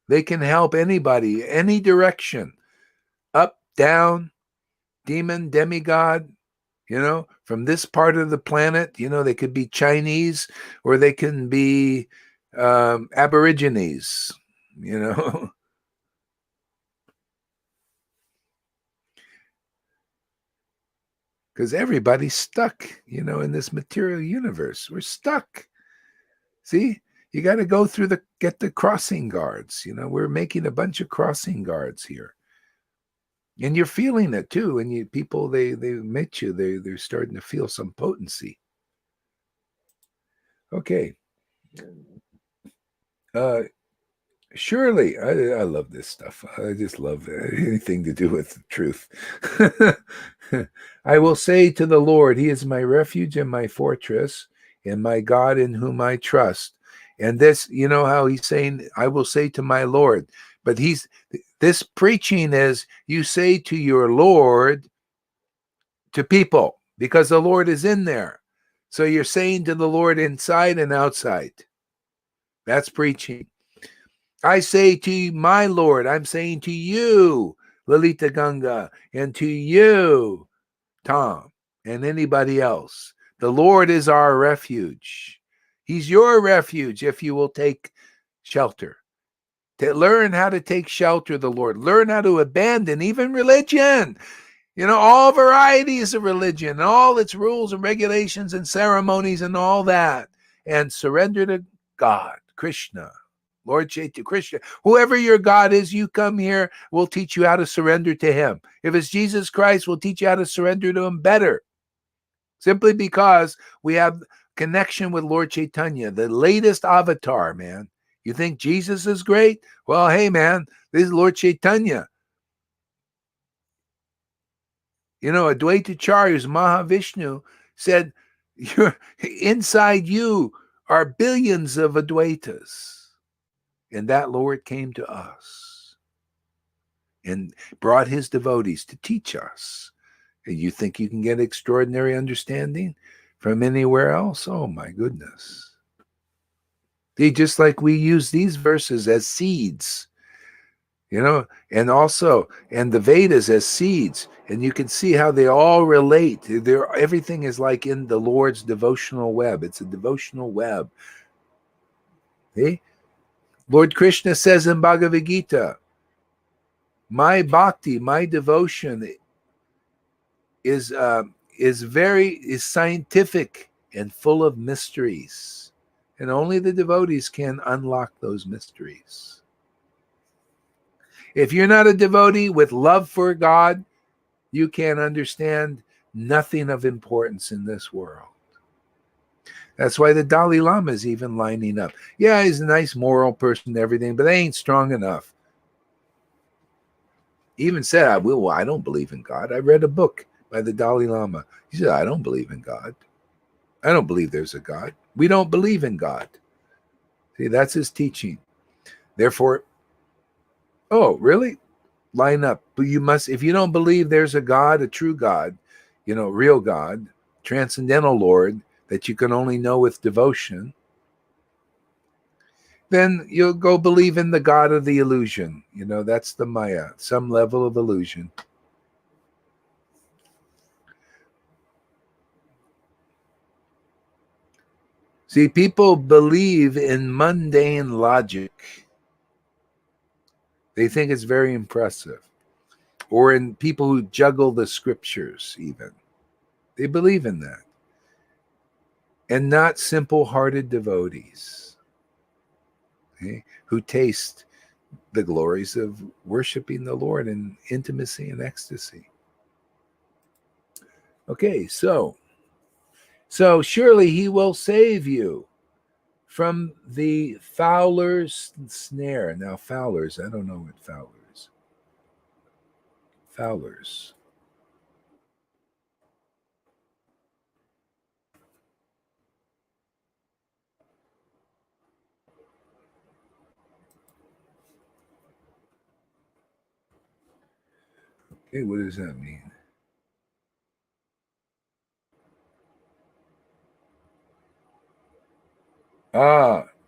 They can help anybody, any direction, up, down, demon, demigod, from this part of the planet. They could be Chinese or they can be Aborigines, because everybody's stuck, in this material universe. We're stuck. See, you got to go through get the crossing guards. We're making a bunch of crossing guards here. And you're feeling it too. And people, they meet you, they're starting to feel some potency. Okay. Surely, I love this stuff. I just love anything to do with truth. I will say to the Lord, He is my refuge and my fortress, and my God in whom I trust. And this, how he's saying, I will say to my Lord. But this preaching is, you say to your Lord to people, because the Lord is in there. So you're saying to the Lord inside and outside. That's preaching. I say to my Lord, I'm saying to you, Lalita Ganga, and to you, Tom, and anybody else. The Lord is our refuge. He's your refuge if you will take shelter. To learn how to take shelter of the Lord. Learn how to abandon even religion. All varieties of religion, all its rules and regulations and ceremonies and all that. And surrender to God, Krishna. Lord Chaitanya, Krishna, whoever your God is, you come here, we'll teach you how to surrender to Him. If it's Jesus Christ, we'll teach you how to surrender to Him better. Simply because we have connection with Lord Chaitanya, the latest avatar, man. You think Jesus is great? Well, hey, man, this is Lord Chaitanya. Advaita Charyas, Mahavishnu, said, inside you are billions of Advaitas. And that Lord came to us. and brought his devotees to teach us. And you think you can get extraordinary understanding from anywhere else? Oh my goodness. Just like we use these verses as seeds, and the Vedas as seeds, and you can see how they all relate. Everything is like in the Lord's devotional web. It's a devotional web. See? Lord Krishna says in Bhagavad Gita, my bhakti, my devotion is scientific and full of mysteries, and only the devotees can unlock those mysteries. If you're not a devotee with love for God, you can't understand nothing of importance in this world. That's why the Dalai Lama is even lining up. Yeah, he's a nice moral person and everything, but they ain't strong enough. He even said, I don't believe in God. I read a book by the Dalai Lama. He said, I don't believe in God. I don't believe there's a God. We don't believe in God. See, that's his teaching. Therefore, oh, really? Line up. But you must, if you don't believe there's a God, a true God, real God, transcendental Lord, that you can only know with devotion, then you'll go believe in the God of the illusion. That's the Maya, some level of illusion. See, people believe in mundane logic. They think it's very impressive. Or in people who juggle the scriptures even. They believe in that. And not simple-hearted devotees, okay, who taste the glories of worshiping the Lord in intimacy and ecstasy. Okay, so surely he will save you from the fowler's snare. Now, fowlers, I don't know what fowlers. Fowlers. Okay, what does that mean?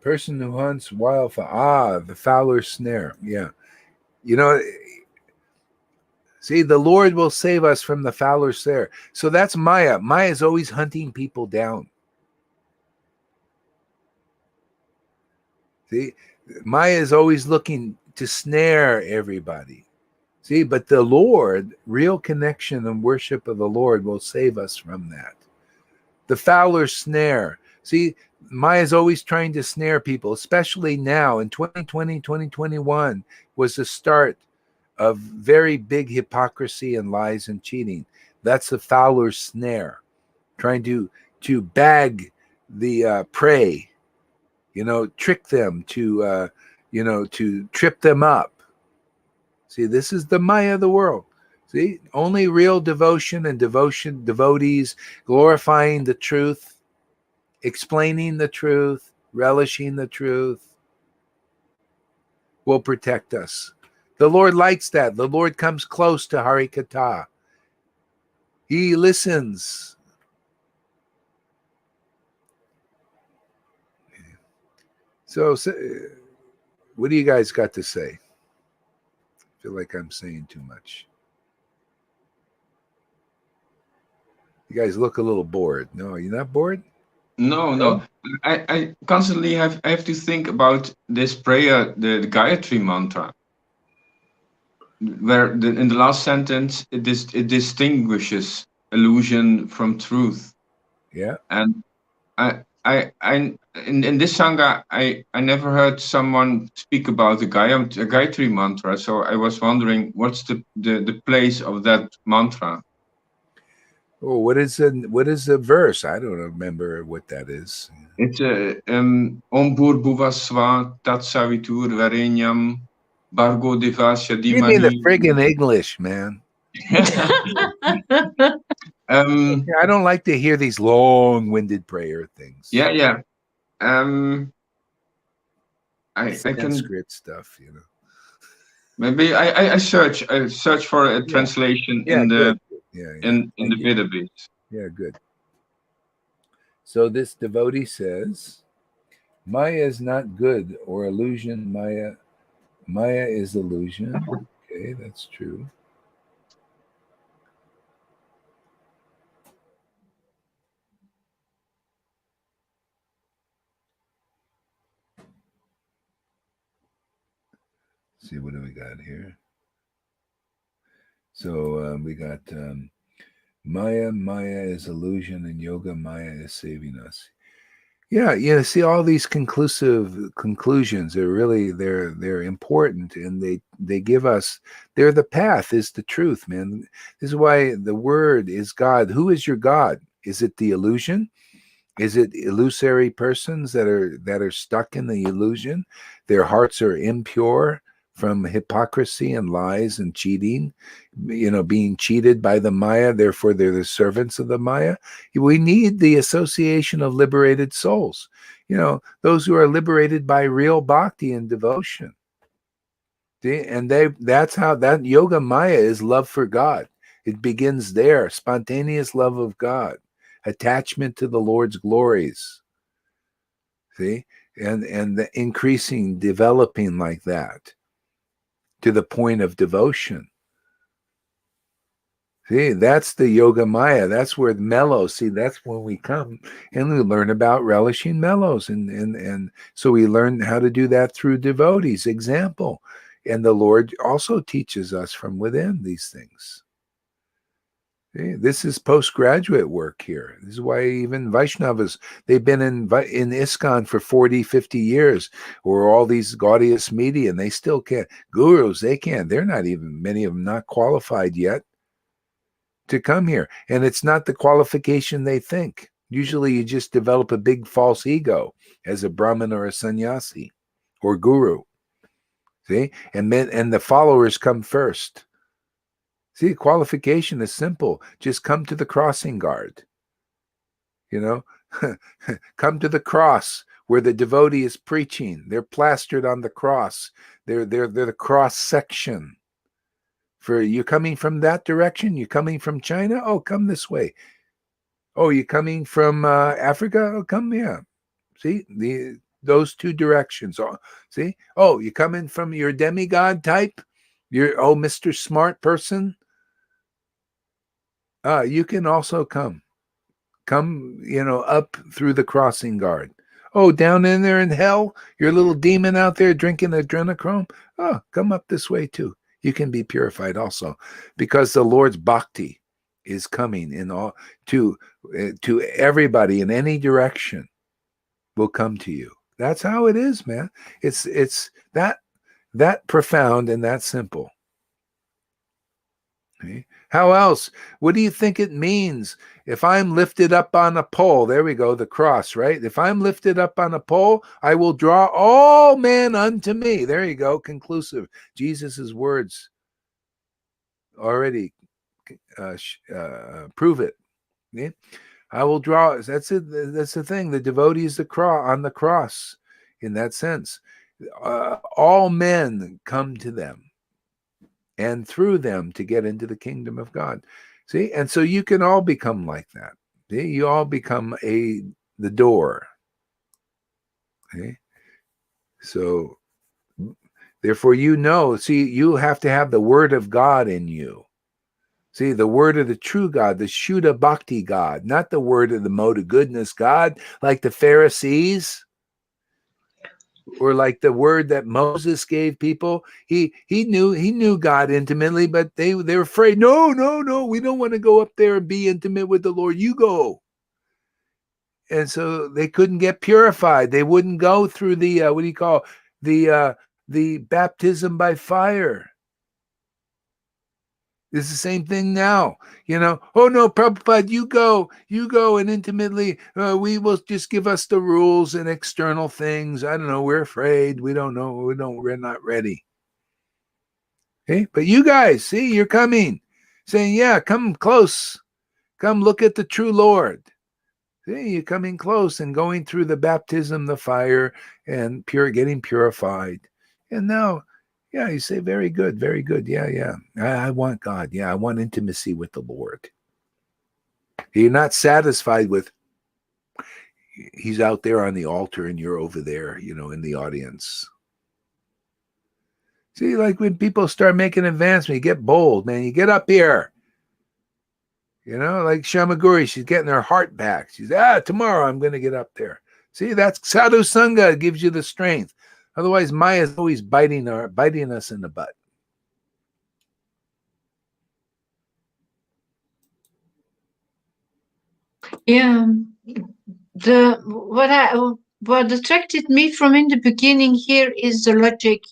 Person who hunts wildfowl. The fowler's snare. Yeah. See, the Lord will save us from the fowler's snare. So that's Maya. Maya is always hunting people down. See, Maya is always looking to snare everybody. See, but the Lord, real connection and worship of the Lord will save us from that. The fowler's snare. See, Maya is always trying to snare people, especially now in 2020, 2021 was the start of very big hypocrisy and lies and cheating. That's the fowler's snare, trying to bag the prey, trick them, to trip them up. See, this is the Maya of the world. See, only real devotion and devotees glorifying the truth, explaining the truth, relishing the truth will protect us. The Lord likes that. The Lord comes close to Harikatha. He listens. So, what do you guys got to say? I feel like I'm saying too much. You guys look a little bored. No, you're not bored? No. I constantly have to think about this prayer, the Gayatri Mantra, where in the last sentence it distinguishes illusion from truth. Yeah. And in this sangha, I never heard someone speak about the Gayatri Mantra. So I was wondering, what's the place of that mantra? Oh, what is the verse? I don't remember what that is. It's Om Bhur Sva Tat Savitur Varenyam Bargo Devasya Give me the Dimani. friggin' English, man. I don't like to hear these long-winded prayer things. Yeah. I can Sanskrit stuff, Maybe I search for a Yeah. translation Yeah, in the good. Yeah, yeah. in Thank the you. database. Yeah, good. So this devotee says, Maya is not good or illusion. Maya is illusion. Okay, that's true. Let's see, what do we got here? So we got Maya is illusion, and yoga Maya is saving us. Yeah. See, all these conclusions are really they're important, and they give us they're the path, is the truth, man. This is why the word is God. Who is your God? Is it the illusion? Is it illusory persons that are stuck in the illusion? Their hearts are impure from hypocrisy and lies and cheating, being cheated by the Maya, therefore they're the servants of the Maya. We need the association of liberated souls, those who are liberated by real bhakti and devotion. And that's how that yoga Maya is love for God. It begins there, spontaneous love of God, attachment to the Lord's glories. See, and the increasing, developing like that to the point of devotion. See, that's the yoga Maya. That's where mellow. See, that's when we come and we learn about relishing mellows, and so we learn how to do that through devotees' example. And the Lord also teaches us from within these things. See, this is postgraduate work here. This is why even Vaishnavas, they've been in ISKCON for 40, 50 years, or all these Gaudious media, and they still can't. Gurus, they can't. They're not even, many of them not qualified yet to come here. And it's not the qualification they think. Usually you just develop a big false ego as a Brahmin or a sannyasi or guru. See? And the followers come first. See, qualification is simple. Just come to the crossing guard. Come to the cross where the devotee is preaching. They're plastered on the cross. They're the cross section. For you coming from that direction, you coming from China? Oh, come this way. Oh, you coming from Africa? Oh, come here. See, those two directions. Oh, see? Oh, you coming from your demigod type? You're Mr. Smart person? You can also come up through the crossing guard. Oh, down in there in hell, your little demon out there drinking adrenochrome. Oh, come up this way too. You can be purified also, because the Lord's bhakti is coming in all to everybody in any direction will come to you. That's how it is, man. It's that profound and that simple. Okay. How else? What do you think it means? If I'm lifted up on a pole, there we go, the cross, right? If I'm lifted up on a pole, I will draw all men unto me. There you go, conclusive. Jesus's words already prove it. Yeah? I will draw. That's it. That's the thing. The devotee is on the cross in that sense. All men come to them, and through them to get into the kingdom of God. See, and so you can all become like that. See, you all become the door. Okay, so therefore, see, you have to have the word of God in you. See, the word of the true God, the Shuddha Bhakti God, not the word of the mode of goodness God, like the Pharisees, or like the word that Moses gave people. He knew God intimately, but they were afraid. No, we don't want to go up there and be intimate with the Lord. You go. And so they couldn't get purified. They wouldn't go through the what do you call the baptism by fire. It's the same thing now, Oh no, Prabhupada, you go and intimately, we will just give us the rules and external things. I don't know. We're afraid. We don't know. We're not ready. Okay. But you guys, see, you're coming saying, yeah, come close. Come look at the true Lord. See, you're coming close and going through the baptism, the fire, and getting purified. And now, Yeah, you say, very good, very good. Yeah, yeah. I want God. Yeah, I want intimacy with the Lord. You're not satisfied with he's out there on the altar and you're over there, in the audience. See, like when people start making advancement, you get bold, man. You get up here. Like Shamaguri, she's getting her heart back. She's, tomorrow I'm going to get up there. See, that's Sadhu Sangha gives you the strength. Otherwise, Maya's always biting us in the butt. Yeah. What attracted me from in the beginning here is the logic.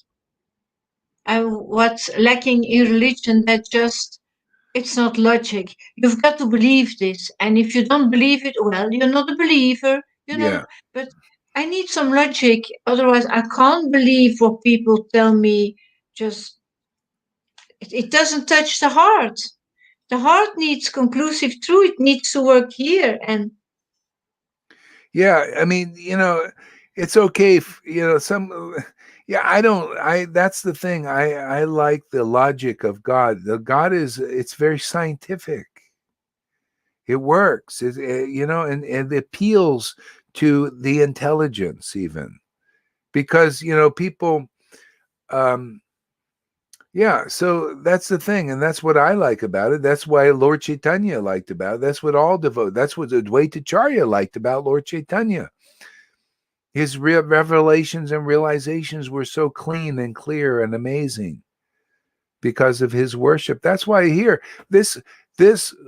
What's lacking in religion, it's not logic. You've got to believe this. And if you don't believe it, well, you're not a believer. But I need some logic. Otherwise, I can't believe what people tell me. It doesn't touch the heart. The heart needs conclusive truth. It needs to work here. And yeah, I mean, it's okay if, that's the thing. I like the logic of God. The God it's very scientific. It works, and it appeals to the intelligence even, because, people, so that's the thing, and that's what I like about it. That's why Lord Chaitanya liked about it. That's what that's what Advaitacharya liked about Lord Chaitanya. His revelations and realizations were so clean and clear and amazing because of his worship. That's why here, this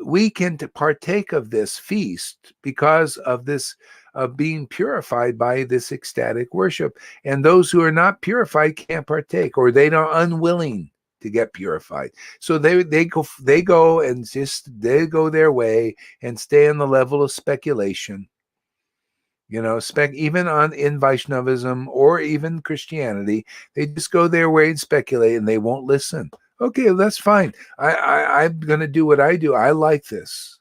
we can partake of this feast because of this, of being purified by this ecstatic worship. And those who are not purified can't partake, or they are unwilling to get purified. So they go and they go their way and stay on the level of speculation. Even in Vaishnavism or even Christianity, they just go their way and speculate, and they won't listen. Okay, that's fine. I'm going to do what I do. I like this.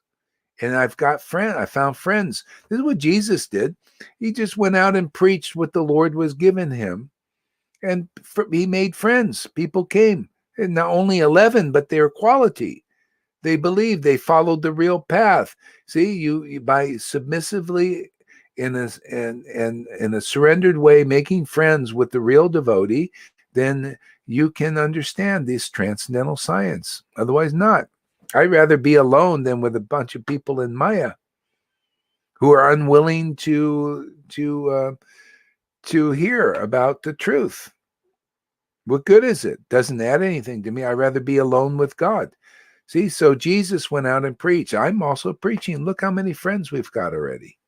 And I found friends. This is what Jesus did. He just went out and preached what the Lord was giving him. And he made friends. People came. And not only 11, but their quality. They believed. They followed the real path. See, you by submissively, in a surrendered way, making friends with the real devotee, then you can understand this transcendental science. Otherwise not. I'd rather be alone than with a bunch of people in Maya who are unwilling to hear about the truth. What good is it? Doesn't add anything to me. I'd rather be alone with God. See, so Jesus went out and preached. I'm also preaching. Look how many friends we've got already.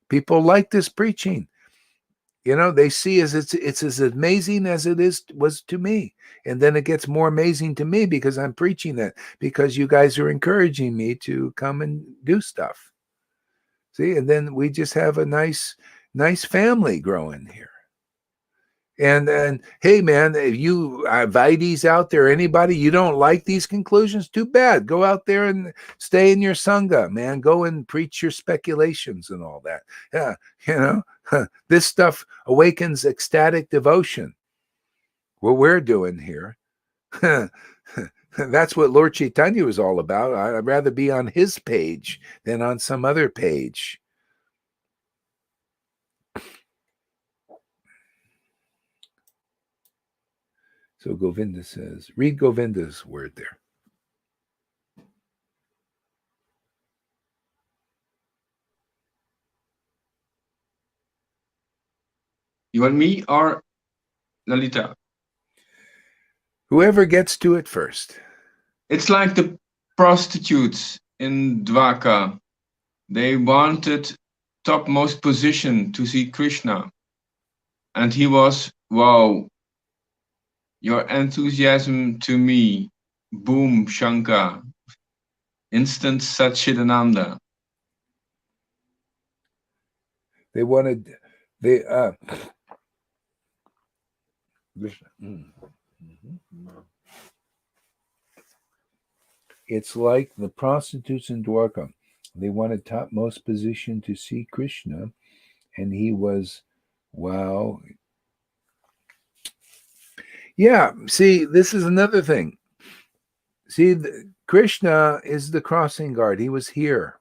People like this preaching. They see it's as amazing as was to me. And then it gets more amazing to me because I'm preaching it, because you guys are encouraging me to come and do stuff. See, and then we just have a nice family growing here. And hey, man, if you Vaidis out there, anybody, you don't like these conclusions, too bad. Go out there and stay in your Sangha, man. Go and preach your speculations and all that. Yeah, this stuff awakens ecstatic devotion. What we're doing here, that's what Lord Chaitanya was all about. I'd rather be on his page than on some other page. So Govinda says, read Govinda's word there. You want me or Lalita? Whoever gets to it first. It's like the prostitutes in Dwarka. They wanted topmost position to see Krishna. And he was, wow, your enthusiasm to me, boom, Shankar, instant Satchidananda. They wanted, it's like the prostitutes in Dwarka. They wanted topmost position to see Krishna, and he was, wow. Yeah, see, this is another thing. See, Krishna is the crossing guard. He was here,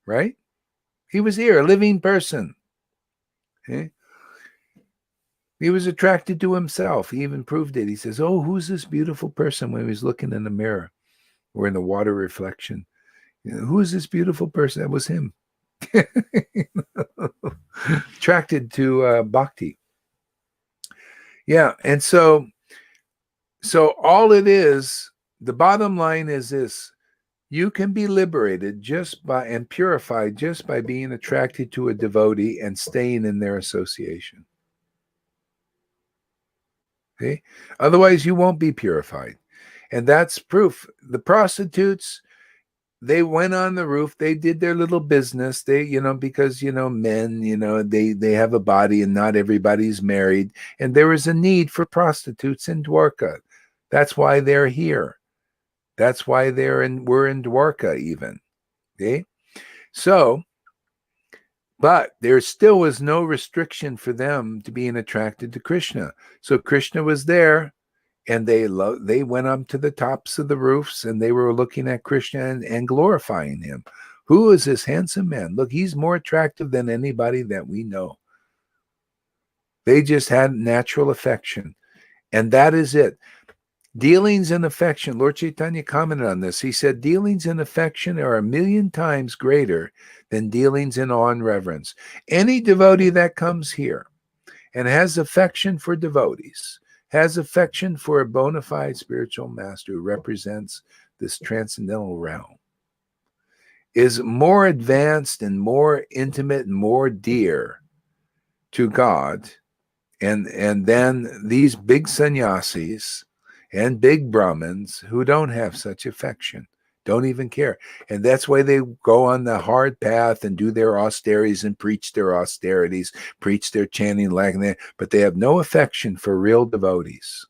right? He was here, a living person. Okay? He was attracted to himself. He even proved it. He says, oh, who's this beautiful person when he was looking in the mirror or in the water reflection? Who is this beautiful person? That was him. Attracted to Bhakti. Yeah, and so all it is, the bottom line is this: you can be liberated just by and purified just by being attracted to a devotee and staying in their association. Okay? Otherwise, you won't be purified. And that's proof. The prostitutes, they went on the roof, they did their little business. They, because, men, they have a body and not everybody's married. And there is a need for prostitutes in Dwarka. That's why they're here. That's why we're in Dwarka even. Okay? So, but there still was no restriction for them to being attracted to Krishna. So Krishna was there, and they went up to the tops of the roofs, and they were looking at Krishna and glorifying him. Who is this handsome man? Look, he's more attractive than anybody that we know. They just had natural affection, and that is it. Dealings in affection, Lord Chaitanya commented on this. He said, dealings in affection are 1,000,000 times greater than dealings in awe and reverence. Any devotee that comes here and has affection for devotees, has affection for a bona fide spiritual master who represents this transcendental realm, is more advanced and more intimate and more dear to God and then these big sannyasis and big Brahmins who don't have such affection, don't even care. And that's why they go on the hard path and do their austerities and preach their austerities, preach their chanting like that, but they have no affection for real devotees.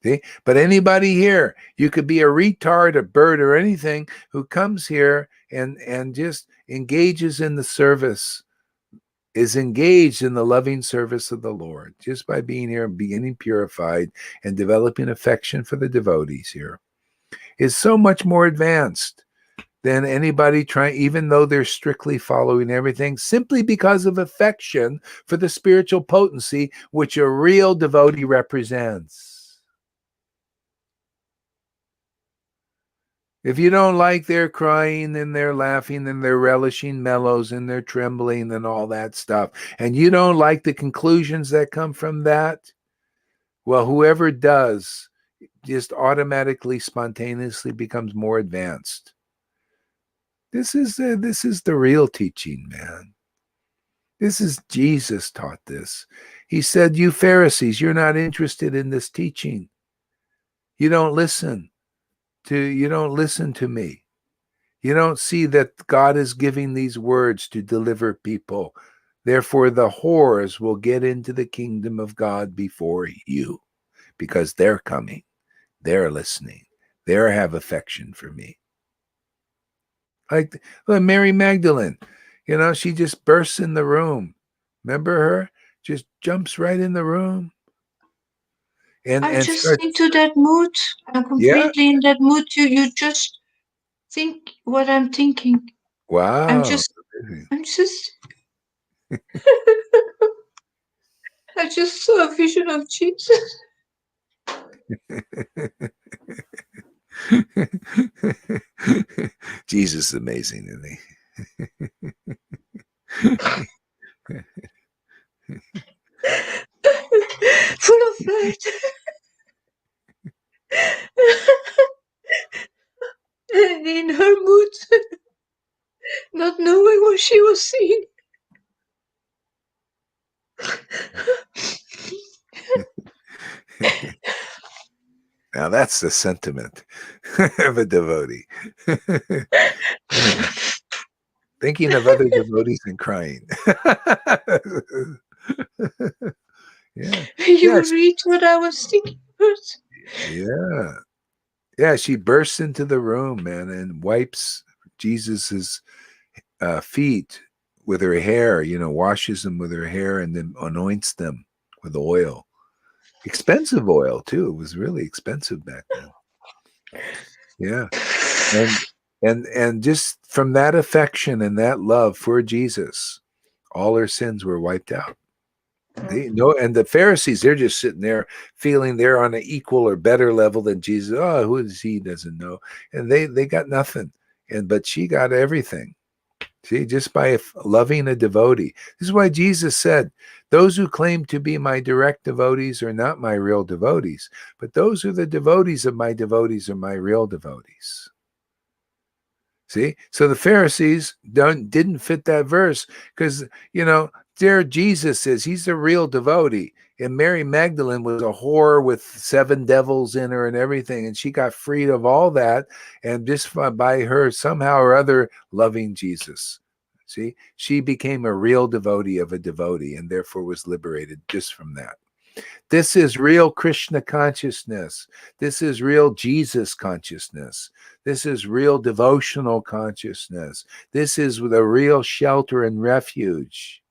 See? But anybody here, you could be a retard, a bird, or anything who comes here and just engages in the service, is engaged in the loving service of the Lord just by being here and beginning purified and developing affection for the devotees here, is so much more advanced than anybody trying, even though they're strictly following everything, simply because of affection for the spiritual potency which a real devotee represents. If you don't like their crying and their laughing and their relishing mellows and their trembling and all that stuff, and you don't like the conclusions that come from that, well, whoever does just automatically, spontaneously becomes more advanced. This is the real teaching, man. This is Jesus taught this. He said, you Pharisees, you're not interested in this teaching. You don't listen to me. You don't see that God is giving these words to deliver people. Therefore, the whores will get into the kingdom of God before you because they're coming. They're listening. They have affection for me. Like Mary Magdalene, she just bursts in the room. Remember her? Just jumps right in the room. I'm just into that mood. I'm completely in that mood. You just think what I'm thinking. Wow. I'm just I just saw a vision of Jesus. Jesus is amazing, isn't he? Full of light. And in her mood, not knowing what she was seeing. Now that's the sentiment of a devotee. Thinking of other devotees and crying. Yeah. You read what I was thinking about. Yeah. Yeah, she bursts into the room, man, and wipes Jesus's feet with her hair, washes them with her hair and then anoints them with oil. Expensive oil too. It was really expensive back then. Yeah. And just from that affection and that love for Jesus, all her sins were wiped out. They know, and the Pharisees, they're just sitting there feeling they're on an equal or better level than Jesus. Oh, who is he? Doesn't know. And they got nothing. But she got everything. See, just by loving a devotee. This is why Jesus said, those who claim to be my direct devotees are not my real devotees, but those who are the devotees of my devotees are my real devotees. See, so the Pharisees didn't fit that verse because, there Jesus is, he's a real devotee. And Mary Magdalene was a whore with 7 devils in her and everything. And she got freed of all that. And just by her somehow or other loving Jesus. See, she became a real devotee of a devotee and therefore was liberated just from that. This is real Krishna consciousness. This is real Jesus consciousness. This is real devotional consciousness. This is the real shelter and refuge.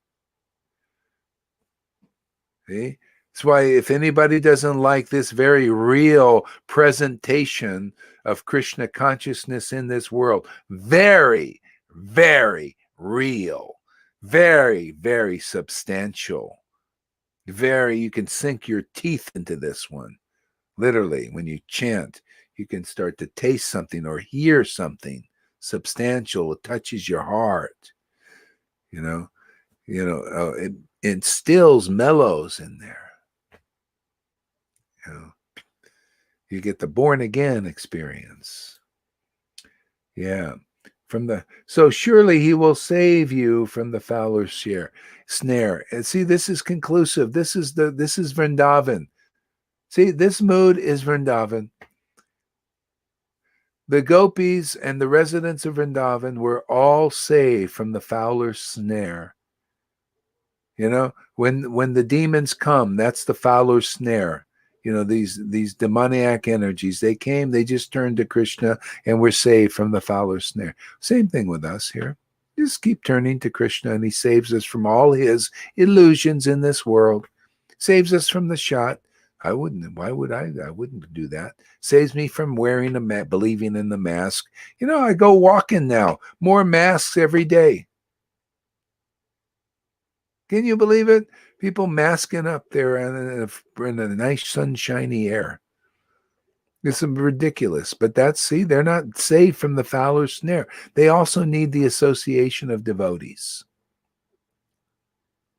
See? That's why if anybody doesn't like this very real presentation of Krishna consciousness in this world, very, very real, very, very substantial, you can sink your teeth into this one. Literally, when you chant, you can start to taste something or hear something substantial. It touches your heart. It instills mellows in there. You get the born again experience. Yeah. So surely he will save you from the fowler's snare. And see, this is conclusive. This is Vrindavan. See, this mood is Vrindavan. The gopis and the residents of Vrindavan were all saved from the fowler's snare. When the demons come, that's the fowler's snare. These demoniac energies, they came, they just turned to Krishna and were saved from the fowler's snare. Same thing with us here. Just keep turning to Krishna and he saves us from all his illusions in this world. Saves us from the shot. I wouldn't do that. Saves me from wearing believing in the mask. I go walking now. More masks every day. Can you believe it? People masking up there in a nice sunshiny air. It's ridiculous. But they're not saved from the fowler's snare. They also need the association of devotees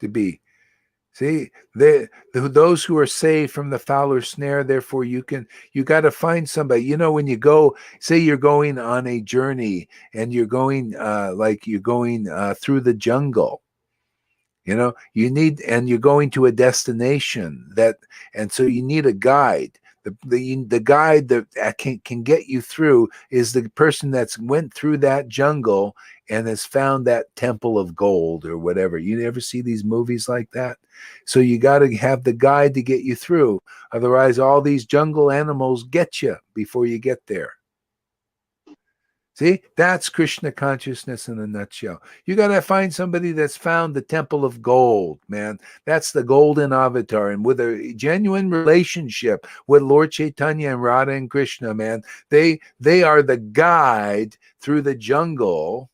to be. See, those who are saved from the fowler's snare, therefore you got to find somebody. When you go, say you're going on a journey and you're going through the jungle. You're going to a destination and so you need a guide. The guide that can get you through is the person that's went through that jungle and has found that temple of gold or whatever. You ever see these movies like that? So you got to have the guide to get you through. Otherwise, all these jungle animals get you before you get there. See, that's Krishna consciousness in a nutshell. You got to find somebody that's found the temple of gold, man. That's the golden avatar. And with a genuine relationship with Lord Chaitanya and Radha and Krishna, man, they are the guide through the jungle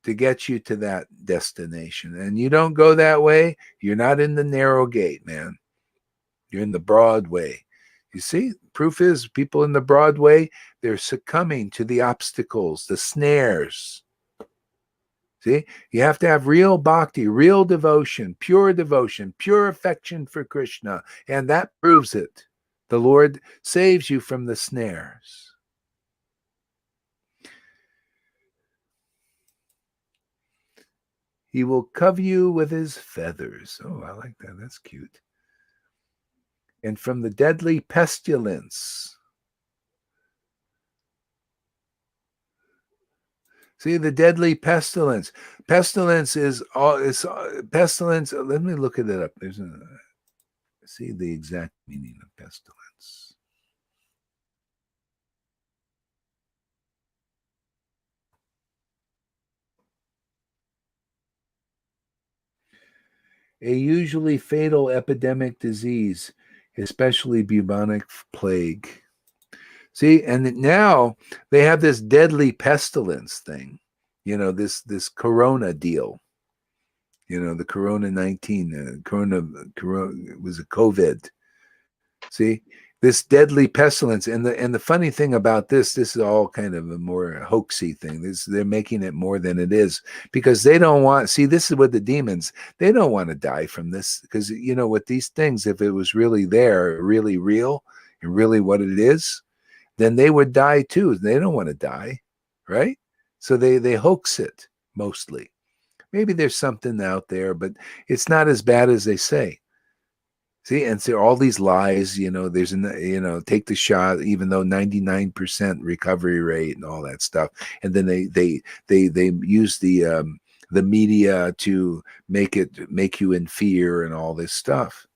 to get you to that destination. And you don't go that way, you're not in the narrow gate, man. You're in the broad way. You see, proof is people in the broad way, they're succumbing to the obstacles, the snares. See, you have to have real bhakti, real devotion, pure affection for Krishna, and that proves it. The Lord saves you from the snares. He will cover you with his feathers. Oh, I like that. That's cute. And from the deadly pestilence. See, the deadly pestilence. Pestilence is pestilence. Let me look it up. See the exact meaning of pestilence. A usually fatal epidemic disease especially bubonic plague. See, and now they have this deadly pestilence thing, this corona deal, the corona-19, corona was a COVID. See, this deadly pestilence, and the funny thing about this is all kind of a more hoaxy thing. They're making it more than it is, because they don't want. See, this is what the demons, they don't want to die from this, because with these things, if it was really there, really real, and really what it is, then they would die too. They don't want to die, right? So they hoax it mostly. Maybe there's something out there, but it's not as bad as they say. See, and so all these lies, there's take the shot, even though 99% recovery rate and all that stuff, and then they use the media to make you in fear and all this stuff.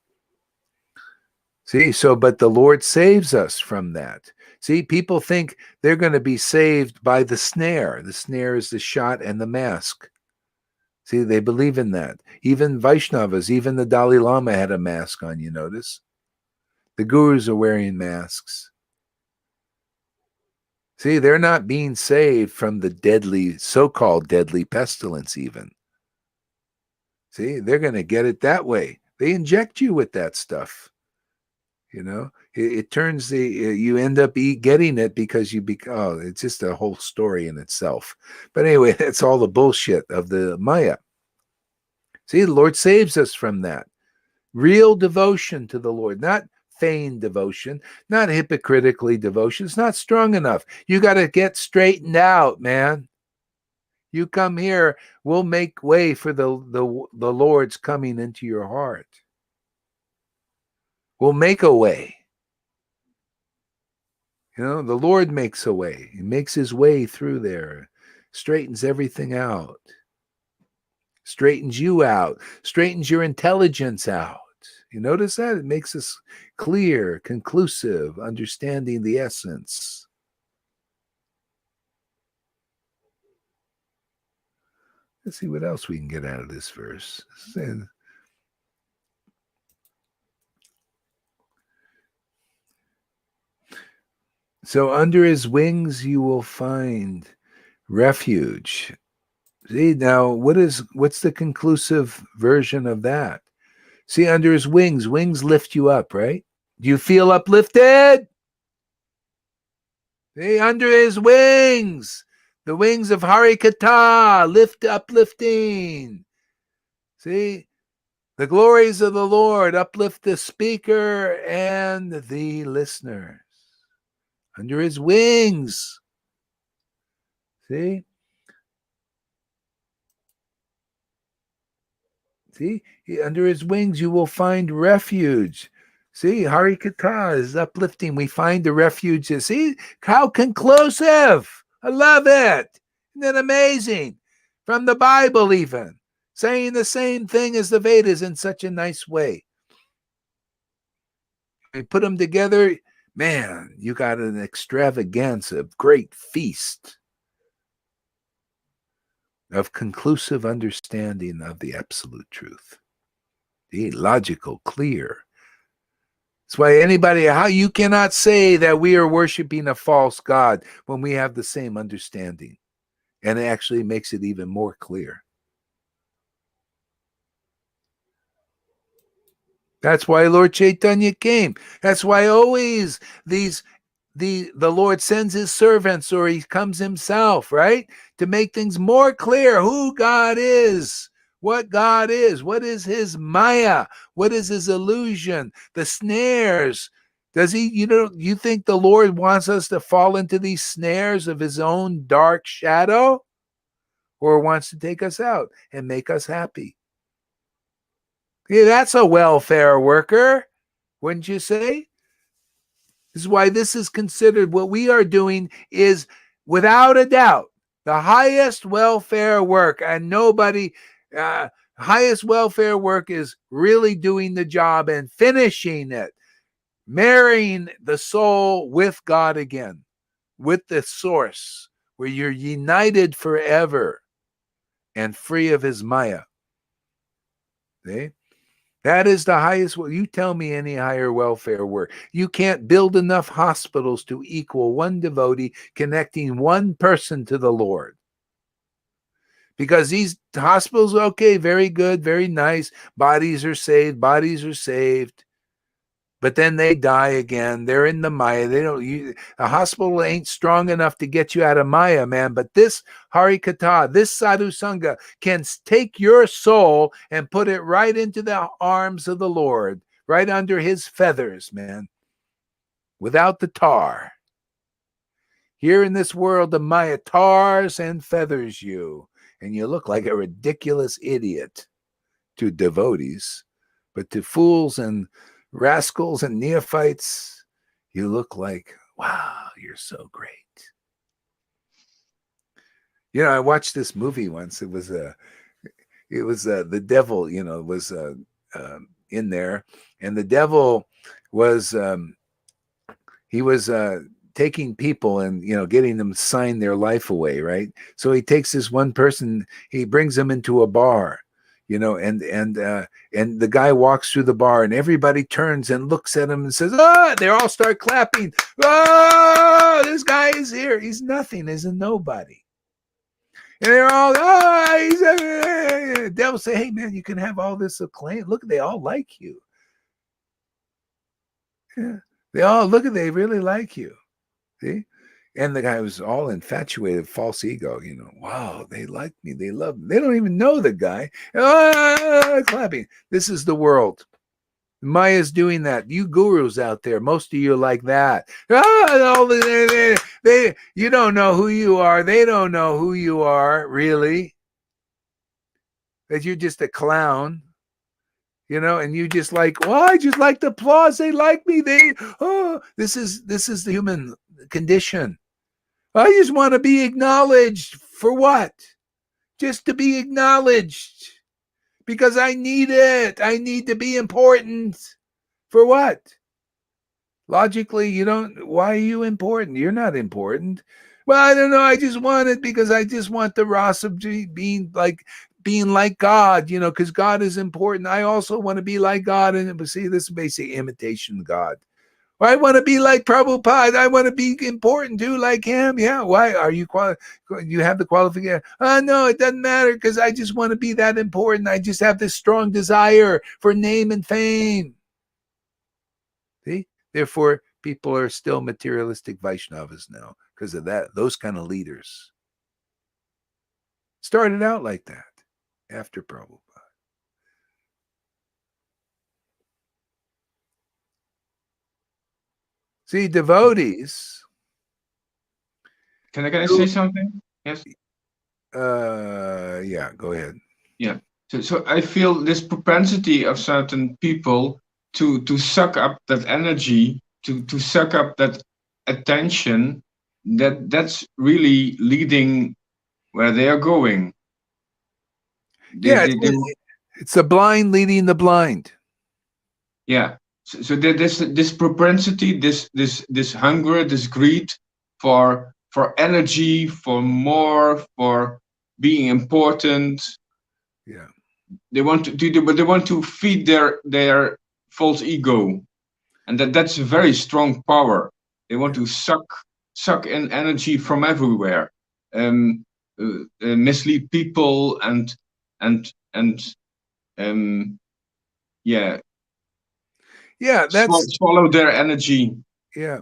See, but the Lord saves us from that. See, people think they're going to be saved by the snare. The snare is the shot and the mask. See, they believe in that. Even Vaishnavas, even the Dalai Lama had a mask on, you notice? The gurus are wearing masks. See, they're not being saved from the deadly, so-called deadly pestilence even. See, they're going to get it that way. They inject you with that stuff. It turns you end up getting it because it's just a whole story in itself. But anyway, that's all the bullshit of the Maya. See, the Lord saves us from that. Real devotion to the Lord, not feigned devotion, not hypocritically devotion. It's not strong enough. You got to get straightened out, man. You come here, we'll make way for the Lord's coming into your heart. We'll make a way. The Lord makes a way. He makes his way through there, straightens everything out, straightens you out, straightens your intelligence out. You notice that? It makes us clear, conclusive, understanding the essence. Let's see what else we can get out of this verse. So under his wings you will find refuge. See, now what's the conclusive version of that? See, under his wings lift you up, right? Do you feel uplifted? See, under his wings, the wings of Harikatha, uplifting. See, the glories of the Lord uplift the speaker and the listeners. Under his wings. See? See? Under his wings you will find refuge. See, Harikatha is uplifting. We find the refuge. See how conclusive. I love it. Isn't that amazing? From the Bible even. Saying the same thing as the Vedas in such a nice way. We put them together. Man, you got an extravaganza, great feast of conclusive understanding of the absolute truth. The logical, clear. That's why how you cannot say that we are worshiping a false God when we have the same understanding. And it actually makes it even more clear. That's why Lord Chaitanya came. That's why always the Lord sends his servants, or he comes himself, right? To make things more clear who God is, what is his Maya, what is his illusion, the snares. Does he, you think the Lord wants us to fall into these snares of his own dark shadow, or wants to take us out and make us happy? Yeah, that's a welfare worker, wouldn't you say? This is why this is considered, what we are doing is without a doubt the highest welfare work, and highest welfare work is really doing the job and finishing it, marrying the soul with God again, with the source, where you're united forever and free of his Maya. See? That is the highest. You tell me any higher welfare work. You can't build enough hospitals to equal one devotee connecting one person to the Lord. Because these hospitals, okay, very good, very nice. Bodies are saved. But then they die again. They're in the Maya. A hospital ain't strong enough to get you out of Maya, man. But this Harikatha, this Sadhu Sangha can take your soul and put it right into the arms of the Lord, right under his feathers, man, without the tar. Here in this world, the Maya tars and feathers you, and you look like a ridiculous idiot to devotees. But to fools and rascals and neophytes, you look like, wow, you're so great. You know, I watched this movie once. It was the devil, was in there, and the devil was he was taking people and getting them to sign their life away, right? So he takes this one person, he brings them into a bar, and the guy walks through the bar and everybody turns and looks at him and says, "Ah!" They all start clapping. "Oh, this guy is here. He's nothing. He's a nobody." And they're all, "Oh, he's a..." The devil say, "Hey, man, you can have all this acclaim. Look, they all like you. Yeah. They really like you." See? And the guy was all infatuated, false ego, wow, they like me, they love me. They don't even know the guy. Clapping. This is the world. Maya's doing that. You gurus out there, most of you are like that. You don't know who you are. They don't know who you are, really. That you're just a clown. And you just like, well, I just like the applause. They like me. This is the human condition. I just want to be acknowledged. For what? Just to be acknowledged. Because I need it. I need to be important. For what? Logically, why are you important? You're not important. Well, I don't know. I just want it because I just want the rasa of being like God, because God is important. I also want to be like God. And see, this is basic imitation of God. I want to be like Prabhupada. I want to be important too, like him. Yeah. Why are you you have the qualification? No, it doesn't matter because I just want to be that important. I just have this strong desire for name and fame. See? Therefore, people are still materialistic Vaishnavas now because of that. Those kind of leaders started out like that after Prabhupada. See, devotees. Can I say something? Yes. Yeah, go ahead. Yeah. So I feel this propensity of certain people to suck up that energy, to suck up that attention, that's really leading where they are going. It's the blind leading the blind. Yeah. So this propensity, this hunger, this greed for energy, for more, for being important. Yeah. They want to do, but they want to feed their false ego, and that's a very strong power. They want to suck in energy from everywhere, mislead people, and swallow their energy. Yeah,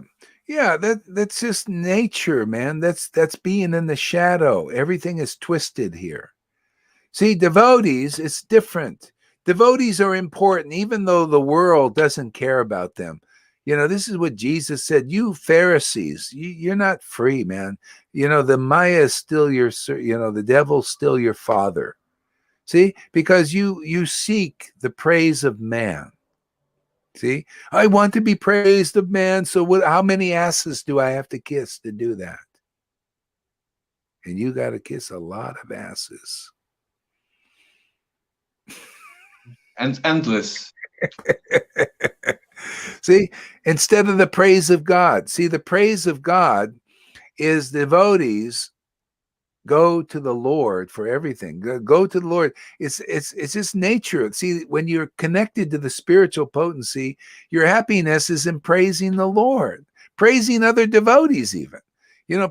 that's just nature, man. That's being in the shadow. Everything is twisted here. See, devotees, it's different. Devotees are important, even though the world doesn't care about them. This is what Jesus said. You Pharisees, you're not free, man. The Maya is still your, the devil's still your father. See, because you seek the praise of man. See, I want to be praised of man. So how many asses do I have to kiss to do that? And you got to kiss a lot of asses. And endless. See, instead of the praise of God. See, the praise of God is devotees go to the Lord for everything. Go to the Lord. It's just nature. See, when you're connected to the spiritual potency, your happiness is in praising the Lord, praising other devotees, even,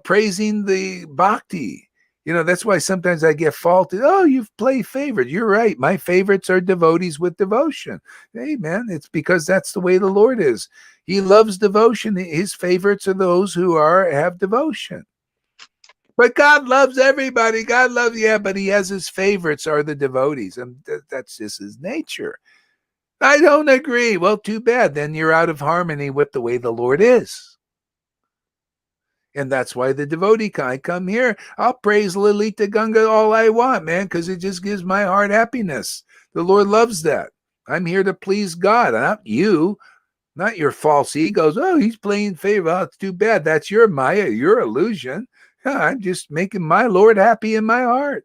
praising the Bhakti. That's why sometimes I get faulted. Oh, you've played favorite. You're right. My favorites are devotees with devotion. Hey, man, it's because that's the way the Lord is. He loves devotion. His favorites are those who have devotion. But God loves everybody. God loves, but he has his favorites are the devotees. And that's just his nature. I don't agree. Well, too bad. Then you're out of harmony with the way the Lord is. And that's why the devotee I come here. I'll praise Lalita Ganga all I want, man, because it just gives my heart happiness. The Lord loves that. I'm here to please God, not you, not your false egos. Oh, he's playing favor. Oh, it's too bad. That's your Maya, your illusion. I'm just making my Lord happy in my heart.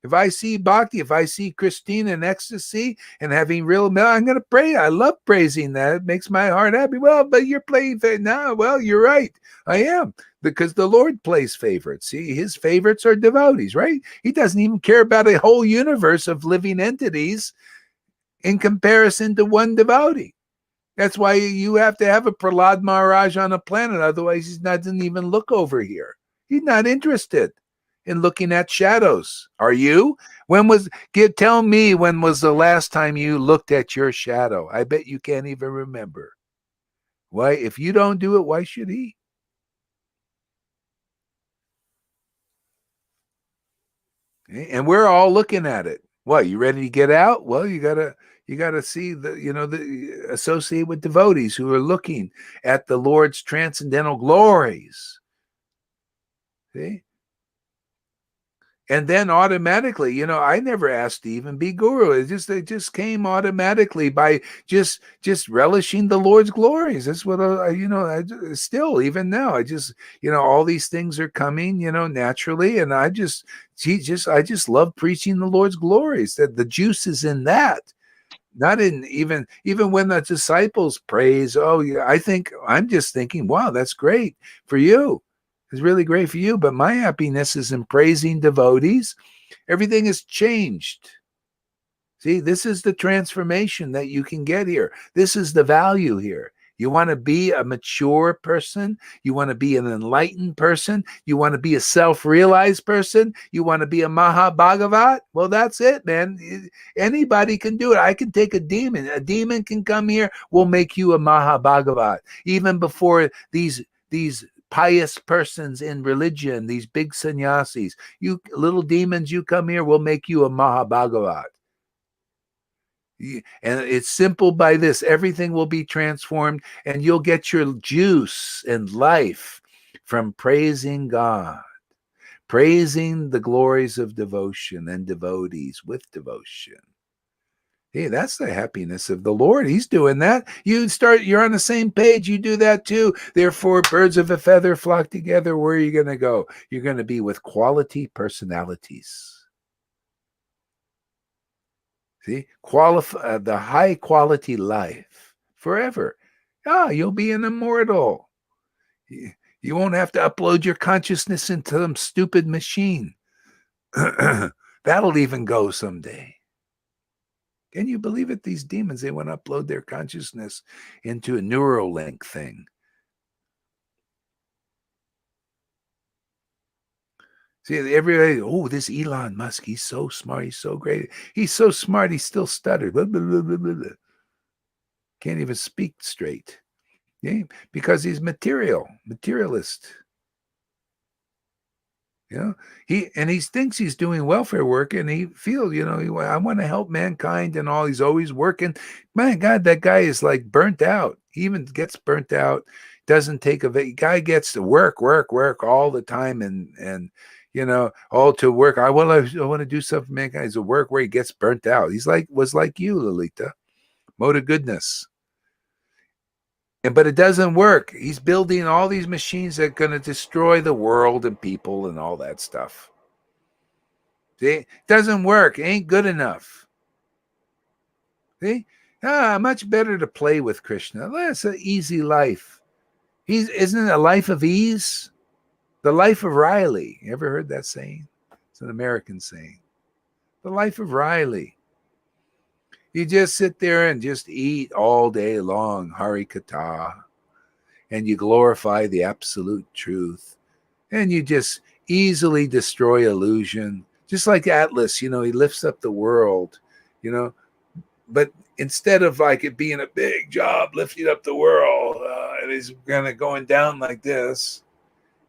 If I see Bhakti, if I see Christina in ecstasy and having real milk, I'm going to pray. I love praising that. It makes my heart happy. Well, but you're playing favorites. No, well, you're right. I am, because the Lord plays favorites. See, his favorites are devotees, right? He doesn't even care about a whole universe of living entities in comparison to one devotee. That's why you have to have a Prahlad Maharaj on a planet. Otherwise, he doesn't even look over here. He's not interested in looking at shadows. Are you? Tell me, when was the last time you looked at your shadow? I bet you can't even remember. Why? If you don't do it, why should he? Okay? And we're all looking at it. What, you ready to get out? Well, you gotta see associate with devotees who are looking at the Lord's transcendental glories. See? And then automatically, I never asked to even be guru. It just came automatically by just relishing the Lord's glories. That's what I still, even now, I just, all these things are coming, naturally, and I just love preaching the Lord's glories. That the juice is in that. Not in even when the disciples praise. Oh, yeah, I'm just thinking, wow, that's great for you. It's really great for you. But my happiness is in praising devotees. Everything has changed. See, this is the transformation that you can get here. This is the value here. You want to be a mature person. You want to be an enlightened person. You want to be a self-realized person. You want to be a Mahabhagavat. Well, that's it, man. Anybody can do it. I can take a demon. A demon can come here. We'll make you a Mahabhagavat. Even before these pious persons in religion, these big sannyasis, you little demons, you come here, we'll make you a Mahabhagavat. And it's simple by this. Everything will be transformed, and you'll get your juice and life from praising God, praising the glories of devotion and devotees with devotion. Hey, that's the happiness of the Lord. He's doing that. You're on the same page. You do that too. Therefore, birds of a feather flock together. Where are you going to go? You're going to be with quality personalities. See, the high quality life forever. You'll be an immortal. You won't have to upload your consciousness into some stupid machine. That'll even go someday. Can you believe it? These demons, they want to upload their consciousness into a Neuralink thing. See, everybody, this Elon Musk, he's so smart, he's so great. He's so smart, he still stuttered. Blah, blah, blah, blah, blah. Can't even speak straight. Yeah? Because he's materialist. He thinks he's doing welfare work, and he feels, I want to help mankind and all. He's always working. My God, that guy is like burnt out. He even gets burnt out. Doesn't take guy gets to work all the time, and all to work. I want to do something for mankind. It's a work where he gets burnt out. Was like you, Lalita. Mode of goodness. But it doesn't work. He's building all these machines that are going to destroy the world and people and all that stuff. See? It doesn't work. It ain't good enough. See? Much better to play with Krishna. That's an easy life. Isn't it a life of ease? The life of Riley. You ever heard that saying? It's an American saying. The life of Riley. You just sit there and just eat all day long, Hari Kata, and you glorify the absolute truth. And you just easily destroy illusion. Just like Atlas, he lifts up the world, but instead of like it being a big job lifting up the world, and he's going down like this,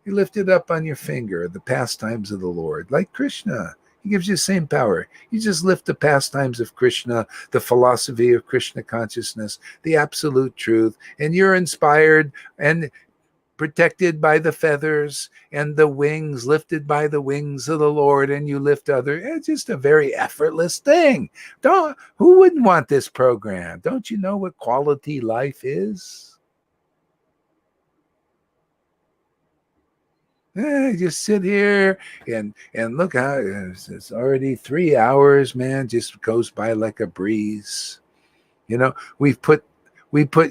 you lift it up on your finger, the pastimes of the Lord, like Krishna. He gives you the same power. You just lift the pastimes of Krishna, the philosophy of Krishna consciousness, the absolute truth, and you're inspired and protected by the feathers and the wings, lifted by the wings of the Lord, and you lift others. It's just a very effortless thing. Who wouldn't want this program? Don't you know what quality life is? Just sit here and look how it's already 3 hours, man. Just goes by like a breeze. We put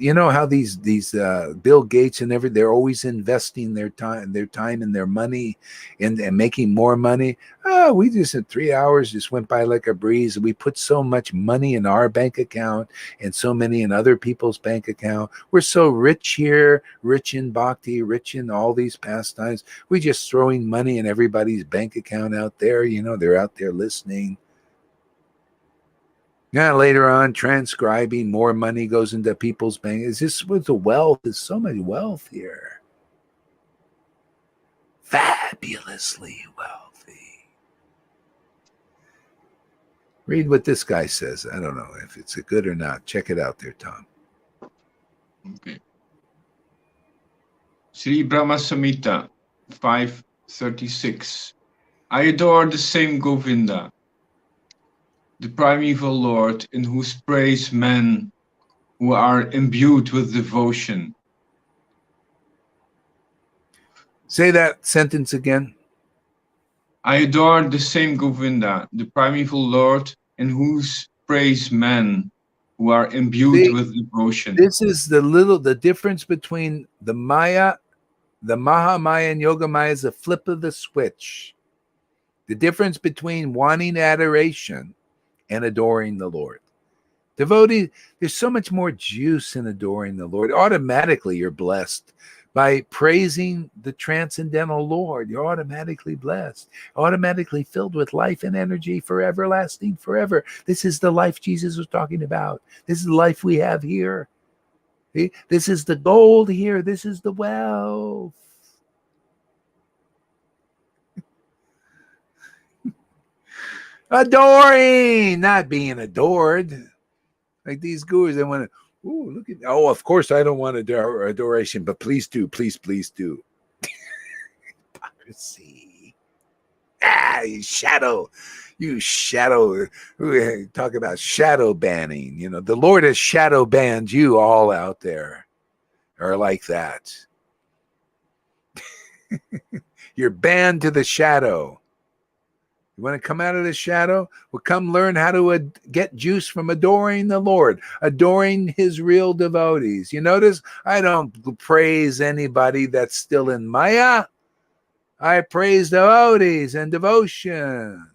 how these Bill Gates and they're always investing their time and their money and making more money. We just in 3 hours just went by like a breeze. We put so much money in our bank account and so many in other people's bank account. We're so rich here, rich in Bhakti, rich in all these pastimes. We just throwing money in everybody's bank account out there. They're out there listening. Yeah, later on, transcribing, more money goes into people's bank. It's just with the wealth, there's so much wealth here. Fabulously wealthy. Read what this guy says. I don't know if it's good or not. Check it out there, Tom. Okay. Sri Brahma Samhita 5:36. I adore the same Govinda, the primeval Lord, in whose praise men who are imbued with devotion. Say that sentence again. I adore the same Govinda, the primeval Lord, in whose praise men who are imbued with devotion. This is the difference between the Maya, the Maha Maya and Yoga Maya is a flip of the switch. The difference between wanting adoration and adoring the Lord. Devotee, there's so much more juice in adoring the Lord. Automatically, you're blessed by praising the transcendental Lord. You're automatically blessed, automatically filled with life and energy for everlasting, forever. This is the life Jesus was talking about. This is the life we have here. See? This is the gold here. This is the wealth. Adoring, not being adored. Like these gurus, they want to, look at, of course I don't want adoration, but please do, please do. Hypocrisy. You shadow, talk about shadow banning. The Lord has shadow banned you all out there, or like that. You're banned to the shadow. You want to come out of the shadow? Well, come learn how to get juice from adoring the Lord, adoring his real devotees. You notice I don't praise anybody that's still in Maya. I praise devotees and devotion.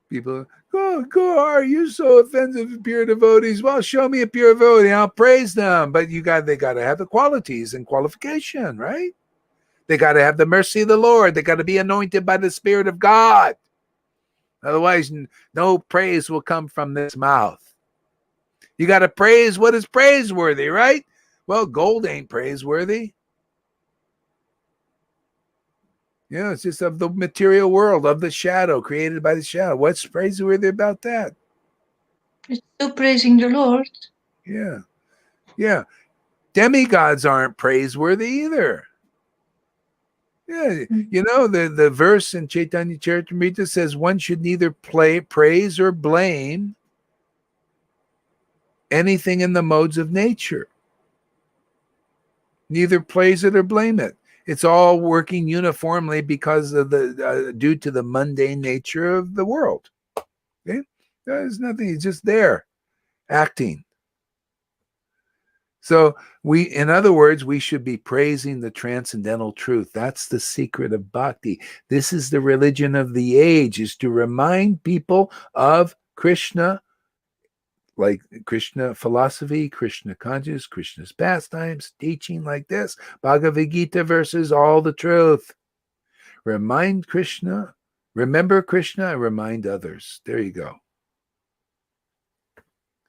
People, go, are you so offensive to pure devotees? Well, show me a pure devotee, I'll praise them. But they got to have the qualities and qualification, right? They got to have the mercy of the Lord. They got to be anointed by the Spirit of God. Otherwise, no praise will come from this mouth. You got to praise what is praiseworthy, right? Well, gold ain't praiseworthy. It's just of the material world, of the shadow, created by the shadow. What's praiseworthy about that? It's still praising the Lord. Yeah. Demigods aren't praiseworthy either. Yeah, the verse in Chaitanya Charitamrita says one should neither praise or blame anything in the modes of nature. Neither praise it or blame it. It's all working uniformly because of due to the mundane nature of the world. Okay? There's nothing. It's just there, acting. So in other words, we should be praising the transcendental truth. That's the secret of bhakti. This is the religion of the age, is to remind people of Krishna, like Krishna philosophy, Krishna consciousness, Krishna's pastimes, teaching like this, Bhagavad Gita verses, all the truth. Remind Krishna, remember Krishna, remind others. There you go.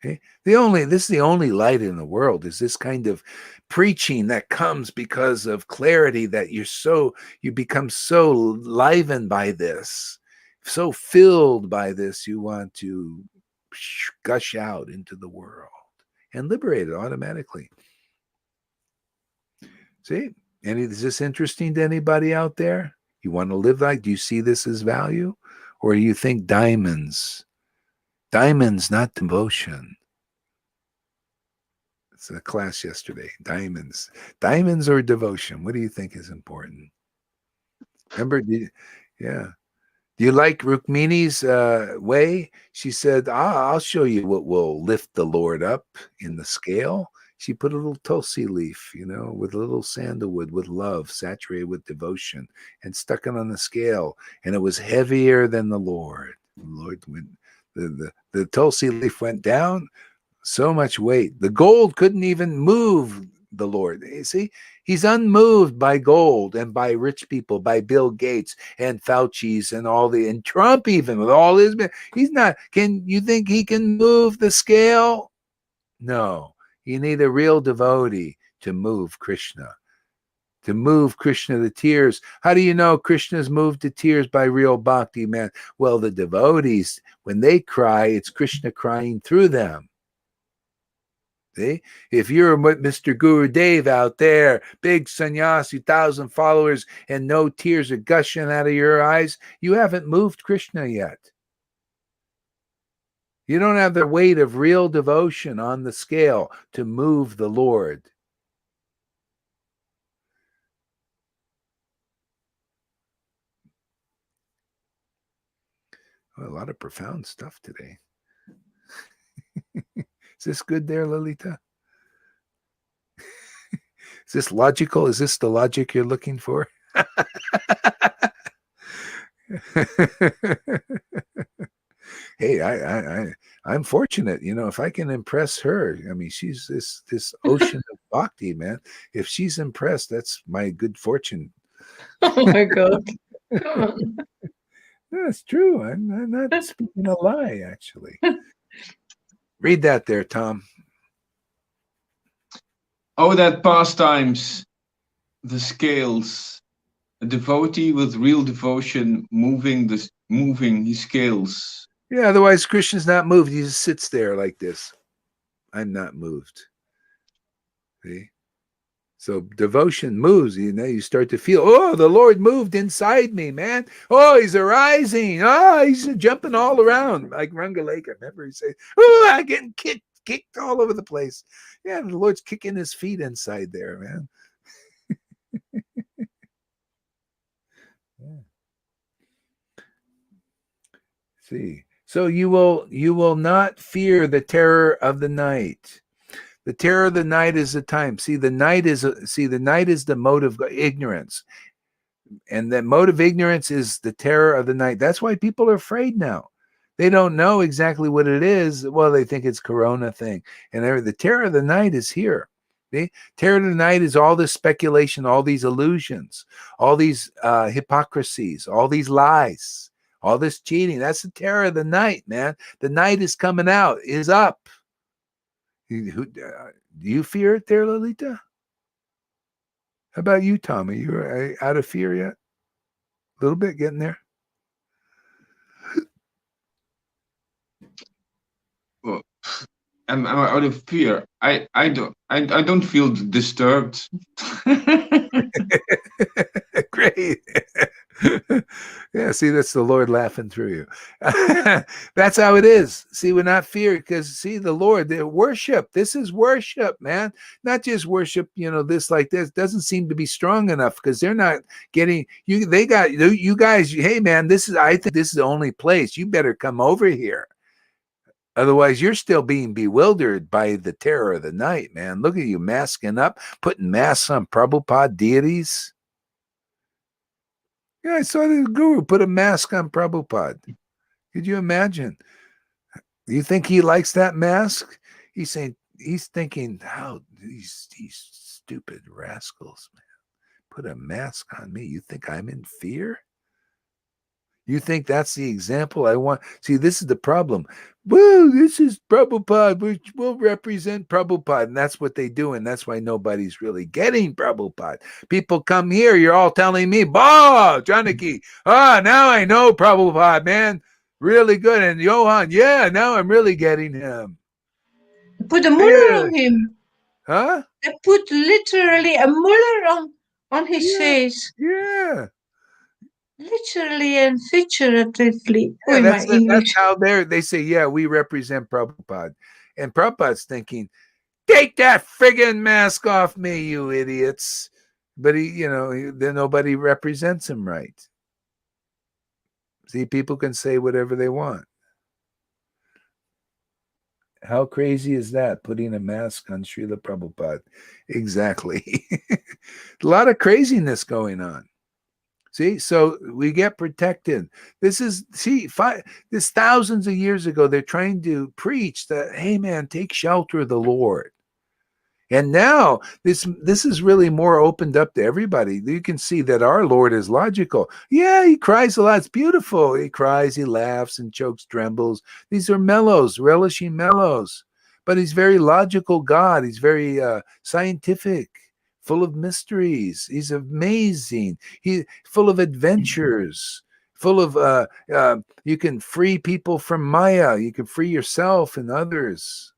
Okay. This is the only light in the world, is this kind of preaching that comes because of clarity, that you become so livened by this, so filled by this, you want to gush out into the world and liberate it automatically. See, is this interesting to anybody out there? You want to live like, do you see this as value? Or do you think diamonds, not devotion? It's a class yesterday. Diamonds or devotion? What do you think is important? Remember, yeah. Do you like Rukmini's way? She said, I'll show you what will lift the Lord up in the scale. She put a little tulsi leaf, with a little sandalwood, with love, saturated with devotion, and stuck it on the scale. And it was heavier than the Lord. The Lord went, the tulsi leaf went down. So much weight. The gold couldn't even move the Lord. You see, he's unmoved by gold and by rich people, by Bill Gates and Fauci's and Trump, even with all his, he's not. Can you think he can move the scale? No, you need a real devotee to move Krishna. To move Krishna to tears. How do you know Krishna's moved to tears? By real bhakti, man. Well, the devotees, when they cry, it's Krishna crying through them. See? If you're Mr. Guru Dev out there, big sannyasi, 1,000 followers, and no tears are gushing out of your eyes, you haven't moved Krishna yet. You don't have the weight of real devotion on the scale to move the Lord. Well, a lot of profound stuff today. Is this good there, Lalita? Is this logical? Is this the logic you're looking for? Hey, I'm fortunate, if I can impress her. I mean, she's this ocean of bhakti, man. If she's impressed, that's my good fortune. Oh my God. Come on. That's true. I'm not speaking a lie, actually. Read that there, Tom. Oh, that pastimes, the scales, a devotee with real devotion moving his scales. Yeah, otherwise Krishna's not moved. He just sits there like this. I'm not moved. See? So devotion moves, you start to feel, oh, the Lord moved inside me, man. Oh, he's arising. Oh, he's jumping all around. Like Rangaleka. Remember he said, oh, I'm getting kicked all over the place. Yeah, the Lord's kicking his feet inside there, man. Yeah. See. So you will not fear the terror of the night. The terror of the night is the time. See, the night is the mode of ignorance. And the mode of ignorance is the terror of the night. That's why people are afraid now. They don't know exactly what it is. Well, they think it's Corona thing. And the terror of the night is here. See? Terror of the night is all this speculation, all these illusions, all these hypocrisies, all these lies, all this cheating. That's the terror of the night, man. The night is coming out, is up. Do you fear it there, Lalita? How about you, Tom? Are you out of fear yet? A little bit, getting there. Well, am I out of fear? I don't feel disturbed. Great. Yeah, see, that's the Lord laughing through you. That's how it is. See, we're not feared because, see, the Lord, the worship. This is worship, man. Not just worship, this like this. Doesn't seem to be strong enough because they're not getting you. They got you guys. Hey, man, I think this is the only place. You better come over here. Otherwise, you're still being bewildered by the terror of the night, man. Look at you masking up, putting masks on Prabhupada deities. Yeah, I saw the guru put a mask on Prabhupada. Could you imagine? You think he likes that mask? He's thinking, how these stupid rascals, man, put a mask on me. You think I'm in fear? You think that's the example I want? See, this is the problem. Woo, this is Prabhupada, which will represent Prabhupada. And that's what they do. And that's why nobody's really getting Prabhupada. People come here, you're all telling me, bah, Janaki, now I know Prabhupada, man. Really good. And Johan, yeah, now I'm really getting him. Put a muller on him. Huh? They put literally a muller on his face. Yeah. Literally and figuratively. Yeah, my English. that's how they say, yeah, we represent Prabhupada. And Prabhupada's thinking, take that friggin' mask off me, you idiots. But then nobody represents him right. See, people can say whatever they want. How crazy is that, putting a mask on Srila Prabhupada? Exactly. A lot of craziness going on. See, so we get protected. This thousands of years ago, they're trying to preach that, hey, man, take shelter of the Lord. And now this is really more opened up to everybody. You can see that our Lord is logical. Yeah, he cries a lot. It's beautiful. He cries, he laughs and chokes, trembles. These are mellows, relishing mellows. But he's very logical God. He's very scientific, full of mysteries. He's amazing. He's full of adventures, full of, you can free people from Maya. You can free yourself and others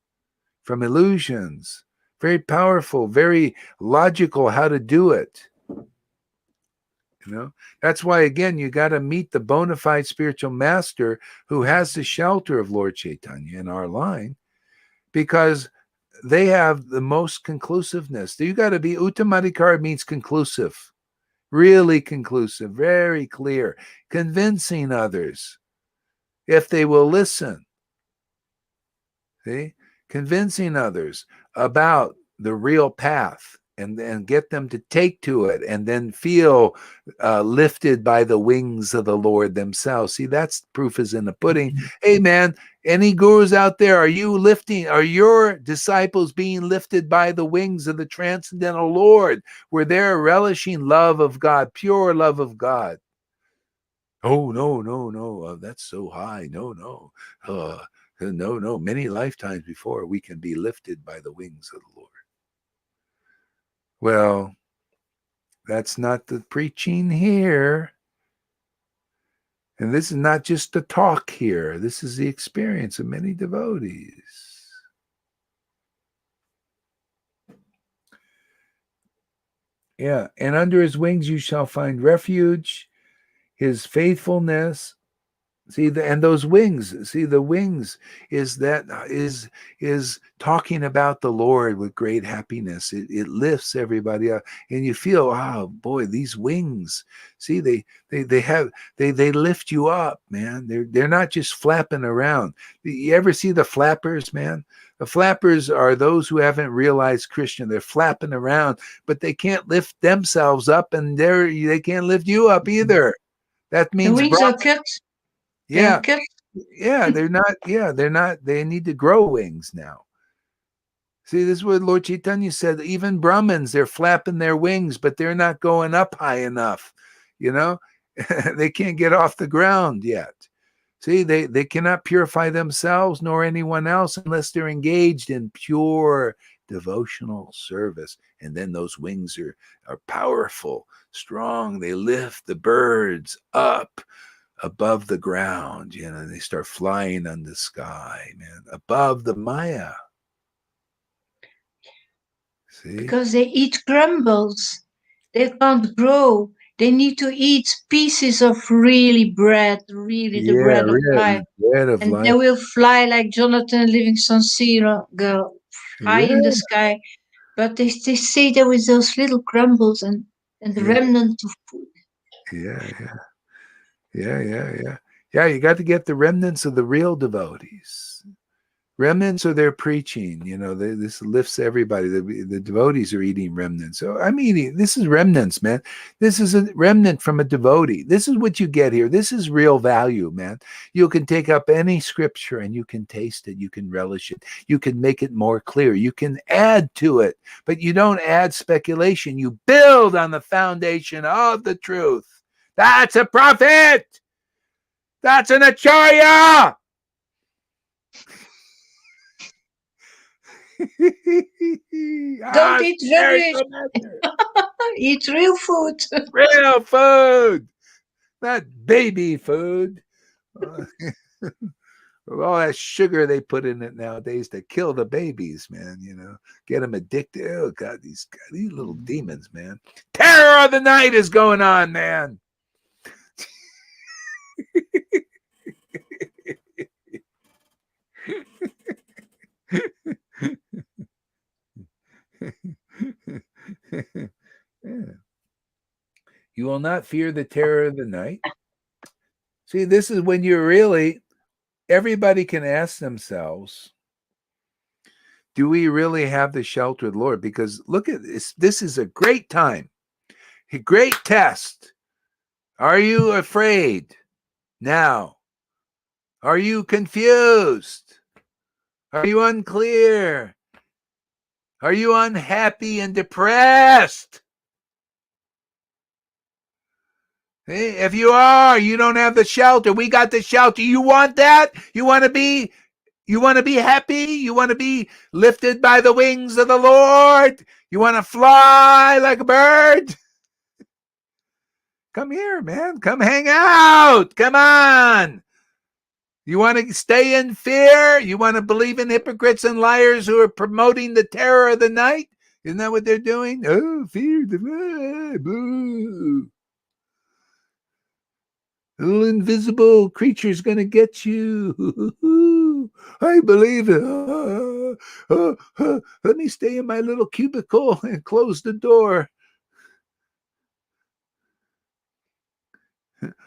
from illusions. Very powerful, very logical how to do it. That's why, again, you got to meet the bona fide spiritual master who has the shelter of Lord Chaitanya in our line, because they have the most conclusiveness. You got to be, Uttamadikara means conclusive, really conclusive, very clear, convincing others if they will listen. See? Convincing others about the real path and get them to take to it and then feel lifted by the wings of the Lord themselves. See, that's proof is in the pudding. Hey, man, any gurus out there, are your disciples being lifted by the wings of the transcendental Lord, where they're relishing love of God, pure love of God? Oh, no, that's so high. No. No, many lifetimes before we can be lifted by the wings of the Lord. Well, that's not the preaching here. And this is not just the talk here. This is the experience of many devotees. Yeah, and under his wings you shall find refuge, his faithfulness. See, and those wings, see, the wings is talking about the Lord with great happiness. It lifts everybody up, and you feel, oh boy, these wings. See, they lift you up, man. They're not just flapping around. You ever see the flappers, man? The flappers are those who haven't realized Krishna. They're flapping around, but they can't lift themselves up, and they can't lift you up either. That means the wings are cut. Yeah. They're not. They need to grow wings now. See, this is what Lord Chaitanya said. Even Brahmins, they're flapping their wings, but they're not going up high enough. They can't get off the ground yet. See, they cannot purify themselves nor anyone else unless they're engaged in pure devotional service. And then those wings are powerful, strong. They lift the birds up above the ground, they start flying on the sky, man, above the Maya. See? Because they eat crumbles. They can't grow. They need to eat pieces of really bread, the bread of life. And they will fly like Jonathan Livingston Seagull, high in the sky. But they say there was those little crumbles and the remnant of food. Yeah, you got to get the remnants of the real devotees. Remnants are their preaching. You know, this lifts everybody. The devotees are eating remnants. So I'm eating. This is remnants, man. This is a remnant from a devotee. This is what you get here. This is real value, man. You can take up any scripture and you can taste it. You can relish it. You can make it more clear. You can add to it, but you don't add speculation. You build on the foundation of the truth. That's a prophet. That's an acharya. Don't eat rubbish. Eat real food. Real food, not baby food. All that sugar they put in it nowadays to kill the babies, man. You know, get them addicted. Oh God, these little demons, man. Terror of the night is going on, man. Yeah. You will not fear the terror of the night. See, this is when you're really, everybody can ask themselves, do we really have the shelter of the Lord? Because look at this. This is a great time, a great test. Are you afraid now? Are you confused? Are you unclear? Are you unhappy and depressed? Hey, if you are, you don't have the shelter. We got the shelter. You want that? You want to be happy? You want to be lifted by the wings of the Lord? You want to fly like a bird? Come here, man. Come hang out. Come on. You want to stay in fear? You want to believe in hypocrites and liars who are promoting the terror of the night? Isn't that what they're doing? Oh, fear the boo. Little invisible creature's going to get you. I believe it. Let me stay in my little cubicle and close the door.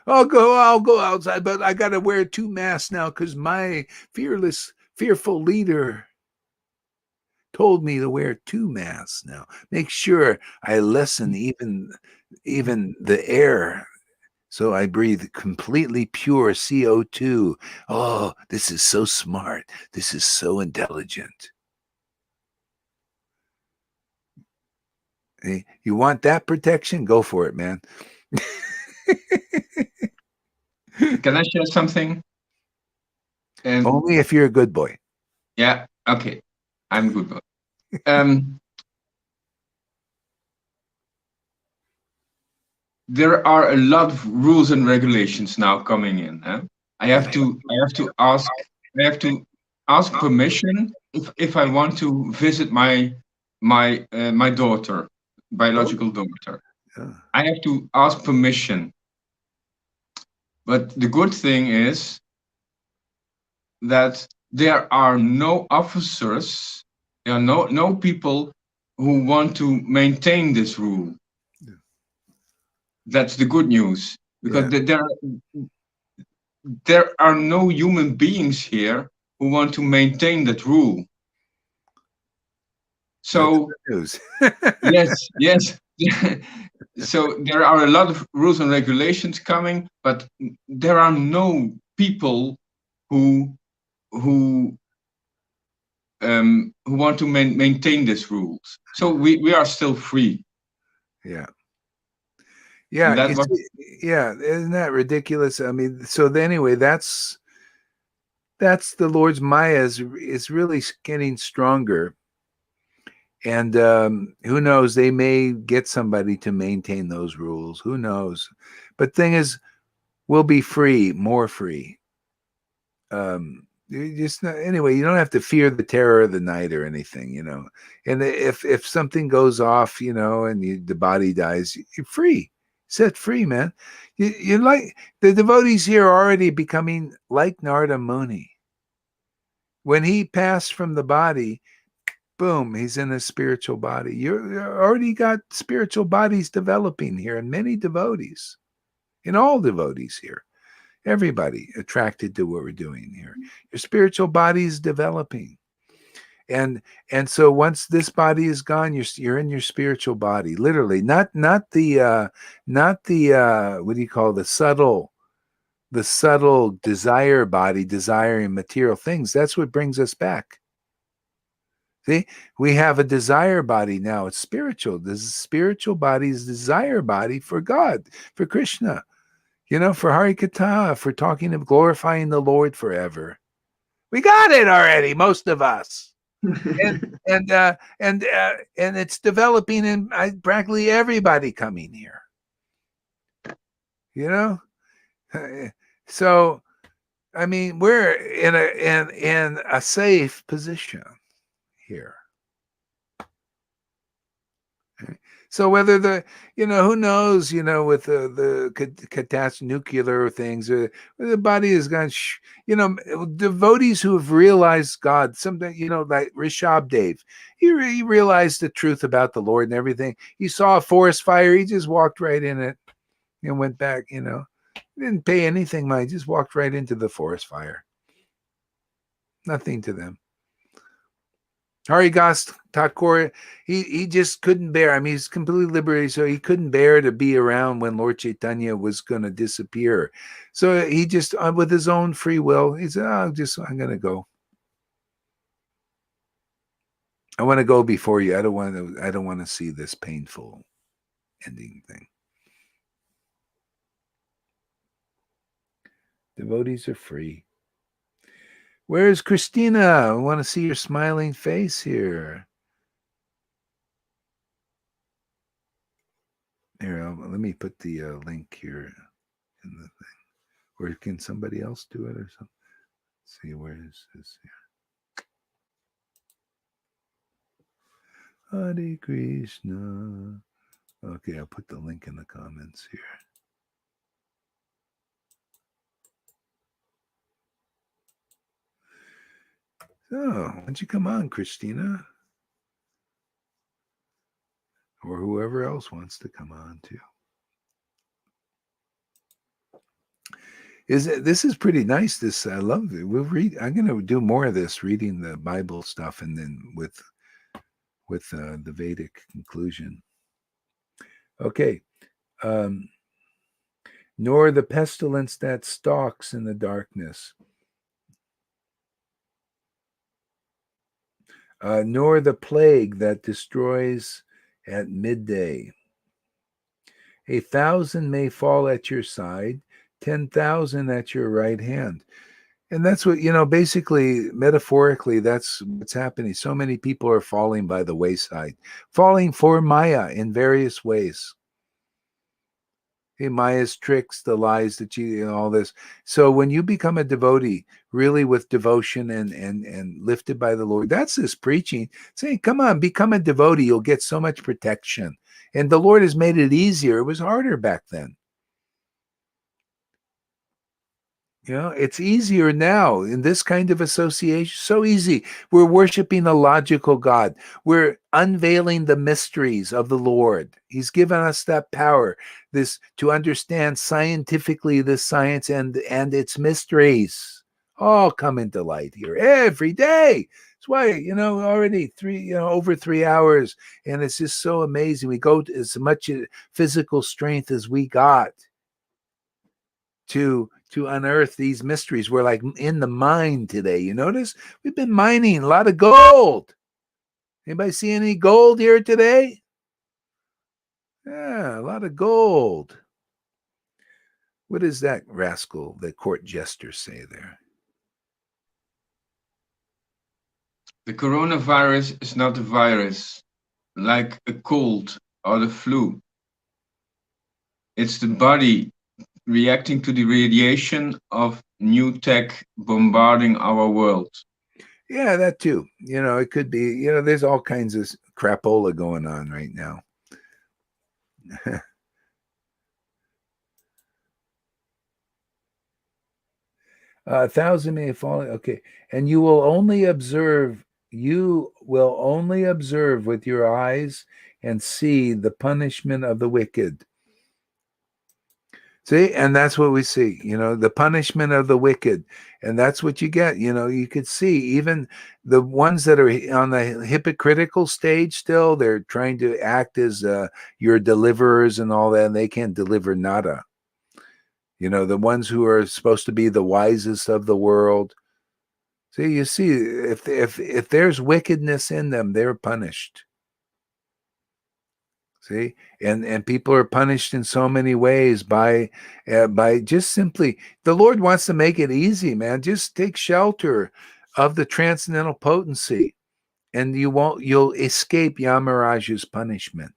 I'll go outside, but I got to wear 2 masks now because my fearful leader told me to wear 2 masks now. Make sure I lessen even the air. So I breathe completely pure CO2. Oh, this is so smart. This is so intelligent. Hey, you want that protection? Go for it, man. Can I share something? Only if you're a good boy. Yeah, okay. I'm a good boy. There are a lot of rules and regulations now coming in. I have to ask permission if I want to visit my daughter, biological daughter. I have to ask permission. But the good thing is that there are no officers, there are no people who want to maintain this rule. Yeah. That's the good news, because there are no human beings here who want to maintain that rule. So yes. So there are a lot of rules and regulations coming, but there are no people who want to maintain these rules. So we are still free. Yeah. Isn't that ridiculous? I mean, so anyway, that's the Lord's Maya is really getting stronger. And who knows, they may get somebody to maintain those rules. Who knows? But thing is, we'll be free, more free. Anyway, you don't have to fear the terror of the night or anything, you know. And if something goes off, you know, and the body dies, you're free, set free, man. You're like the devotees here are already becoming like Narada Muni. When he passed from the body, boom, he's in a spiritual body. You already got spiritual bodies developing here, and many devotees, in all devotees here. Everybody attracted to what we're doing here. Your spiritual body is developing. And so once this body is gone, you're in your spiritual body, literally. Not the what do you call the subtle desire body, desiring material things. That's what brings us back. See, we have a desire body now. It's spiritual. This spiritual body is desire body for God, for Krishna, for Harikatha, for talking of glorifying the Lord forever. We got it already, most of us. and it's developing in practically everybody coming here. So I mean, we're in a safe position here. So whether who knows, with the catastrophe, nuclear things, or the body is gone, devotees who have realized God, something, like Rishabh Dev, he realized the truth about the Lord and everything. He saw a forest fire, he just walked right in it and went back, he didn't pay anything, he just walked right into the forest fire. Nothing to them. Haridas Thakur, he just couldn't bear. I mean, he's completely liberated, so he couldn't bear to be around when Lord Chaitanya was going to disappear. So he just, with his own free will, he said, I'm going to go. I want to go before you. I don't want to see this painful ending thing. Devotees are free. Where's Christina? I want to see your smiling face here. Here, let me put the link here in the thing. Or can somebody else do it or something? Let's see, where is this here? Hare Krishna. Okay, I'll put the link in the comments here. So, why don't you come on, Christina? Or whoever else wants to come on too. This is pretty nice. This I love it. We'll read. I'm going to do more of this, reading the Bible stuff, and then with the Vedic conclusion. Okay. Nor the pestilence that stalks in the darkness, nor the plague that destroys at midday. 1,000 may fall at your side, 10,000 at your right hand. And that's what, basically, metaphorically, that's what's happening. So many people are falling by the wayside, falling for Maya in various ways. Maya's tricks, the lies, the cheating, all this. So when you become a devotee, really with devotion and lifted by the Lord, that's this preaching, saying, come on, become a devotee. You'll get so much protection. And the Lord has made it easier. It was harder back then. It's easier now in this kind of association. So easy. We're worshiping a logical God. We're unveiling the mysteries of the Lord. He's given us that power, this to understand scientifically this science and its mysteries. All come into light here every day. That's why, already over 3 hours, and it's just so amazing. We go to as much physical strength as we got to unearth these mysteries. We're like in the mine today. You notice we've been mining a lot of gold. Anybody see any gold here today? Yeah, a lot of gold. What does that rascal, the court jester, say there? The coronavirus is not a virus like a cold or the flu. It's the body reacting to the radiation of new tech bombarding our world. Yeah, that too. It could be, there's all kinds of crapola going on right now. 1,000 may fall. Okay. And you will only observe with your eyes and see the punishment of the wicked. See, and that's what we see, the punishment of the wicked. And that's what you get. You could see even the ones that are on the hypocritical stage still, they're trying to act as your deliverers and all that, and they can't deliver nada. The ones who are supposed to be the wisest of the world. See, you see, if there's wickedness in them, they're punished. See, and people are punished in so many ways by just simply, the Lord wants to make it easy, man. Just take shelter of the transcendental potency, and you'll escape Yamaraj's punishment.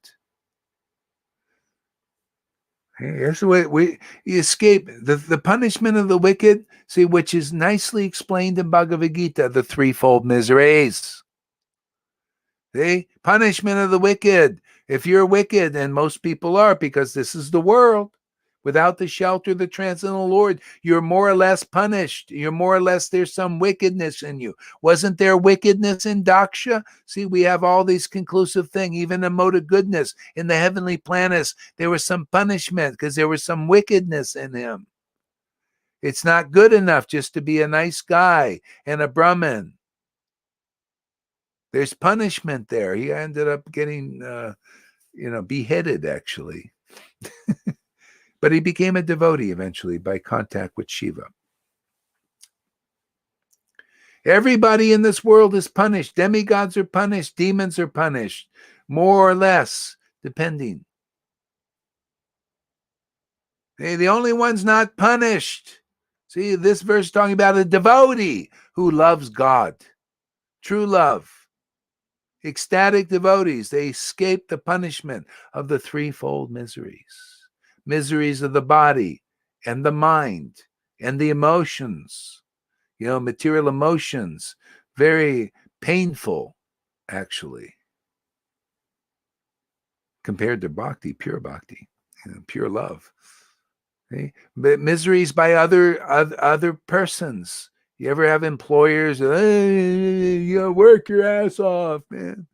Here's the way you escape the punishment of the wicked. See, which is nicely explained in Bhagavad Gita, the threefold miseries. See, punishment of the wicked. If you're wicked, and most people are, because this is the world, without the shelter of the transcendental Lord, you're more or less punished. You're more or less, there's some wickedness in you. Wasn't there wickedness in Daksha? See, we have all these conclusive things, even a mode of goodness. In the heavenly planets, there was some punishment because there was some wickedness in him. It's not good enough just to be a nice guy and a Brahmin. There's punishment there. He ended up getting, beheaded, actually. But he became a devotee eventually by contact with Shiva. Everybody in this world is punished. Demigods are punished. Demons are punished. More or less, depending. The only one's not punished. See, this verse is talking about a devotee who loves God. True love. Ecstatic devotees, they escape the punishment of the threefold miseries. Miseries of the body and the mind and the emotions. Material emotions, very painful, actually, compared to bhakti, pure bhakti, pure love. Okay? But miseries by other persons. You ever have employers, hey, work your ass off, man.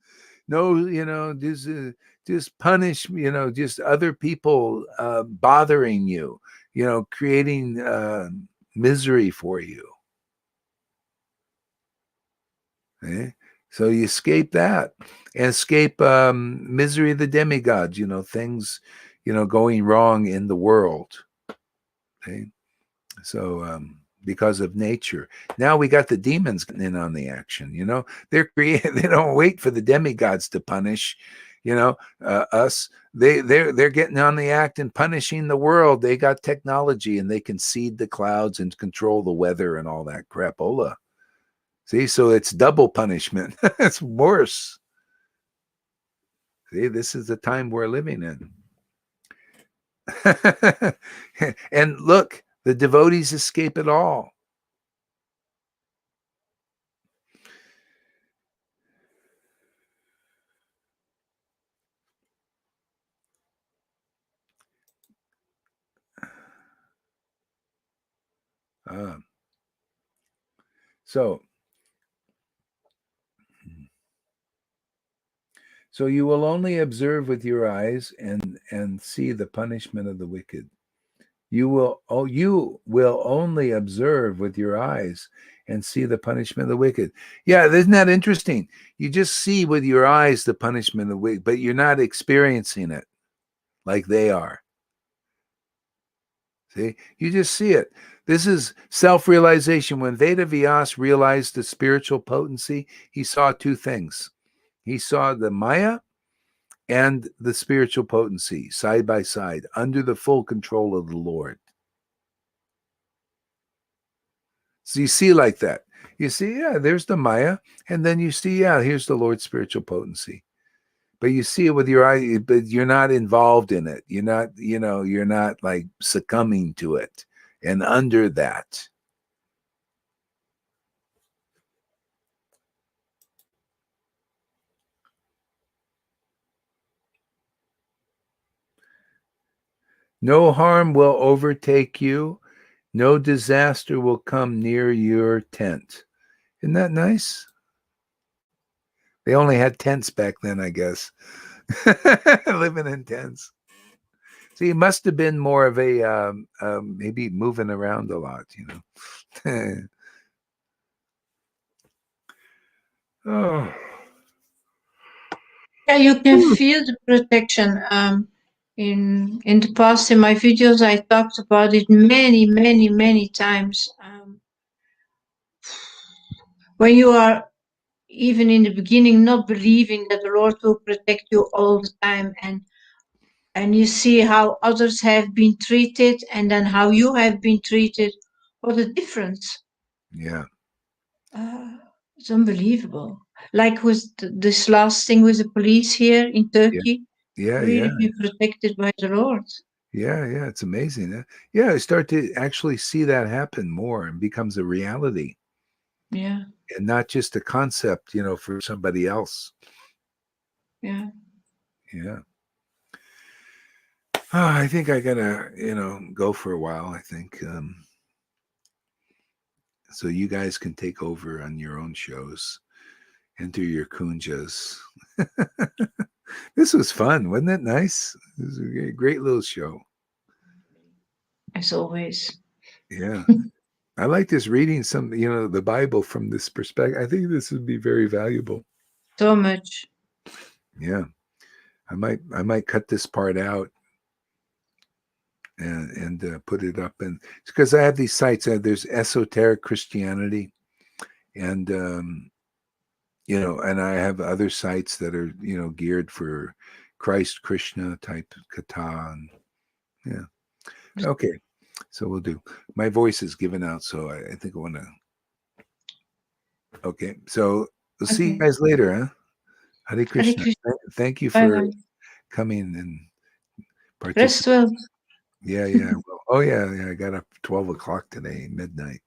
No, just punish, just other people bothering you, creating misery for you. Okay? So you escape that, and escape misery of the demigods, things, going wrong in the world. Okay? So because of nature. Now we got the demons in on the action. They're they don't wait for the demigods to punish, us. They're getting on the act and punishing the world. They got technology and they can seed the clouds and control the weather and all that crapola. See, so it's double punishment. It's worse. See, this is the time we're living in. And look, the devotees escape it all. So you will only observe with your eyes and see the punishment of the wicked. You will only observe with your eyes and see the punishment of the wicked. Yeah, isn't that interesting? You just see with your eyes the punishment of the wicked, but you're not experiencing it like they are. See, you just see it. This is self-realization. When Veda Vyas realized the spiritual potency, he saw two things. He saw the Maya and the spiritual potency side by side under the full control of the Lord. So you see like that. You see, yeah, there's the Maya, and then you see, yeah, here's the Lord's spiritual potency. But you see it with your eye, but you're not involved in it. You're not, you're not like succumbing to it. And under that, no harm will overtake you. No disaster will come near your tent. Isn't that nice? They only had tents back then, I guess. Living in tents. So you must have been more of a maybe moving around a lot, you know. Oh. Yeah, you can feel the protection. In the past, in my videos, I talked about it many times. When you are even in the beginning not believing that the Lord will protect you all the time, and you see how others have been treated, and then how you have been treated, what a difference! Yeah. It's unbelievable. Like with this last thing with the police here in Turkey, really be protected by the Lord. Yeah, it's amazing. Yeah, I start to actually see that happen more and becomes a reality. Yeah. And not just a concept, you know, for somebody else. Yeah. Yeah. I think I gotta, you know, go for a while, I think. So you guys can take over on your own shows. Enter your kunjas. This was fun, wasn't it nice? It was a great little show. As always. Yeah. I like this reading some, you know, the Bible from this perspective. I think this would be very valuable. So much. Yeah. I might cut this part out and put it up, and because I have these sites. There's esoteric Christianity, and you know, and I have other sites that are, you know, geared for Christ Krishna type kata. And yeah, okay, so we'll do. My voice is given out, so I think I want to. Okay, so we'll see you guys later, huh? Hare Krishna. Thank you for coming and Rest participating. well. Yeah. Well, oh yeah. I got up 12 o'clock today, midnight.